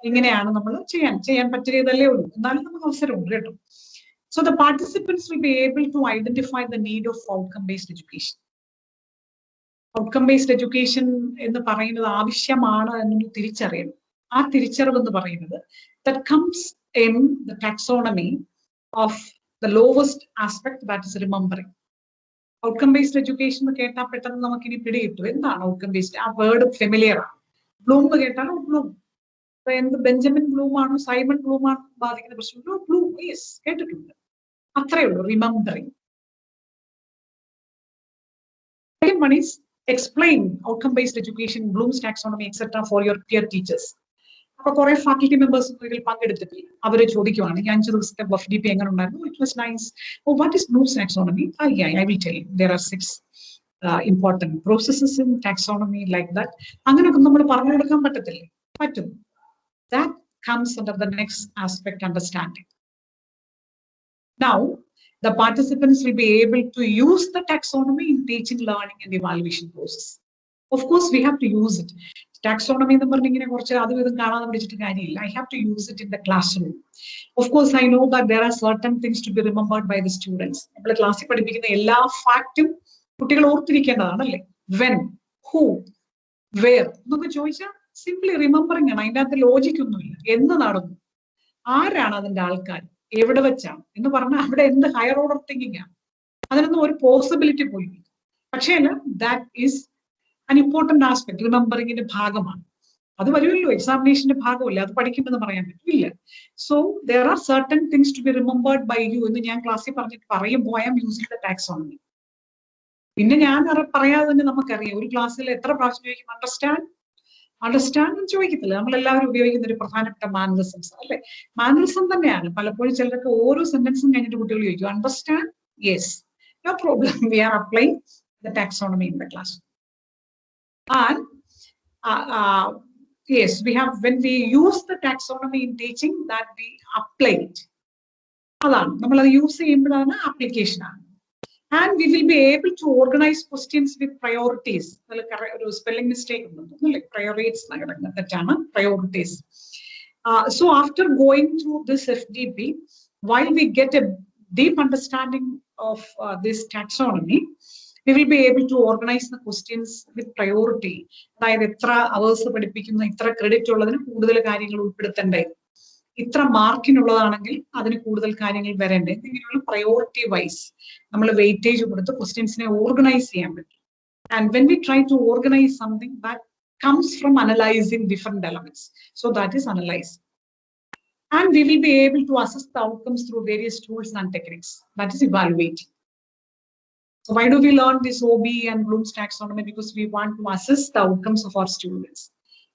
ഇങ്ങനെയാണ് നമ്മൾ ചെയ്യാൻ പറ്റിയതല്ലേ ഉള്ളൂ. എന്നാലും നമുക്ക് അവസരമുണ്ട് കേട്ടോ. So the participants will be able to identify the need of outcome-based education. Outcome-based education എന്ന് പറയുന്നത് ആവശ്യമാണ് എന്നൊരു തിരിച്ചറിയണം. ആ തിരിച്ചറിവ് എന്ന് പറയുന്നത് that comes in the taxonomy of the lowest aspect, that is remembering. Outcome-based education എന്ന് കേട്ടാൽ പെട്ടെന്ന് നമുക്ക് ഇനി പിടികിട്ടും എന്താണ് outcome-based. ആ വേർഡ് ഫെമിലിയർ ആണ്. ബ്ലൂം കേട്ടാൽ ബ്ലൂം, എന്ത് ബെഞ്ചമിൻ ബ്ലൂം ആണോ സൈമൺ ബ്ലൂം ആണോ ബാധിക്കുന്ന പ്രശ്നം? ബ്ലൂം, യെസ്, കേട്ടിട്ടുണ്ട്. അത്രയേ ഉള്ളൂ remembering. Second one is explain outcome-based education, Bloom's taxonomy, etc. for your peer teachers. അപ്പൊ കുറെ ഫാക്കൽറ്റി മെമ്പേഴ്സ് ഇതിൽ പങ്കെടുത്തിട്ട് അവര് ചോദിക്കുവാണ്, ഈ 5 ദിവസത്തെ FDP എങ്ങനെ ഉണ്ടായിരുന്നു? It was nice. Oh, what is Bloom's taxonomy? I will tell you. There are 6 important processes in taxonomy like that. അങ്ങനെയൊക്കെ നമ്മൾ പറഞ്ഞു കൊടുക്കാൻ പറ്റത്തില്ലേ? പറ്റും. That comes under the next aspect, understanding. Now, the participants will be able to use the taxonomy in teaching, learning and evaluation process. Of course, we have to use it. Taxonomy എന്ന് പറഞ്ഞിങ്ങനെ കുറച്ച് അതും ഇതും കാണാതെ പിടിച്ചിട്ട് കാര്യമില്ല. I have to use it in the classroom. Of course, I know that there are certain things to be remembered by the students. നമ്മൾ ക്ലാസ്സിൽ പഠിപ്പിക്കുന്ന എല്ലാ ഫാക്റ്റും കുട്ടികൾ ഓർത്തിരിക്കേണ്ടതാണല്ലേ. When, who, where എന്നൊക്കെ ചോദിച്ചാൽ സിംപ്ലി റിമെമ്പറിംഗ് ആണ്. അതിൻ്റെ അകത്ത് ലോജിക് ഒന്നുമില്ല. എന്ന് നടന്നു, ആരാണ് അതിന്റെ ആൾക്കാർ, എവിടെ വെച്ചാണ് എന്ന് പറഞ്ഞാൽ അവിടെ എന്ത് ഹയർ ഓർഡർ തിങ്കിങ് ആണ്. അതിനൊന്നും ഒരു പോസിബിലിറ്റി പോലും. പക്ഷേ that is an important aspect. റിമെമ്പറിങ്ങിന്റെ ഭാഗമാണ്. അത് വരുമല്ലോ, എക്സാമിനേഷന്റെ ഭാഗമല്ലേ, അത് പഠിക്കുമെന്ന് പറയാൻ പറ്റില്ല. So there are certain things to be remembered by you എന്ന് ഞാൻ ക്ലാസ്സിൽ പറയുമ്പോൾ I am using the taxonomy. പിന്നെ ഞാൻ പറയാതെ തന്നെ നമുക്കറിയാം ഒരു ക്ലാസ്സിൽ എത്ര പ്രാവശ്യം ചോദിക്കും അണ്ടർസ്റ്റാൻഡ് ചോദിക്കത്തില്ല. നമ്മളെല്ലാവരും ഉപയോഗിക്കുന്ന ഒരു പ്രധാനപ്പെട്ട മാനറിസംസ് അല്ലെ. മാനറിസം തന്നെയാണ്. പലപ്പോഴും ചിലർക്ക് ഓരോ സെന്റൻസും കഴിഞ്ഞിട്ട് കുട്ടികൾ ചോദിക്കും understand, yes, no problem, we are applying the taxonomy in the class. And yes, we have, when we use the taxonomy in teaching, that we apply it. അതാണ് നമ്മളത് യൂസ് ചെയ്യുമ്പോഴാണ് ആപ്ലിക്കേഷൻ ആണ്. And we will be able to organize questions with priorities. Spelling mistake, like priorities, priorities. So after going through this FDP, while we get a deep understanding of this taxonomy, we will be able to organize the questions with priority. അതായത് എത്ര hours പഠിപ്പിക്കുന്ന ഇത്ര credit ഉള്ളതിന് കൂടുതൽ കാര്യങ്ങൾ ഉൾപ്പെടുത്തേണ്ടേ, ഇത്ര മാർക്കിനുള്ളതാണെങ്കിൽ അതിന് കൂടുതൽ കാര്യങ്ങൾ വരണ്ടേ, ഇങ്ങനെയുള്ള പ്രയോറിറ്റി വൈസ് നമ്മൾ വെയിറ്റേജ് കൊടുത്ത് ക്വസ്റ്റ്യൻസിനെ ഓർഗനൈസ് ചെയ്യാൻ പറ്റും. And when we try to organise something that comes from analyzing different elements. So that is analyzed. And we will be able to assess the outcomes through various tools and techniques. That is evaluating. So why do we learn this OB and Bloom's taxonomy? Because we want to assess the outcomes of our students.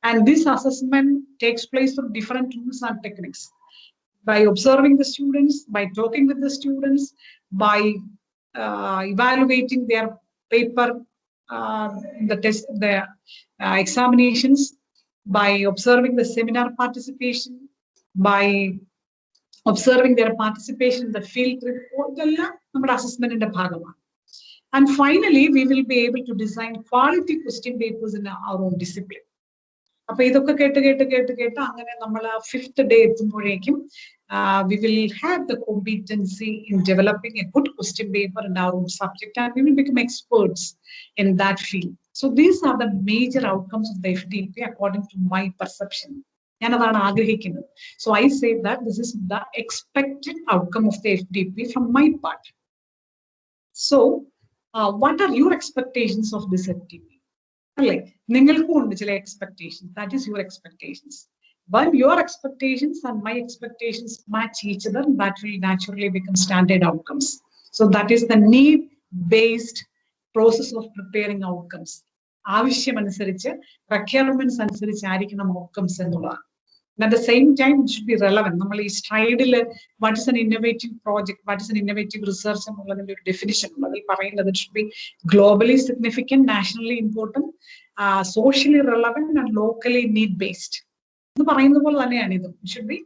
And this assessment takes place through different tools and techniques. By observing the students, by talking with the students, by evaluating their paper, the test, the examinations, by observing the seminar participation, by observing their participation in the field trip, our assessment in the bhagama. And finally, we will be able to design quality question papers in our own discipline. അപ്പോൾ ഇതൊക്കെ കേട്ട് അങ്ങനെ നമ്മൾ 5th day എത്തുമ്പോഴേക്കും we will have the competency in developing a good question paper in our own subject, and we will become experts in that field. So these are the major outcomes of the FDP according to my perception. ഞാൻ അതാണ് ആഗ്രഹിക്കുന്നത്. So I say that this is the expected outcome of the FDP from my part. So what are your expectations of this FDP? നിങ്ങൾക്കും ഉണ്ട് ചില expectations. That is your expectations. When your expectations and my expectations match each other, that will naturally become standard outcomes. So that is the need-based process of preparing outcomes. ആവശ്യമനുസരിച്ച് requirements അനുസരിച്ചായിരിക്കണം outcomes എന്നുള്ളതാണ്. And at the same time, it should be relevant. നമ്മൾ ഈ സ്ട്രൈഡിൽ what is an innovative project, what is an innovative research എന്നുള്ളതിന്റെ ഒരു definition ഉണ്ട്. അതിൽ പറയുന്നത് it should be globally significant, nationally important, socially relevant and locally need-based. എന്ന് പറയുന്ന പോലെ തന്നെയാണ് ഇതും. It should be,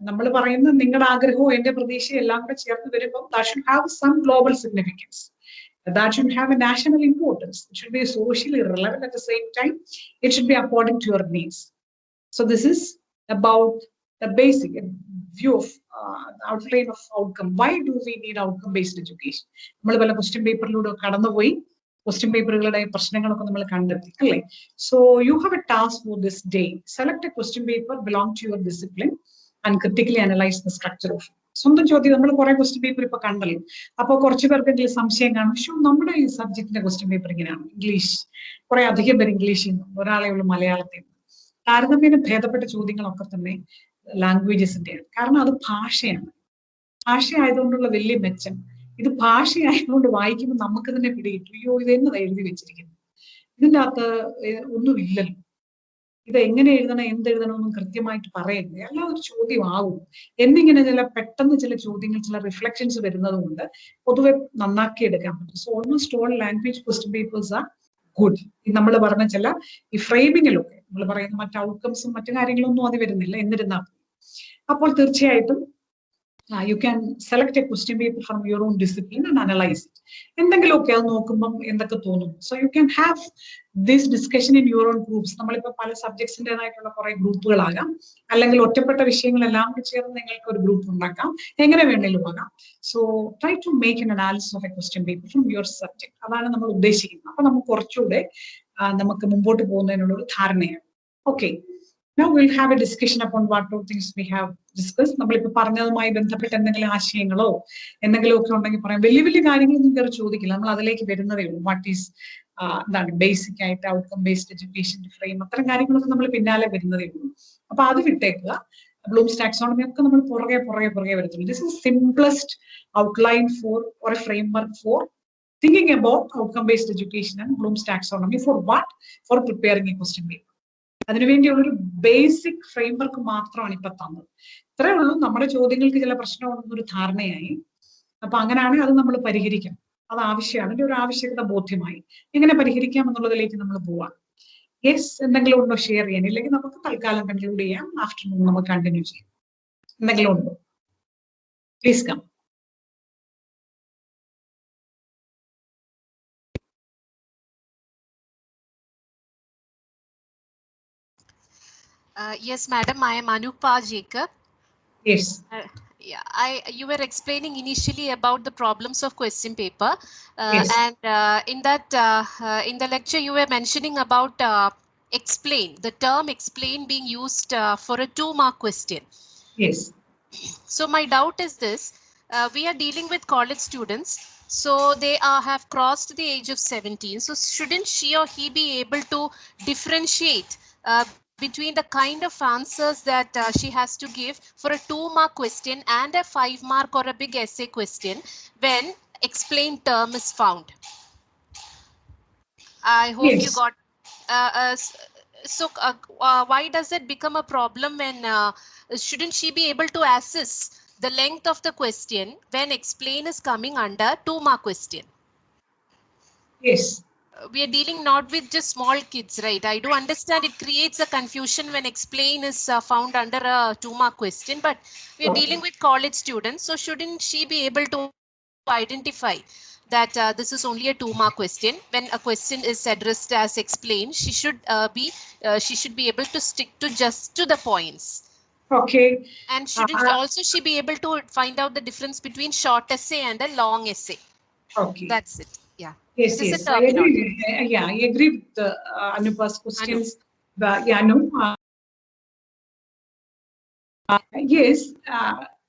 നമ്മൾ പറയുന്ന നിങ്ങളുടെ ആഗ്രഹവും എന്റെ പ്രതീക്ഷയും എല്ലാം കൂടെ ചേർത്ത് വരുമ്പോൾ that should have some global significance. That should have a national importance. It should be socially relevant at the same time. It should be according to your needs. So this is about the basic view of the outline of outcome. Why do we need outcome-based education? നമ്മൾ പല question പേപ്പറിലൂടെ കടന്നുപോയി question പേപ്പറുകളുടെ പ്രശ്നങ്ങളൊക്കെ നമ്മൾ കണ്ടെത്തി അല്ലേ. So you have a task for this day. Select a question paper belong to your discipline and critically analyze the structure of it. സ്വന്തം ചോദ്യം, നമ്മൾ കുറെ ക്വസ്റ്റ്യൻ പേപ്പർ ഇപ്പൊ കണ്ടല്ലോ. അപ്പൊ കുറച്ച് പേർക്കെങ്കിലും സംശയം കാണും, പക്ഷെ നമ്മുടെ ഈ സബ്ജക്റ്റിന്റെ ക്വസ്റ്റ്യൻ പേപ്പർ ഇങ്ങനെയാണ്, ഇംഗ്ലീഷ് കുറെ അധികം പേര് ഇംഗ്ലീഷിൽ നിന്നും ഒരാളെ ഉള്ളു മലയാളത്തിൽ. താരതമ്യേന ഭേദപ്പെട്ട ചോദ്യങ്ങളൊക്കെ തന്നെ ലാംഗ്വേജസിന്റെയാണ്. കാരണം അത് ഭാഷയാണ്. ഭാഷയായതുകൊണ്ടുള്ള വലിയ മെച്ചം ഇത് ഭാഷയായതുകൊണ്ട് വായിക്കുമ്പോൾ നമുക്ക് തന്നെ പിടികിട്ടും, അയ്യോ ഇത് എന്നതാ എഴുതി വെച്ചിരിക്കുന്നത്, ഇതിൻ്റെ അകത്ത് ഒന്നുമില്ലല്ലോ, ഇത് എങ്ങനെ എഴുതണം എന്തെഴുതണമെന്നും കൃത്യമായിട്ട് പറയരുത്, എല്ലാം ഒരു ചോദ്യമാവും എന്നിങ്ങനെ പെട്ടെന്ന് ചില ചോദ്യങ്ങൾ, ചില റിഫ്ലക്ഷൻസ് വരുന്നത് കൊണ്ട് പൊതുവെ നന്നാക്കി എടുക്കാൻ പറ്റും. So almost all language question papers are good. നമ്മൾ പറഞ്ഞ ചില ഈ ഫ്രെയിമിങ്ങിലൊക്കെ നമ്മൾ പറയുന്ന മറ്റ് ഔട്ട്കംസും മറ്റു കാര്യങ്ങളൊന്നും അത് വരുന്നില്ല, എന്നിരുന്നാൽ അപ്പോൾ തീർച്ചയായിട്ടും you can select a question paper from your own discipline and analyze it. എന്തെങ്കിലുമൊക്കെ അത് നോക്കുമ്പം എന്തൊക്കെ തോന്നും. So you can have this discussion in your own groups. നമ്മളിപ്പോൾ പല സബ്ജക്ട്സിൻ്റെതായിട്ടുള്ള കുറെ ഗ്രൂപ്പുകളാകാം, അല്ലെങ്കിൽ ഒറ്റപ്പെട്ട വിഷയങ്ങളെല്ലാം കൂടി ചേർന്ന് നിങ്ങൾക്ക് ഒരു ഗ്രൂപ്പ് ഉണ്ടാക്കാം, എങ്ങനെ വേണമെങ്കിലും ആകാം. So try to make an analysis of a question paper from your subject. അതാണ് നമ്മൾ ഉദ്ദേശിക്കുന്നത്. അപ്പൊ നമുക്ക് കുറച്ചുകൂടെ നമുക്ക് മുമ്പോട്ട് പോകുന്നതിനുള്ള ഒരു ധാരണയാണ്. Okay, now we'll have a discussion upon what all things we have discussed. നമ്മളിപ്പോൾ പറഞ്ഞതുമായി ബന്ധപ്പെട്ട് എന്തെങ്കിലും ആശയങ്ങളോ എന്തെങ്കിലും ഒക്കെ ഉണ്ടെങ്കിൽ പറയാം. വലിയ വലിയ കാര്യങ്ങളൊന്നും കയറി ചോദിക്കില്ല, നമ്മൾ അതിലേക്ക് വരുന്നതേ ഉള്ളൂ. വാട്ട് ഈസ് എന്താണ് ബേസിക് ആയിട്ട് ഔട്ട്കം ബേസ്ഡ് എഡ്യൂക്കേഷൻ ഫ്രെയിം, അത്തരം കാര്യങ്ങളൊക്കെ നമ്മൾ പിന്നാലെ വരുന്നതേ ഉള്ളൂ. അപ്പൊ അത് വിട്ടേക്കുക. ബ്ലൂംസ് ടാക്സോണമി ഒക്കെ നമ്മൾ പുറകെ വരത്തുള്ളൂ. This is simplest outline for or a framework for thinking about outcome based education and Bloom's taxonomy. For what? For preparing a question paper. അതിനുവേണ്ടിയുള്ളൊരു ബേസിക് ഫ്രെയിംവർക്ക് മാത്രമാണ് ഇപ്പൊ തന്നത്. ഇത്രേ ഉള്ളൂ. നമ്മുടെ ചോദ്യങ്ങൾക്ക് ചില പ്രശ്നമുണ്ടെന്നൊരു ധാരണയായി. അപ്പൊ അങ്ങനെയാണെങ്കിൽ അത് നമ്മൾ പരിഹരിക്കണം, അത് ആവശ്യമാണ്. അതിന്റെ ഒരു ആവശ്യകത ബോധ്യമായി. എങ്ങനെ പരിഹരിക്കാം എന്നുള്ളതിലേക്ക് നമ്മൾ പോവാം. യെസ്, എന്തെങ്കിലും ഉണ്ടോ ഷെയർ ചെയ്യാൻ? ഇല്ലെങ്കിൽ നമുക്ക് തൽക്കാലം കൺക്ലൂഡ് ചെയ്യാം. ആഫ്റ്റർനൂൺ നമുക്ക് കണ്ടിന്യൂ ചെയ്യാം. എന്തെങ്കിലും ഉണ്ടോ? Please come. Yes, madam. I am Anupa Jacob. Yes. Yeah, you were explaining initially about the problems of question paper, Yes. and in the lecture you were mentioning about explain, the term explain being used for a 2-mark question. Yes. So my doubt is this: we are dealing with college students, so they have crossed the age of 17. So shouldn't she or he be able to differentiate between the kind of answers that she has to give for a 2-mark question and a 5-mark or a big essay question when explain term is found? I hope you Yes. got. So why does it become a problem when shouldn't she be able to assess the length of the question when explain is coming under 2-mark question? Yes. We are dealing not with just small kids, right? I do understand it creates a confusion when explain is found under a 2-mark question, but we are dealing with college students. So shouldn't she be able to identify that this is only a 2-mark question? When a question is addressed as explain, she should be able to stick to just to the points. Okay. And shouldn't also she be able to find out the difference between short essay and a long essay? Okay. That's it. Yeah. Yes, It is a yes, I agree. terminology. Yeah, I agree with Anupa's questions. But yeah, no. Yes,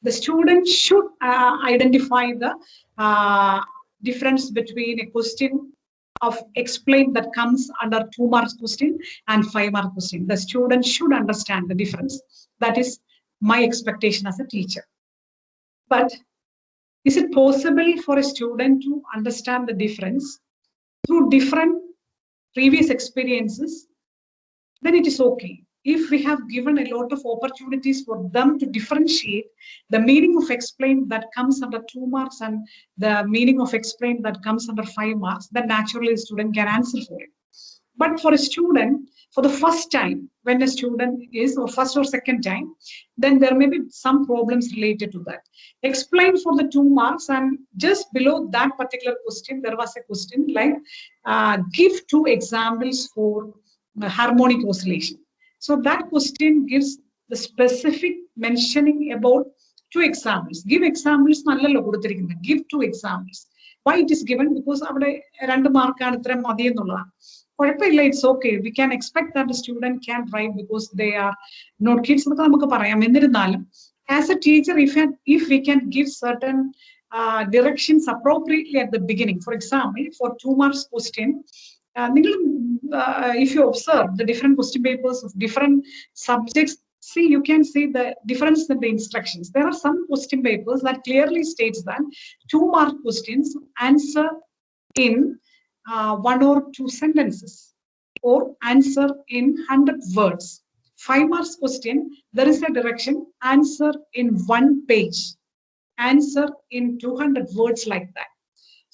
the student should identify the difference between a question of explain that comes under 2-mark question and 5-mark question. The student should understand the difference. That is my expectation as a teacher. But is it possible for a student to understand the difference through different previous experiences? Then it is okay. If we have given a lot of opportunities for them to differentiate the meaning of explain that comes under 2 marks and the meaning of explain that comes under 5 marks, then naturally a student can answer for it. But for a student, for the first time, when a student is, or first or second time, then there may be some problems related to that. Explain for the 2 marks, and just below that particular question, there was a question like, give 2 examples for harmonic oscillation. So that question gives the specific mentioning about 2 examples. Give examples, give 2 examples. Why it is given? Because avade 2 mark ആണ് ഇത്രയും മതി എന്നുള്ളതാണ്. കുഴപ്പമില്ല, it's okay. We can expect that the student can write because they are not kids എന്നൊക്കെ നമുക്ക് പറയാം. എന്നിരുന്നാലും as a teacher, if we can give certain directions appropriately at the beginning, for example, for 2 marks question, if you observe the different question papers of different subjects, see, you can see the difference in the instructions. There are some question papers that clearly states that 2 mark questions answer in 1 or 2 sentences or answer in 100 words. 5 marks question, there is a direction, answer in 1 page, answer in 200 words, like that.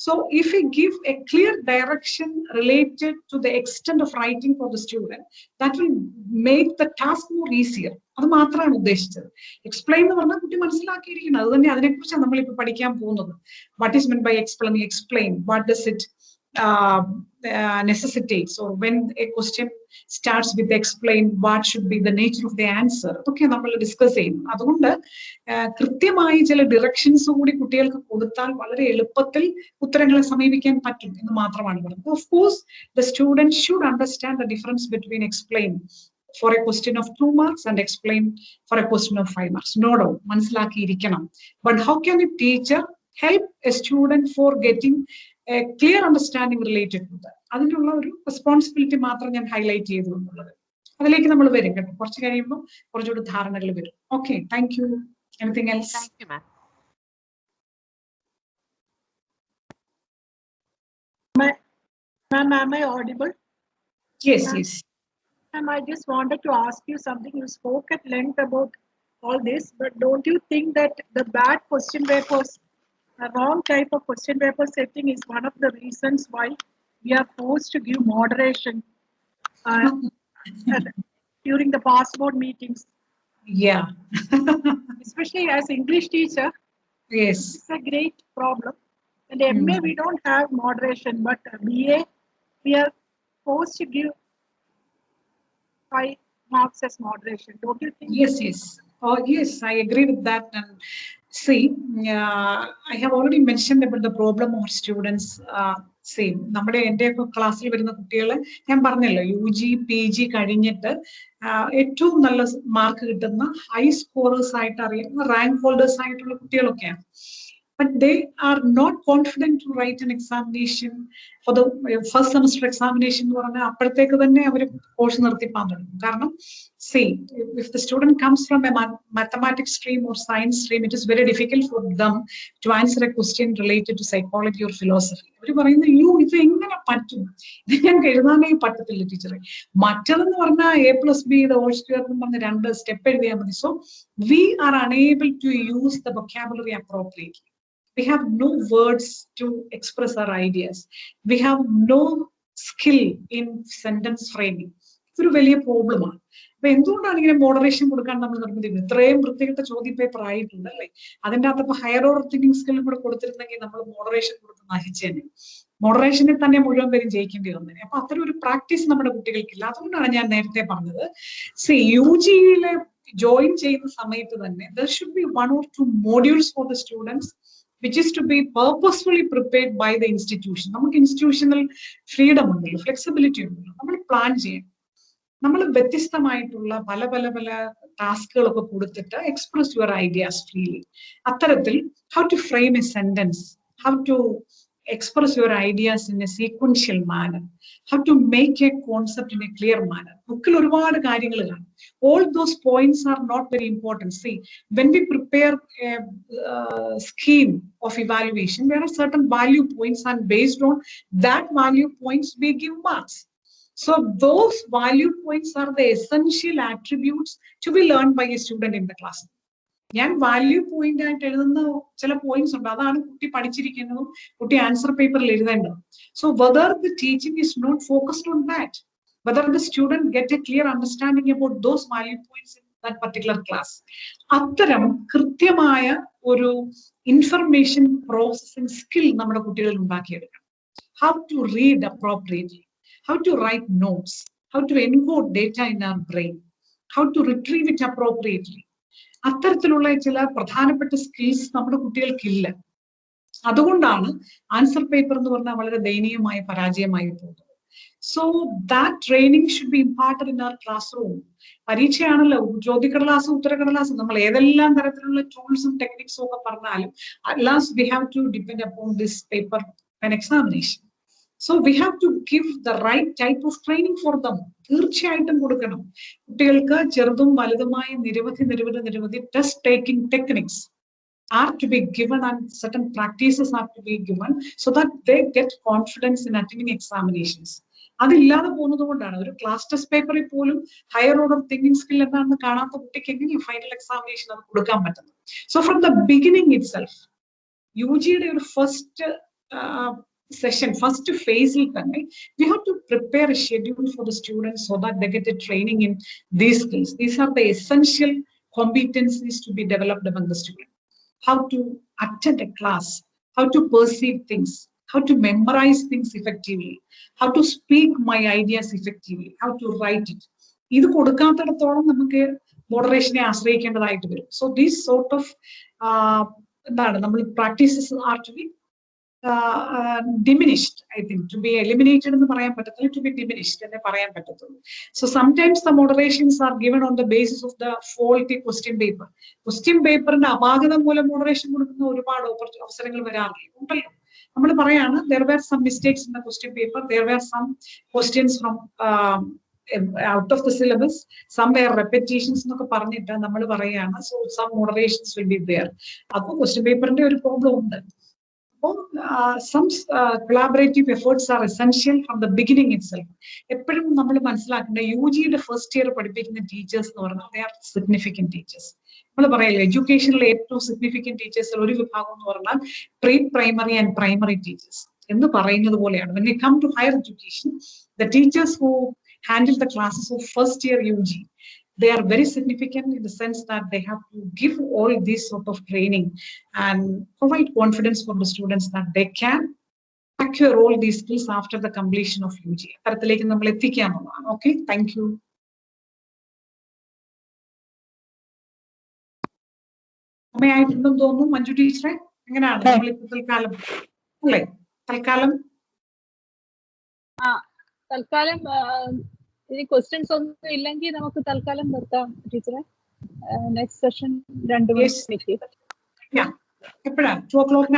So if we give a clear direction related to the extent of writing for the student, that will make the task more easier. അത് മാത്രമാണ് ഉദ്ദേശിച്ചത്. Explain എന്ന് പറഞ്ഞാൽ കുട്ടി മനസ്സിലാക്കിയിരിക്കണം. അത് തന്നെ അതിനെക്കുറിച്ചാണ് നമ്മളിപ്പോൾ പഠിക്കാൻ പോകുന്നത്. What is meant by explain? What does it necessitates, or when a question starts with explain, what should be the nature of the answer? അതൊക്കെ നമ്മൾ ഡിസ്കസ് ചെയ്യും. അതുകൊണ്ട് കൃത്യമായി ചില ഡിറക്ഷൻസ് കൂടി കുട്ടികൾക്ക് കൊടുത്താൽ വളരെ എളുപ്പത്തിൽ ഉത്തരങ്ങളെ സമീപിക്കാൻ പറ്റും എന്ന് മാത്രമാണ് പറയുന്നത്. Of course, the student should understand the difference between explain for a question of 2 marks and explain for a question of 5 marks. No doubt, മനസ്സിലാക്കിയിരിക്കണം. But how can a teacher help a student for getting a clear understanding related to that? അതിനുള്ള ഒരു responsibility മാത്രം ഞാൻ highlight ചെയ്തു എന്നുള്ളത്. അതിലേക്ക് നമ്മൾ വരും കേട്ടോ. കുറച്ച് കഴിയുമ്പോൾ കുറച്ചുകൂടി ധാരണകൾ വരും. Okay, thank you. Anything else? Thank you, ma'am. Ma'am, am I audible? Yes, yes. Ma'am, I just wanted to ask you something. You spoke at length about all this, but don't you think that the bad question papers, a wrong type of question paper setting, is one of the reasons why we are forced to give moderation during the passport meetings? Yeah. Especially as English teacher, Yes. it's a great problem. And MA, we don't have moderation, but BA, we are forced to give marks as moderation. Don't you think? Yes, yes. Oh, yes, I agree with that. And see, I have already mentioned about the problem of students. See, നമ്മുടെ എൻ്റെ ക്ലാസ്സിൽ വരുന്ന കുട്ടികൾ ഞാൻ പറഞ്ഞല്ലോ UG PG കഴിഞ്ഞിട്ട് ഏറ്റവും നല്ല മാർക്ക് കിട്ടുന്ന ഹൈ സ്കോറേഴ്സ് ആയിട്ട് അറിയുന്ന റാങ്ക് ഹോൾഡേഴ്സ് ആയിട്ടുള്ള കുട്ടികളൊക്കെയാണ്. But they are not confident to write an examination for the first semester examination എന്ന് പറഞ്ഞാൽ അപ്പോഴത്തേക്ക് തന്നെ അവർ കോഴ്സ് നിർത്തിപ്പാൻ തുടങ്ങും. കാരണം see, if the student comes from a mathematics stream or science stream, it is very difficult for them to answer a question related to psychology or philosophy. അവർ പറയുന്നത് അയ്യോ ഇത് എങ്ങനെ പറ്റും, ഇത് ഞങ്ങൾക്ക് എഴുതാനേ പറ്റത്തില്ല ടീച്ചറെ. മറ്റതെന്ന് പറഞ്ഞാൽ A+B ഹോൾ സ്ക്വയർ എന്ന് പറഞ്ഞ 2 സ്റ്റെപ്പ് എഴുതിയാൽ മതി. So we are unable to use the vocabulary appropriately. We have no words to express our ideas. We have no skill in sentence framing. ഇതൊരു വലിയ പ്രോബ്ലമാണ്. അപ്പൊ എന്തുകൊണ്ടാണ് ഇങ്ങനെ മോഡറേഷൻ കൊടുക്കാൻ നമ്മൾ നിർബന്ധിക്കുന്നത്? ഇത്രയും വൃത്തികെട്ട ചോദ്യ പേപ്പർ ആയിട്ടുണ്ടല്ലേ, അതിൻ്റെ അകത്ത് ഇപ്പൊ ഹയർ ഓർഡർ തിങ്കിങ് സ്കില്ലും കൂടെ കൊടുത്തിരുന്നെങ്കിൽ നമ്മൾ മോഡറേഷൻ കൊടുത്ത് നശിച്ചേനെ. മോഡറേഷനിൽ തന്നെ മുഴുവൻ പേരും ജയിക്കേണ്ടി വന്നേ. അപ്പൊ അത്തരം ഒരു പ്രാക്ടീസ് നമ്മുടെ കുട്ടികൾക്കില്ല. അതുകൊണ്ടാണ് ഞാൻ നേരത്തെ പറഞ്ഞത്, UG-യിലെ ജോയിൻ ചെയ്യുന്ന സമയത്ത് തന്നെ there should be 1 or 2 modules for the students which is to be purposefully prepared by the institution. നമുക്ക് ഇൻസ്റ്റിറ്റ്യൂഷണൽ ഫ്രീഡം ഉണ്ടല്ലോ, ഫ്ലെക്സിബിലിറ്റി ഉണ്ടല്ലോ, നമ്മൾ പ്ലാൻ ചെയ്യണം. നമ്മൾ വ്യത്യസ്തമായിട്ടുള്ള പല പല പല ടാസ്കുകളൊക്കെ കൊടുത്തിട്ട് എക്സ്പ്രസ് യുവർ ഐഡിയാസ് ഫ്രീലി. അത്തരത്തിൽ how to frame a sentence, how to express your ideas in a sequential manner, how to make a concept in a clear manner. ബുക്കിൽ ഒരുപാട് കാര്യങ്ങൾ കാണും. All those points are not very important. See, when we prepare a scheme of evaluation, there are certain value points, and based on that value points we give marks. So those value points are the essential attributes to be learned by a student in the class. ഞാൻ value point ആയിട്ട് എഴുതുന്ന ചില points ഉണ്ട്, അതാണ് കുട്ടി പഠിച്ചിരിക്കുന്നതും കുട്ടി answer പേപ്പറിൽ എഴുതേണ്ടത്. So whether the teaching is not focused on that, whether the student get a clear understanding about those value points in that particular class. അത്തരം കൃത്യമായ ഒരു ഇൻഫർമേഷൻ പ്രോസസിംഗ് സ്കിൽ നമ്മുടെ കുട്ടികളിൽ ഉണ്ടാക്കിയെടുക്കണം. How to read appropriately, how to write notes, how to encode data in our brain, how to retrieve it appropriately. അത്തരത്തിലുള്ള ചില പ്രധാനപ്പെട്ട skills നമ്മുടെ കുട്ടികൾക്കില്ല. അതുകൊണ്ടാണ് ആൻസർ പേപ്പർ എന്ന് പറഞ്ഞാൽ വളരെ ദയനീയമായ പരാജയമായി പോകുന്നത്. So that training should be imparted in our classroom. പരീക്ഷയാണല്ലോ, ചോദ്യക്കടലാസും ഉത്തരക്കടലാസും, നമ്മൾ ഏതെല്ലാം തരത്തിലുള്ള ടൂൾസും ടെക്നിക്സും ഒക്കെ പറഞ്ഞാലും at last we have to depend upon this paper and examination. So we have to give the right type of training for them. തീർച്ചയായിട്ടും കൊടുക്കണം കുട്ടികൾക്ക്. ചെറുതും വലുതുമായ നിരവധി നിരവധി നിരവധി test taking techniques are to be given and certain practices are to be given so that they get confidence in attending examinations. അതില്ലാതെ പോകുന്നത് കൊണ്ടാണ് ഒരു ക്ലാസ് ടെസ്റ്റ് പേപ്പറിൽ പോലും ഹയർ ഓർഡർ തിങ്കിങ് സ്കിൽ എന്താണെന്ന് കാണാത്ത കുട്ടിക്ക് എങ്ങനെയും ഫൈനൽ എക്സാമിനേഷൻ അത് കൊടുക്കാൻ പറ്റുന്നത്. So from the beginning itself UG-യുടെ ഒരു first session, first phase, we have to prepare a schedule for the students so that they get a training in these skills. These are the essential competencies to be developed among the students. How to attend a class, how to perceive things, how to memorize things effectively, how to speak my ideas effectively, how to write it. ഇത് കൊടുക്കാത്തിടത്തോളം നമുക്ക് മോഡറേഷനെ ആശ്രയിക്കേണ്ടതായിട്ട് വരും. So these sort of എന്താണ് നമ്മൾ practices are to be diminished, I think. To be eliminated എന്ന് പറയാൻ പറ്റത്തില്ല, to be diminished എന്നേ പറയാൻ പറ്റത്തുള്ളൂ. So sometimes the moderations are given on the basis of the faulty question paper. Question paperന്റെ അപാകത മൂലം മോഡറേഷൻ കൊടുക്കുന്ന ഒരുപാട് അവസരങ്ങൾ വരാറുണ്ടല്ലോ. നമ്മൾ പറയാണ് there were some mistakes in the question paper, there were some questions from out of the syllabus, some were repetitions എന്നൊക്കെ പറഞ്ഞിട്ട് നമ്മൾ പറയാണ് so some moderations will be there. അപ്പോൾ question paperന്റെ ഒരു പ്രോബ്ലം ഉണ്ട്. Some collaborative efforts are essential from the beginning itself. എപ്പോഴും നമ്മൾ മനസ്സിലാക്കേണ്ട UG-യുടെ ഫസ്റ്റ് ഇയർ പഠിപ്പിക്കുന്ന ടീച്ചേഴ്സ് എന്ന് പറഞ്ഞാൽ they are significant teachers. നമ്മൾ പറയല്ലോ എഡ്യൂക്കേഷനിലെ ഏറ്റവും സിഗ്നിഫിക്കന്റ് ടീച്ചേഴ്സ് ഒരു വിഭാഗം എന്ന് പറഞ്ഞാൽ pre primary and primary teachers എന്ന് പറയുന്നത് പോലെയാണ്. When we come to higher education, the teachers who handle the classes of first year UG, they are very significant in the sense that they have to give all this sort of training and provide confidence for the students that they can acquire all these skills after the completion of UG. Okay, thank you. സമയമായിട്ടുണ്ടെന്ന് തോന്നുന്നു മഞ്ജു ടീച്ചറെ. എങ്ങനെയാണ് നമ്മളിപ്പോ തൽക്കാലം അല്ലേ? തൽക്കാലം തൽക്കാലം ഇനി questions ഒന്നും ഇല്ലെങ്കിൽ നമുക്ക് തൽക്കാലം നിർത്താം ടീച്ചറെ. നെക്സ്റ്റ് സെഷൻ 2 മണിക്ക്. എപ്പോഴാണ്? 2 o'clock